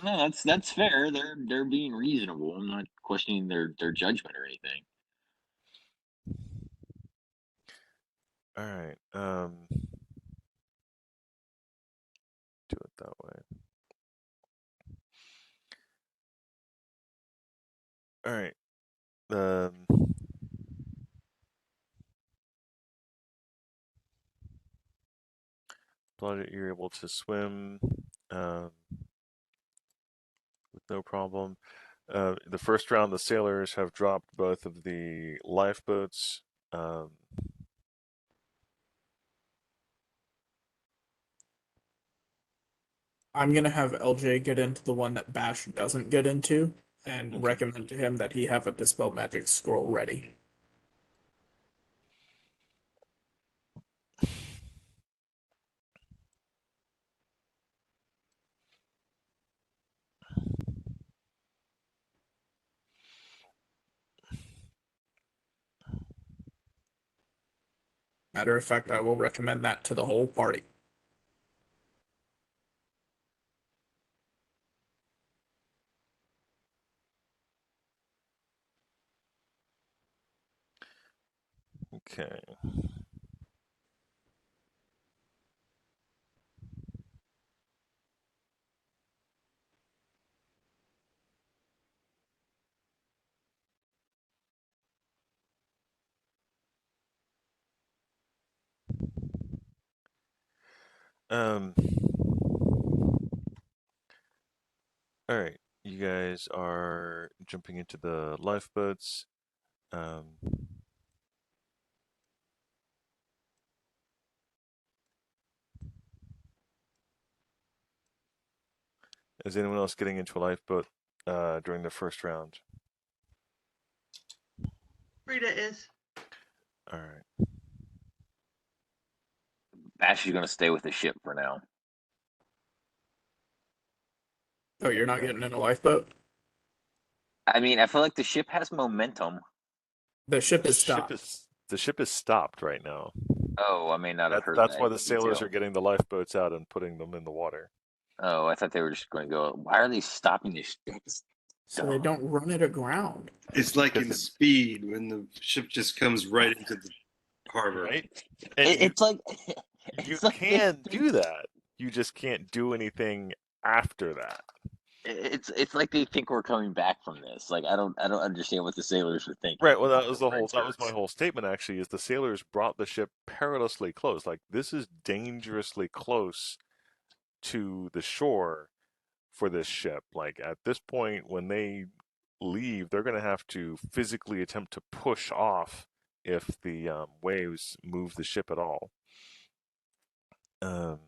No, that's fair. They're being reasonable. I'm not questioning their judgment or anything. all right. Do it that way. All right. Blodgett, you're able to swim with no problem. The first round, the sailors have dropped both of the lifeboats. I'm gonna have LJ get into the one that Bash doesn't get into, and Okay. recommend to him that he have a dispel magic scroll ready. Matter of fact, I will recommend that to the whole party. Okay. Um, all right. You guys are jumping into the lifeboats. Is anyone else getting into a lifeboat during the first round? Frida is. All right. Bash is going to stay with the ship for now. Oh, you're not getting in a lifeboat? I mean, I feel like the ship has momentum. The ship The is ship stopped. is stopped right now. Oh, I may not have heard That's that why the sailors detail. are getting the lifeboats out and putting them in the water. Oh, I thought they were just going to go. Why are they stopping this? That's So they don't run it aground. It's like in Because Speed when the ship just comes right into the harbor. right? And it's like you it's like they can threw- do that. You just can't do anything after that. It's like they think we're coming back from this. Like I don't understand what the sailors were thinking. Right. Well, that Like, was the that was my French whole statement. Actually, is the sailors brought the ship perilously close. Like this is dangerously close to the shore for this ship. Like at this point, when they leave, they're going to have to physically attempt to push off if the waves move the ship at all. Um,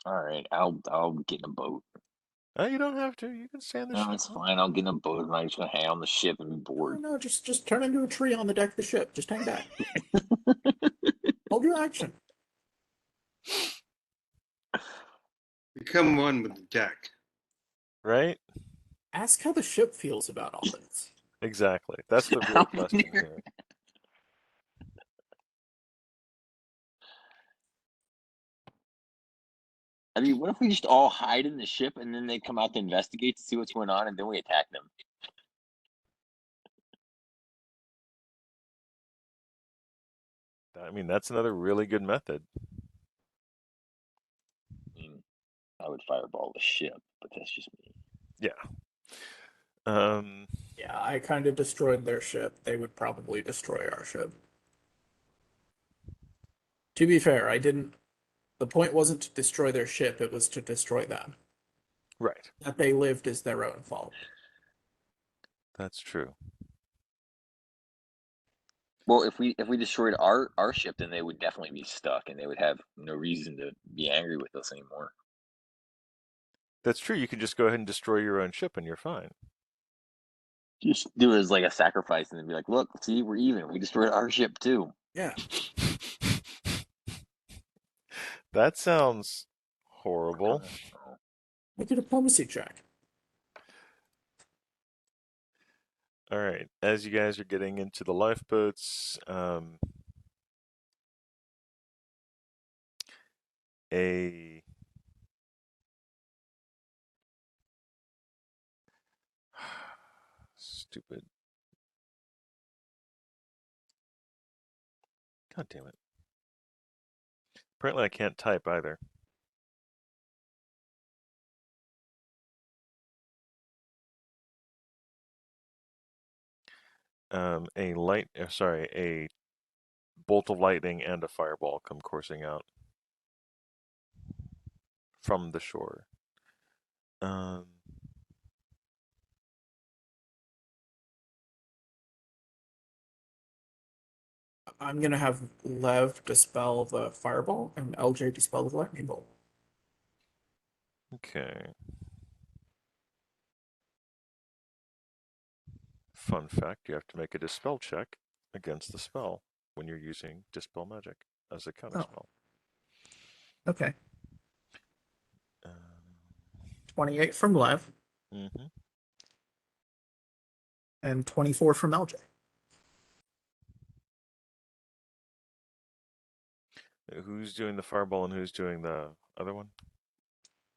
all right, I'll get in a boat. you don't have to. You can stay on the No, ship. it's fine. I'll get in a boat and I'm just gonna hang on the ship and be No, bored. no, just turn into a tree on the deck of the ship. Just hang back. Hold your action. Become one with the deck. Right? Ask how the ship feels about all this. Exactly. That's the real How question near- here. I mean, what if we just all hide in the ship and then they come out to investigate to see what's going on and then we attack them? I mean, that's another really good method. I mean, I would fireball the ship, but that's just me. Yeah. Um, Yeah, I kind of destroyed their ship. They would probably destroy our ship. To be fair, I didn't. The point wasn't to destroy their ship, it was to destroy them. right. That they lived is their own fault. That's true. Well, if we destroyed our ship, then they would definitely be stuck and they would have no reason to be angry with us anymore. That's true. You can just go ahead and destroy your own ship and you're fine. Just do it as like a sacrifice and then be like, look, see, we're even. We destroyed our ship too. Yeah. That sounds horrible. Make a diplomacy check. All right. As you guys are getting into the lifeboats, a stupid. God damn it. Apparently, I can't type either. A bolt of lightning and a fireball come coursing out from the shore. I'm gonna have Lev dispel the fireball and LJ dispel the lightning bolt. Okay. Fun fact, you have to make a dispel check against the spell when you're using dispel magic as a counterspell. Okay. Um, 28 from Lev mm-hmm. and 24 from LJ. Who's doing the fireball and who's doing the other one?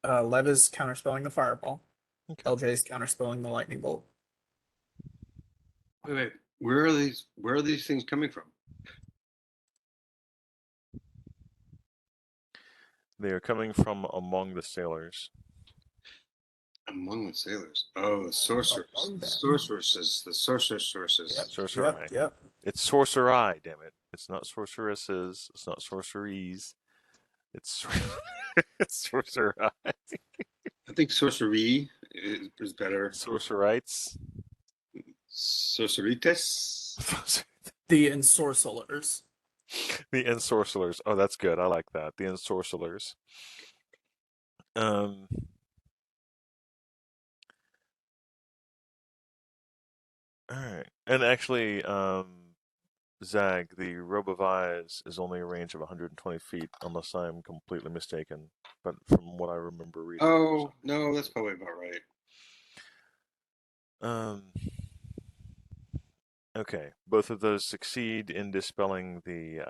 Lev is counterspelling the fireball. Okay. LJ is counterspelling the lightning bolt. Wait, where are these things coming from? They are coming from among the sailors. Among the sailors. Oh, the sorcerers. Among The them. sorceresses. The sorceresses. Yep. Sorcerai. Yep. It's sorcerai, damn it. It's not sorceresses. It's not sorceries. It's it's sorcerai. I think sorcery is better. Sorcerites. Sorcerites. The ensorcellers. The ensorcellers. Oh, that's good. I like that. The ensorcellers. Um. All right. And actually, Zag, the robe of eyes is only a range of 120 feet, unless I'm completely mistaken. But from what I remember reading. Oh, no, that's probably about right. Okay. Both of those succeed in dispelling the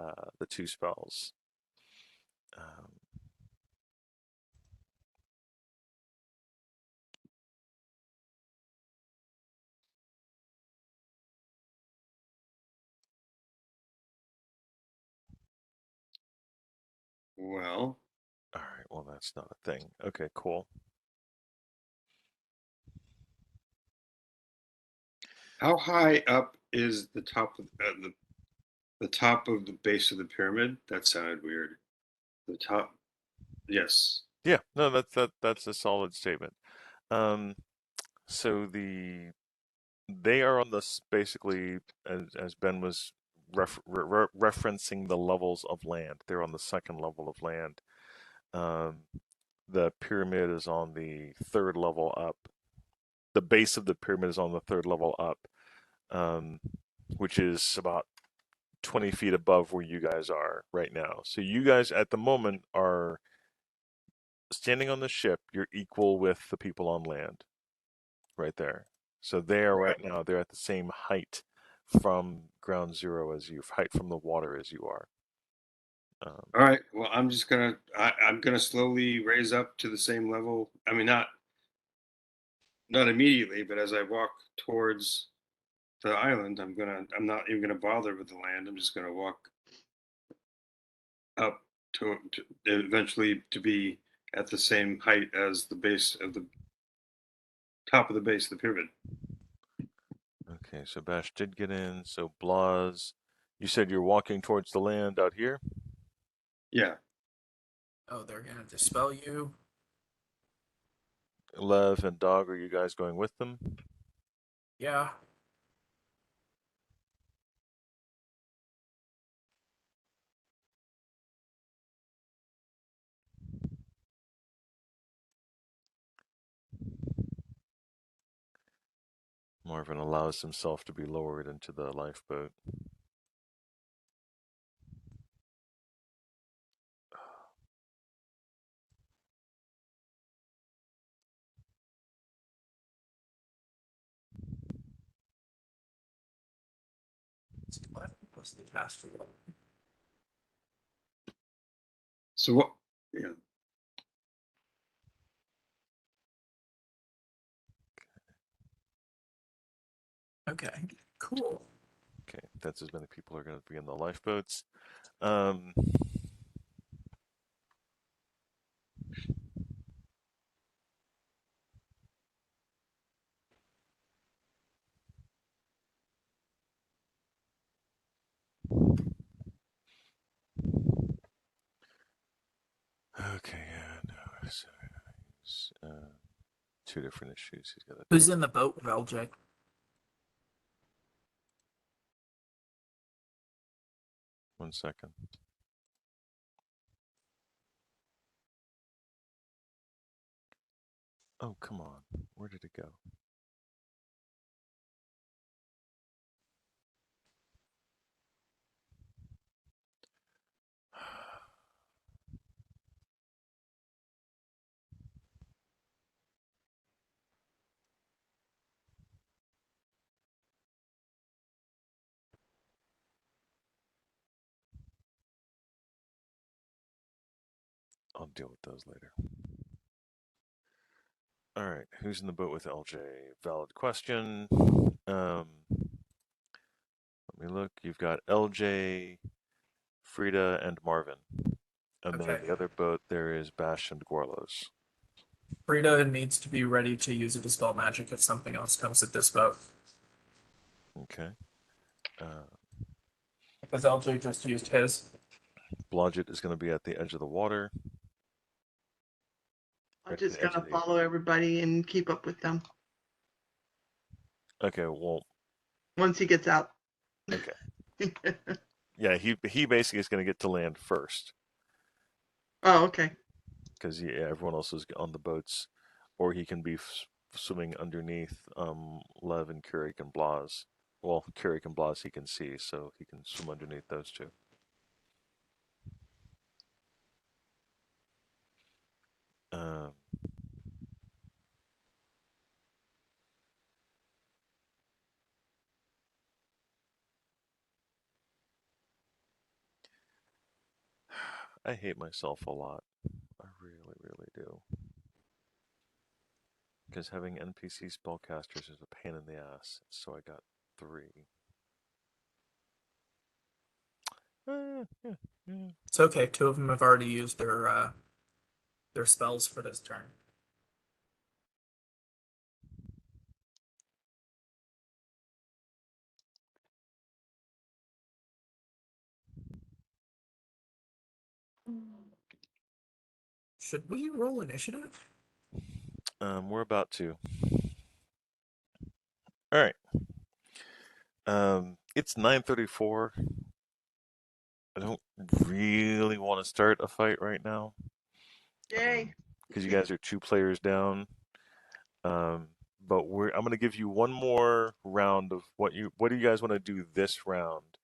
two spells. Well, All right. Well, that's not a thing. Okay. Cool. How high up is the top of the top of the base of the pyramid? That sounded weird. The top. Yes. Yeah, no, that's a solid statement. Um, so they are on this basically as Ben was referencing the levels of land. They're on the second level of land. Um, the pyramid is on the third level up. The base of the pyramid is on the third level up, um, which is about 20 feet above where you guys are right now. So you guys at the moment are standing on the ship. You're equal with the people on land right there. So they are right now, they're at the same height from ground zero as you, height from the water as you are. All right. Well, I'm gonna slowly raise up to the same level. I mean, not immediately, but as I walk towards the island, I'm not even gonna bother with the land. I'm just gonna walk up to eventually to be at the same height as the base of the top of the base of the pyramid. Okay, so Bash did get in. So Blas, you said you're walking towards the land out here? Yeah. Oh, they're gonna dispel you. Lev and Dog, are you guys going with them? Yeah. Marvin allows himself to be lowered into the lifeboat. What's the task? So what? Yeah. Okay. Cool. Okay, that's as many people are going to be in the lifeboats. Um, okay, yeah, no, so, two different issues. He's got to Who's in the boat with LJ? One second. Oh, come on. Where did it go? I'll deal with those later. All right, who's in the boat with LJ? Valid question. Let me look. You've got LJ, Frida, and Marvin. And then in Okay. the other boat, there is Bash and Gorlos. Frida needs to be ready to use a dispel magic if something else comes at this boat. Okay. Because LJ just used his. Blodgett is going to be at the edge of the water. I'm Right to just the edge gonna of the- follow everybody and keep up with them Okay, well, once he gets out. okay. Yeah, he basically is going to get to land first Oh, okay. because everyone else is on the boats, or he can be swimming underneath Lev and Kurik and Blas. Well, Kurik and Blas he can see, so he can swim underneath those two. Um, I hate myself a lot. I really, really do. Because having NPC spellcasters is a pain in the ass, so I got 3. Yeah. It's okay. 2 of them have already used their spells for this turn. Should we roll initiative? We're about to. All right. It's 9:34. I don't really want to start a fight right now Yay. because you guys are 2 players down. But I'm going to give you one more round of what do you guys want to do this round,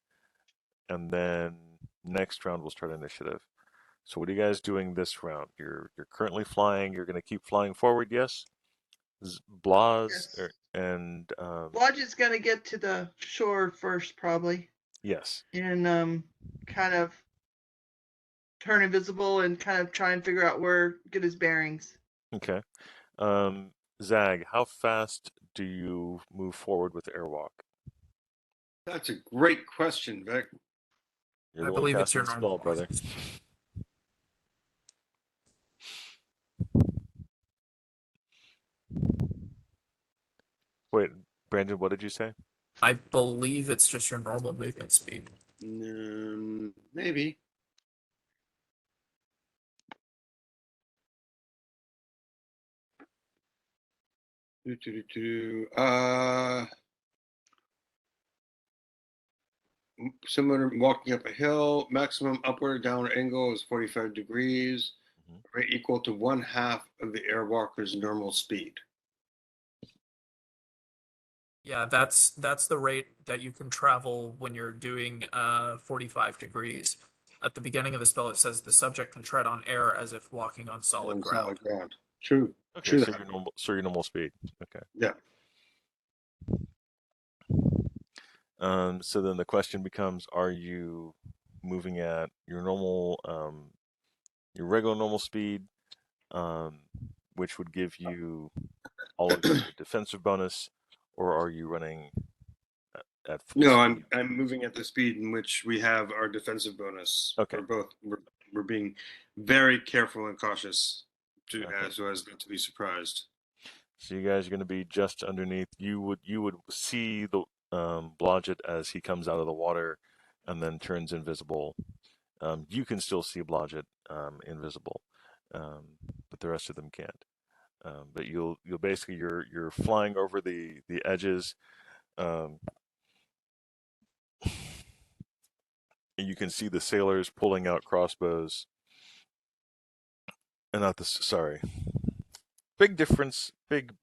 and then next round we'll start initiative. So what are you guys doing this round? You're currently flying. You're going to keep flying forward, yes? Blas Yes. and Lodge is going to get to the shore first, probably, yes. and kind of turn invisible and kind of try and figure out get his bearings. Okay. Zag, how fast do you move forward with airwalk? That's a great question, Vic. You're I the one believe it's casting your the spell, normal brother. Wait, Brandon, what did you say? I believe it's just your normal movement speed. Maybe. Similar to walking up a hill, maximum upward or downward angle is 45 degrees, rate equal to 1/2 of the airwalker's normal speed. Yeah, that's the rate that you can travel when you're doing 45 degrees. At the beginning of the spell, it says the subject can tread on air as if walking on solid On ground. solid ground. True. Okay, True. so your normal speed. Okay. Yeah. So then the question becomes: are you moving at your regular normal speed, which would give you all of your defensive bonus, or are you running at full No, speed? I'm moving at the speed in which we have our defensive bonus. Okay. We're being very careful and cautious Okay. so as not to be surprised. So you guys are going to be just underneath. You would see the Blodgett as he comes out of the water, and then turns invisible. You can still see Blodgett invisible, but the rest of them can't. But you'll basically you're flying over the edges. And you can see the sailors pulling out crossbows. And not this. Sorry. Big difference. Big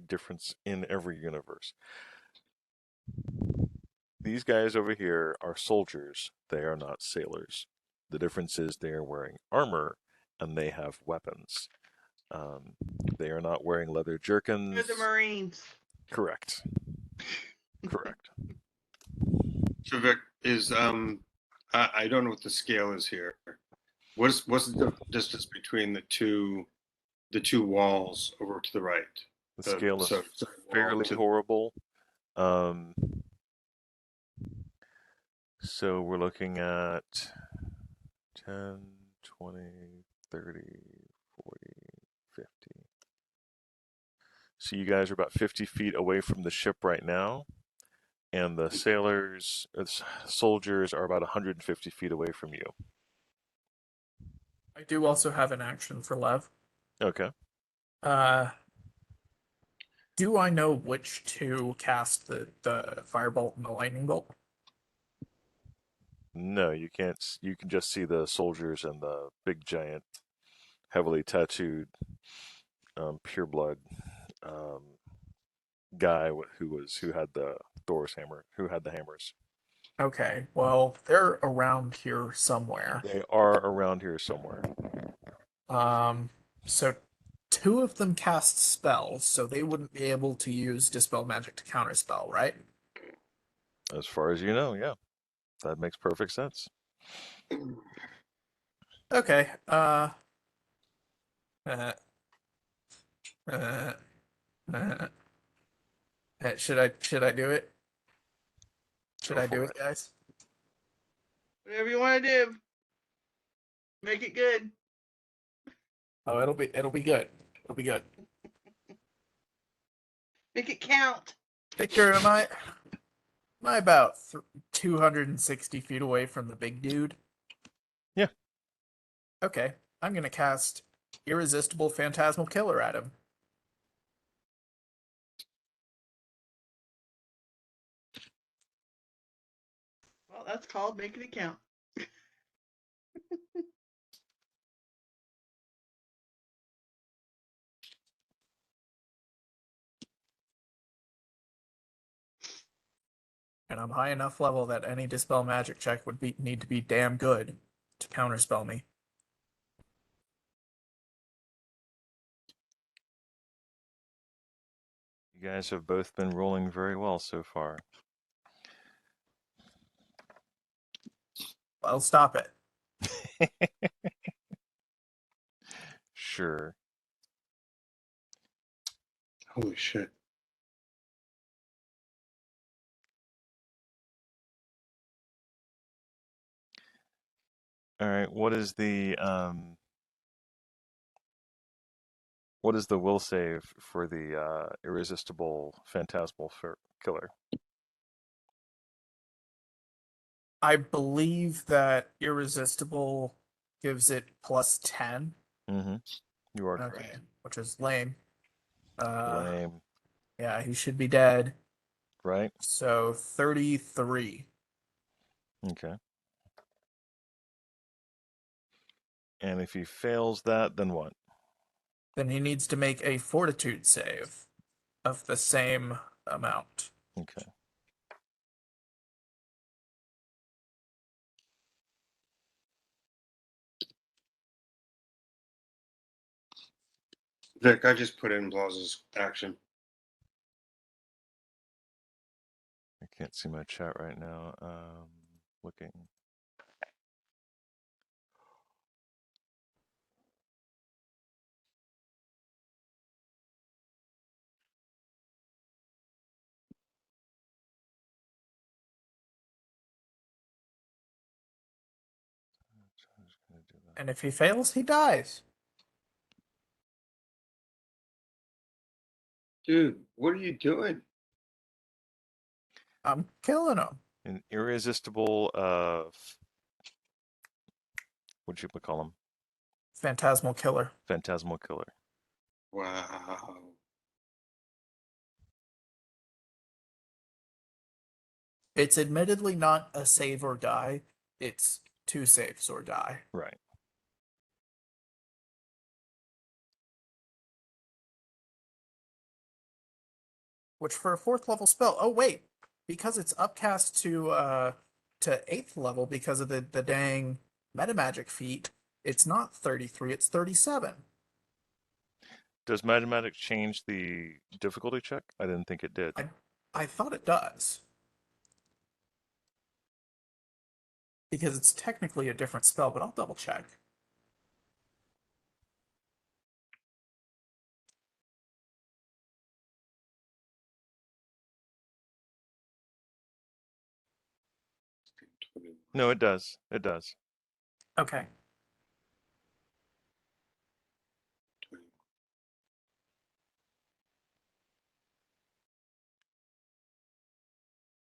difference in every universe. These guys over here are soldiers. They are not sailors. The difference is they are wearing armor and they have weapons. They are not wearing leather jerkins. They're the Marines. Correct. Correct. So Vic is I don't know what the scale is here. What's the distance between the two walls over to the right? The scale is wall fairly to- horrible. So we're looking at 10, 20, 30, 40, 50. So you guys are about 50 feet away from the ship right now, and the soldiers are about 150 feet away from you. I do also have an action for Lev. Okay. Do I know which to cast the firebolt and the lightning bolt? No, you can't. You can just see the soldiers and the big giant, heavily tattooed, pureblood guy who had the Thor's hammer, who had the hammers. Okay, well, they're around here somewhere. They are around here somewhere. So 2 of them cast spells, so they wouldn't be able to use Dispel Magic to counterspell, right? As far as you know, yeah. That makes perfect sense. Okay, uh, uh, uh, should I do it? Should Go I do for it, guys? Whatever you want to do. Make it good. Oh, it'll be good. It'll be good. Make it count. Victor, am I about 260 feet away from the big dude? Yeah. Okay, I'm gonna cast Irresistible Phantasmal Killer at him. Well, that's called making it count. And I'm high enough level that any Dispel Magic check would need to be damn good to counterspell me. You guys have both been rolling very well so far. Well, stop it. Sure. Holy shit. All right. What is the will save for the irresistible phantasmal killer? I believe that Irresistible gives it plus 10. Mm-hmm. You are Okay, correct. which is lame. Lame. Yeah, he should be dead. Right? So 33. Okay. And if he fails that, then what? Then he needs to make a Fortitude save of the same amount. Okay. Vic, I just put in Blaz's action. I can't see my chat right now. Looking. I'm just gonna do that. And if he fails, he dies. Dude, what are you doing? I'm killing him. An irresistible what'd you call him? Phantasmal Killer. Phantasmal killer. Wow. It's admittedly not a save or die. It's 2 saves or die. Right. Which for a 4th level spell, oh wait, because it's upcast to 8th level because of the dang metamagic feat, it's not 33, it's 37. Does mathematics change the difficulty check? I didn't think it did. I thought it does. Because it's technically a different spell, but I'll double check. No, it does. It does. Okay.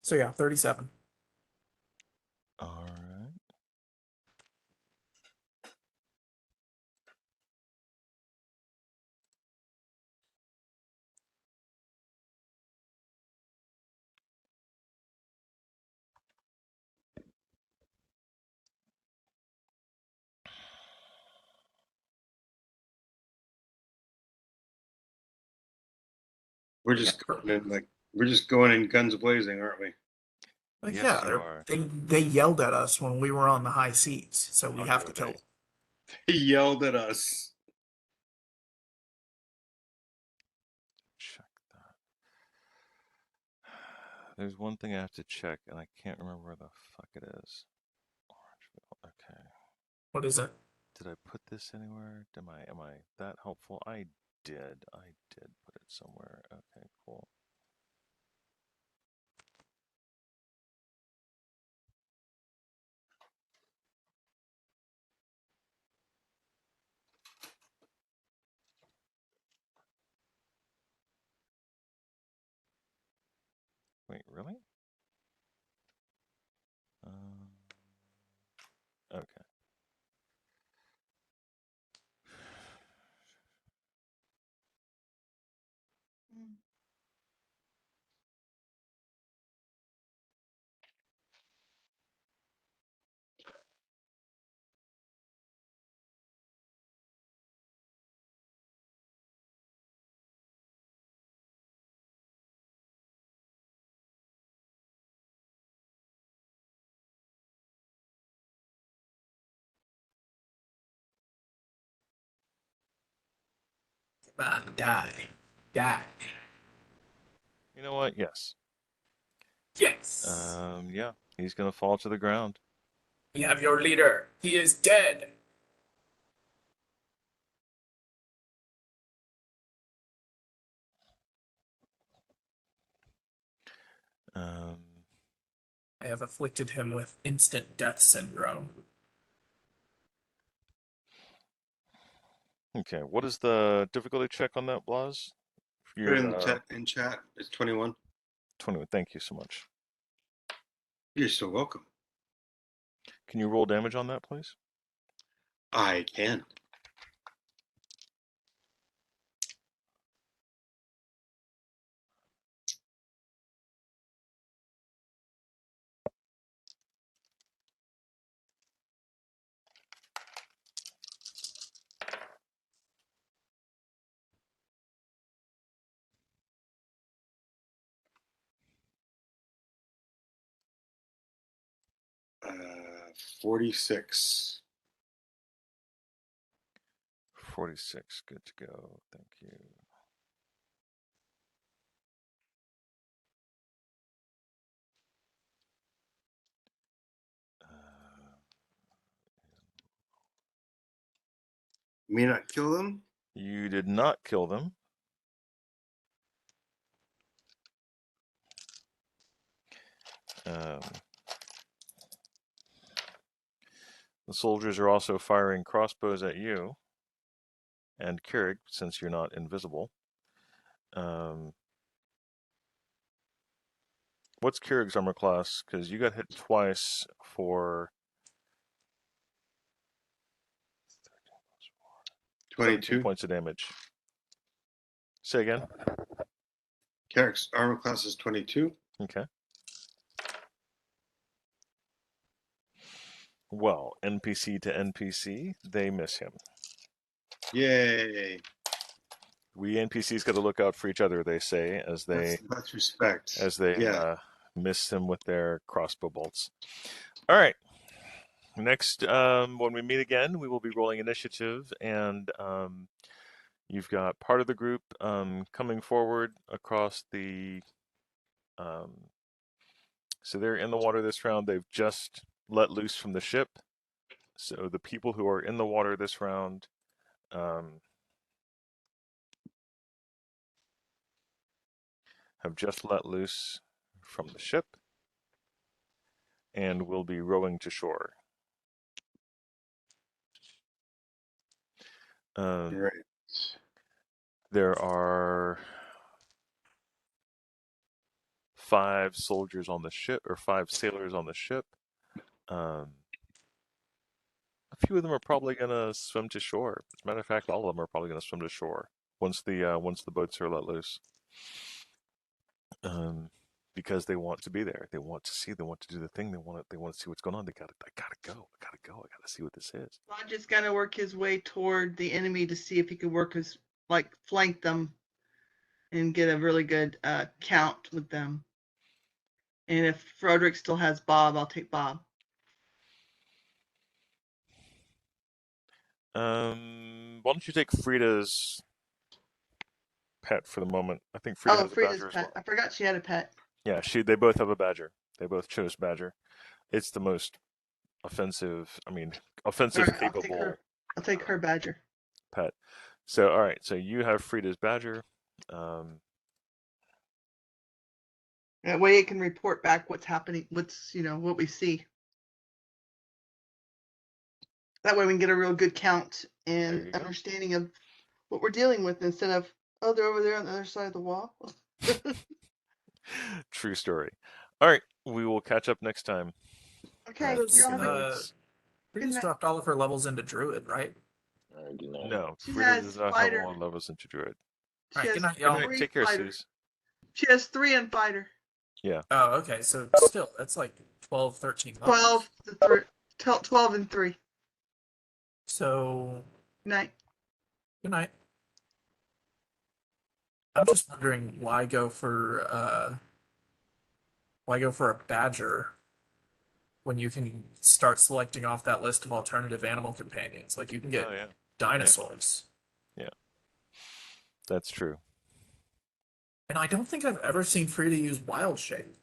So yeah, 37. All right. We're just going in we're just going in guns blazing, aren't we? Like, Yes, yeah, you are. they yelled at us when we were on the high seats, so we Oh, have no, to kill they- them. He yelled at us. Check that. There's one thing I have to check, and I can't remember where the fuck it is. Orangeville. Okay. What is it? Did I put this anywhere? Am I that helpful? I did. I did put it somewhere. Okay, cool. Wait, really? Okay. Die. Die. You know what? Yes. Yes. Yeah, he's gonna fall to the ground. We have your leader. He is dead. Um, I have afflicted him with instant death syndrome. okay, what is the difficulty check on that, Blas? Put it in the chat. In chat, it's 21. 21. Thank you so much. You're so welcome. Can you roll damage on that, please? I can. Uh, 46. 46. Good to go. Thank you. May not kill them. You did not kill them. Um, the soldiers are also firing crossbows at you and Keurig, since you're not invisible. What's Keurig's armor class? Because you got hit twice for 22. points of damage. Say again. Carrick's armor class is 22. Okay. Well, NPC to NPC, they miss him. Yay. We NPCs got to look out for each other, they say, as they That's respect. miss him with their crossbow bolts. All right. Next, when we meet again, we will be rolling initiative, and you've got part of the group coming forward across the. So they're in the water this round. They've just let loose from the ship. So the people who are in the water this round have just let loose from the ship and will be rowing to shore. Right. There are 5 soldiers on the ship, or 5 sailors on the ship. A few of them are probably going to swim to shore. As a matter of fact, all of them are probably going to swim to shore once the boats are let loose. Because they want to be there. They want to see. They want to do the thing. They want to see what's going on. I gotta go. I gotta see what this is. Lodge is gonna work his way toward the enemy to see if he can flank them and get a really good count with them. And if Frederick still has Bob, I'll take Bob. Why don't you take Frida's pet for the moment? I think Frida has a Frida's badger as pet. well. I forgot she had a pet. Yeah, they both have a badger. They both chose badger. It's the most offensive, Right, capable I'll take her badger. pet. So, all right. So you have Frida's badger. That way it can report back what's happening, what we see. That way we can get a real good count and understanding of what we're dealing with instead of, they're over there on the other side of the wall. True story. All right. We will catch up next time. Okay. Frida's dropped all of her levels into Druid, right? No, She Frida has does not fighter. have 1 levels into Druid. She has good night, y'all. 3 Take care, fighter. Suze. She has 3 in fighter. Yeah. Oh, okay. So still, that's like 12, 13 levels. 12 and 3. So, Night. good night. I'm just wondering why go for a badger when you can start selecting off that list of alternative animal companions. Like you can get dinosaurs. Yeah. That's true. And I don't think I've ever seen Frida use wild shape.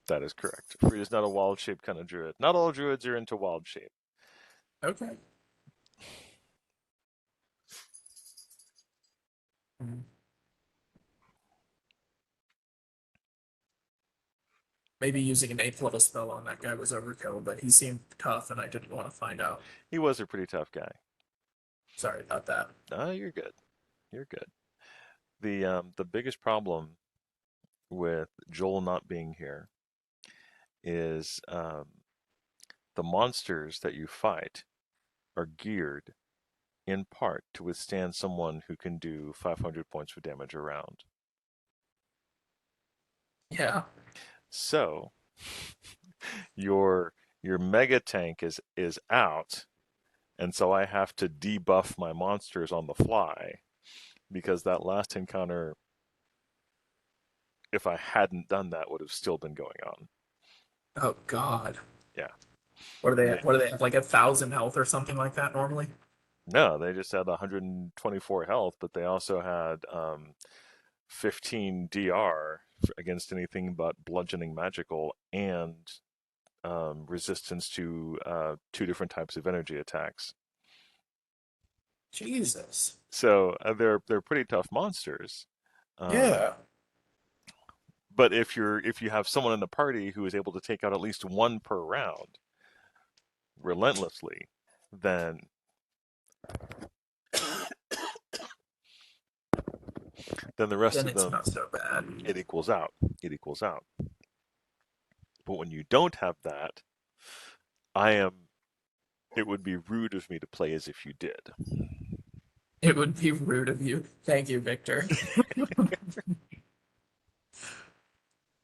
That is correct. Frida's not a wild shape kind of druid. Not all druids are into wild shape. Okay. Mhm. Maybe using an 8th level spell on that guy was overkill, but he seemed tough and I didn't want to find out. He was a pretty tough guy. Sorry about that. You're good. You're good. The biggest problem with Joel not being here is the monsters that you fight are geared in part to withstand someone who can do 500 points of damage around. Yeah. So your mega tank is out, and so I have to debuff my monsters on the fly because that last encounter, if I hadn't done that, would have still been going on. Oh God. Yeah. What do they have, like 1,000 health or something like that normally? No, they just had 124 health, but they also had 15 DR against anything but bludgeoning magical and resistance to 2 different types of energy attacks. Jesus. So they're pretty tough monsters. Yeah. But if you have someone in the party who is able to take out at least one per round relentlessly, then the rest Then of it's them, not so bad. it equals out. It equals out. But when you don't have that, it would be rude of me to play as if you did. It would be rude of you. Thank you, Victor.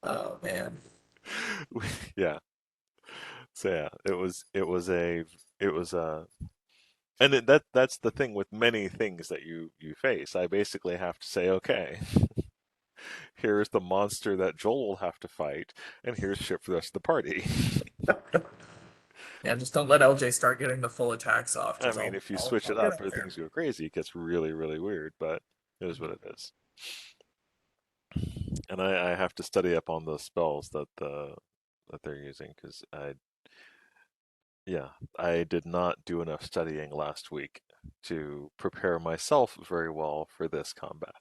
Oh man. Yeah. So yeah, and that's the thing with many things that you face. I basically have to say, okay, here's the monster that Joel will have to fight, and here's shit for the rest of the party. Yeah, just don't let LJ start getting the full attacks off. I mean, if you switch I'll it get up up or there. things go crazy, it gets really, really weird, but it is what it is. And I have to study up on the spells that they're using because I did not do enough studying last week to prepare myself very well for this combat.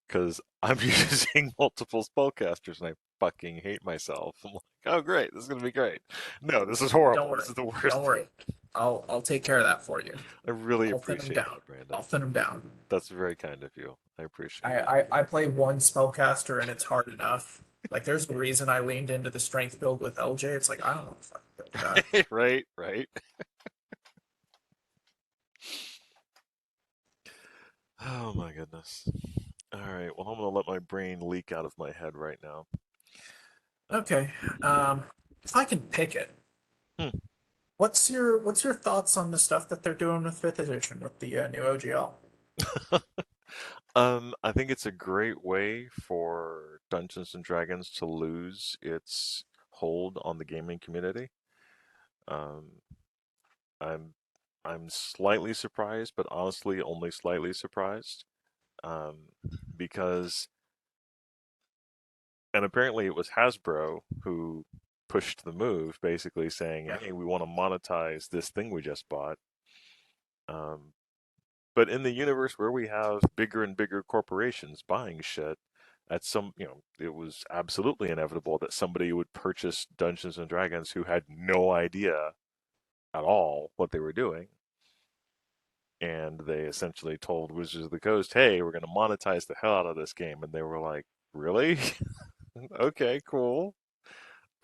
Because I'm using multiple spellcasters and I fucking hate myself. I'm like, oh great, this is gonna be great. No, this is horrible. Don't worry. This is the worst. Don't worry. I'll take care of that for you. I really I'll thin them appreciate down. it, Brandon. I'll thin them down. That's very kind of you. I appreciate it. I play one spellcaster and it's hard enough. Like there's a reason I leaned into the strength build with LJ. It's like I don't want to fucking build that. Right, right. Oh my goodness. All right. Well, I'm gonna let my brain leak out of my head right now. Okay. If I can pick it, Hmm. what's your thoughts on the stuff that they're doing with 5th edition with the new OGL? I think it's a great way for Dungeons and Dragons to lose its hold on the gaming community. Um, I'm I'm slightly surprised, but honestly only slightly surprised. Um, because and apparently it was Hasbro who pushed the move, basically saying, Yeah. "Hey, we want to monetize this thing we just bought." Um, but in the universe where we have bigger and bigger corporations buying shit, it was absolutely inevitable that somebody would purchase Dungeons and Dragons who had no idea at all what they were doing. And they essentially told Wizards of the Coast, "Hey, we're going to monetize the hell out of this game." And they were like, "Really? Okay, cool."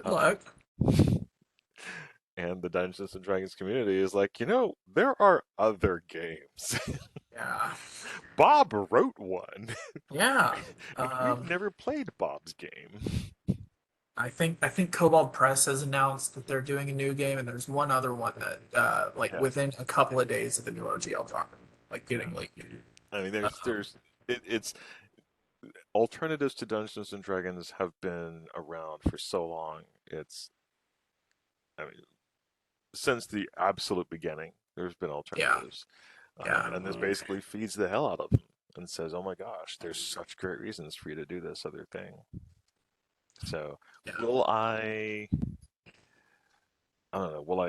Good luck. And the Dungeons and Dragons community is like, there are other games. Yeah. Bob wrote one. Yeah. We've never played Bob's game. I think Cobalt Press has announced that they're doing a new game, and there's one other one that Yeah. within a couple of days of the new OGL dropping, like getting leaked. I mean, it's alternatives to Dungeons and Dragons have been around for so long. I mean, since the absolute beginning, there's been alternatives. Yeah. And this basically feeds the hell out of them. and says, "Oh my gosh, there's such great reasons for you to do this other thing." So, will I? I don't know. Will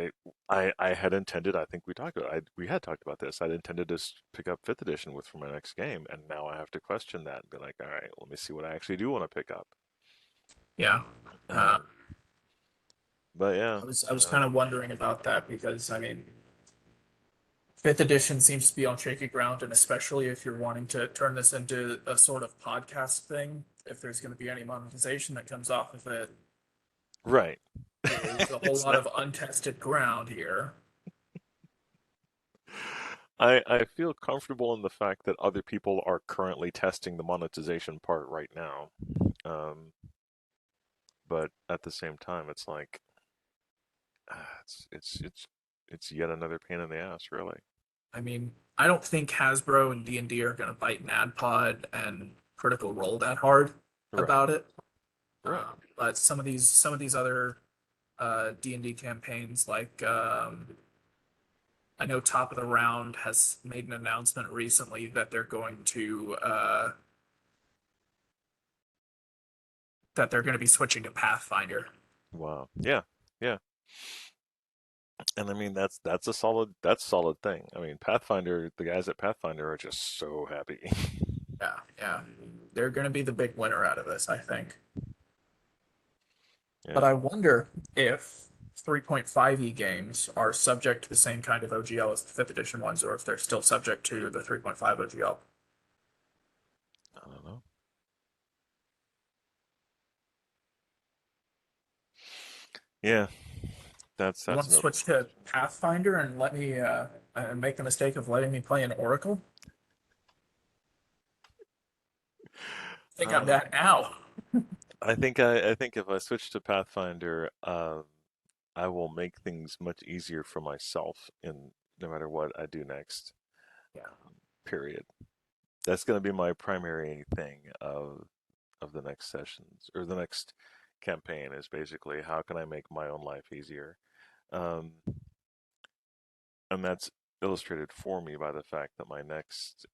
I had intended. I think we talked about. We had talked about this. I'd intended to pick up fifth edition with for my next game, and now I have to question that and be like, all right, let me see what I actually do want to pick up. Yeah. Um, but yeah, I was kind of wondering about that because I mean, fifth edition seems to be on shaky ground, and especially if you're wanting to turn this into a sort of podcast thing, if there's going to be any monetization that comes off of it, right. there's a whole lot of untested ground here. I feel comfortable in the fact that other people are currently testing the monetization part right now. But at the same time, it's like it's yet another pain in the ass, really. I mean, I don't think Hasbro and D&D are going to bite NADPOD and Critical Role that hard about it. Right. But some of these other D&D campaigns, like I know Top of the Round has made an announcement recently that they're going to be switching to Pathfinder. Wow. Yeah. Yeah. And I mean that's a solid thing. I mean Pathfinder, the guys at Pathfinder are just so happy. Yeah. They're going to be the big winner out of this, I think. Yeah. But I wonder if 3.5e games are subject to the same kind of OGL as the 5th edition ones, or if they're still subject to the 3.5 OGL. I don't know. Yeah. That's You want to no. switch to Pathfinder and let me make the mistake of letting me play an Oracle? I think I'm that now. I think if I switch to Pathfinder, I will make things much easier for myself in no matter what I do next. Yeah. Period. That's going to be my primary thing of the next sessions or the next campaign is basically how can I make my own life easier, and that's illustrated for me by the fact that my next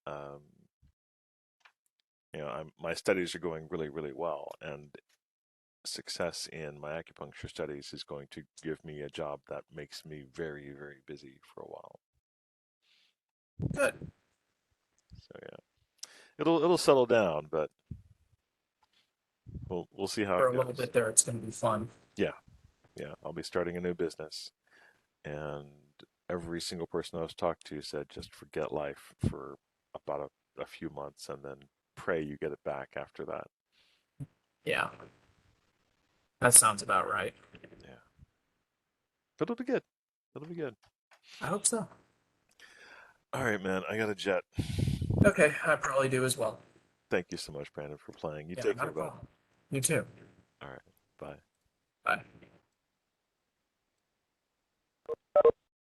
my studies are going really really well, and success in my acupuncture studies is going to give me a job that makes me very very busy for a while. Good. So yeah, it'll settle down, but we'll see how For it a little goes. bit there, it's going to be fun. Yeah, I'll be starting a new business, and every single person I've talked to said just forget life for about a few months and then pray you get it back after that. Yeah. That sounds about right. Yeah, but it'll be good. It'll be good. I hope so. All right, man. I got a jet. Okay, I probably do as well. Thank you so much, Brandon, for playing. You Yeah, take not care, a bud. problem. You too. All right. Bye. Bye.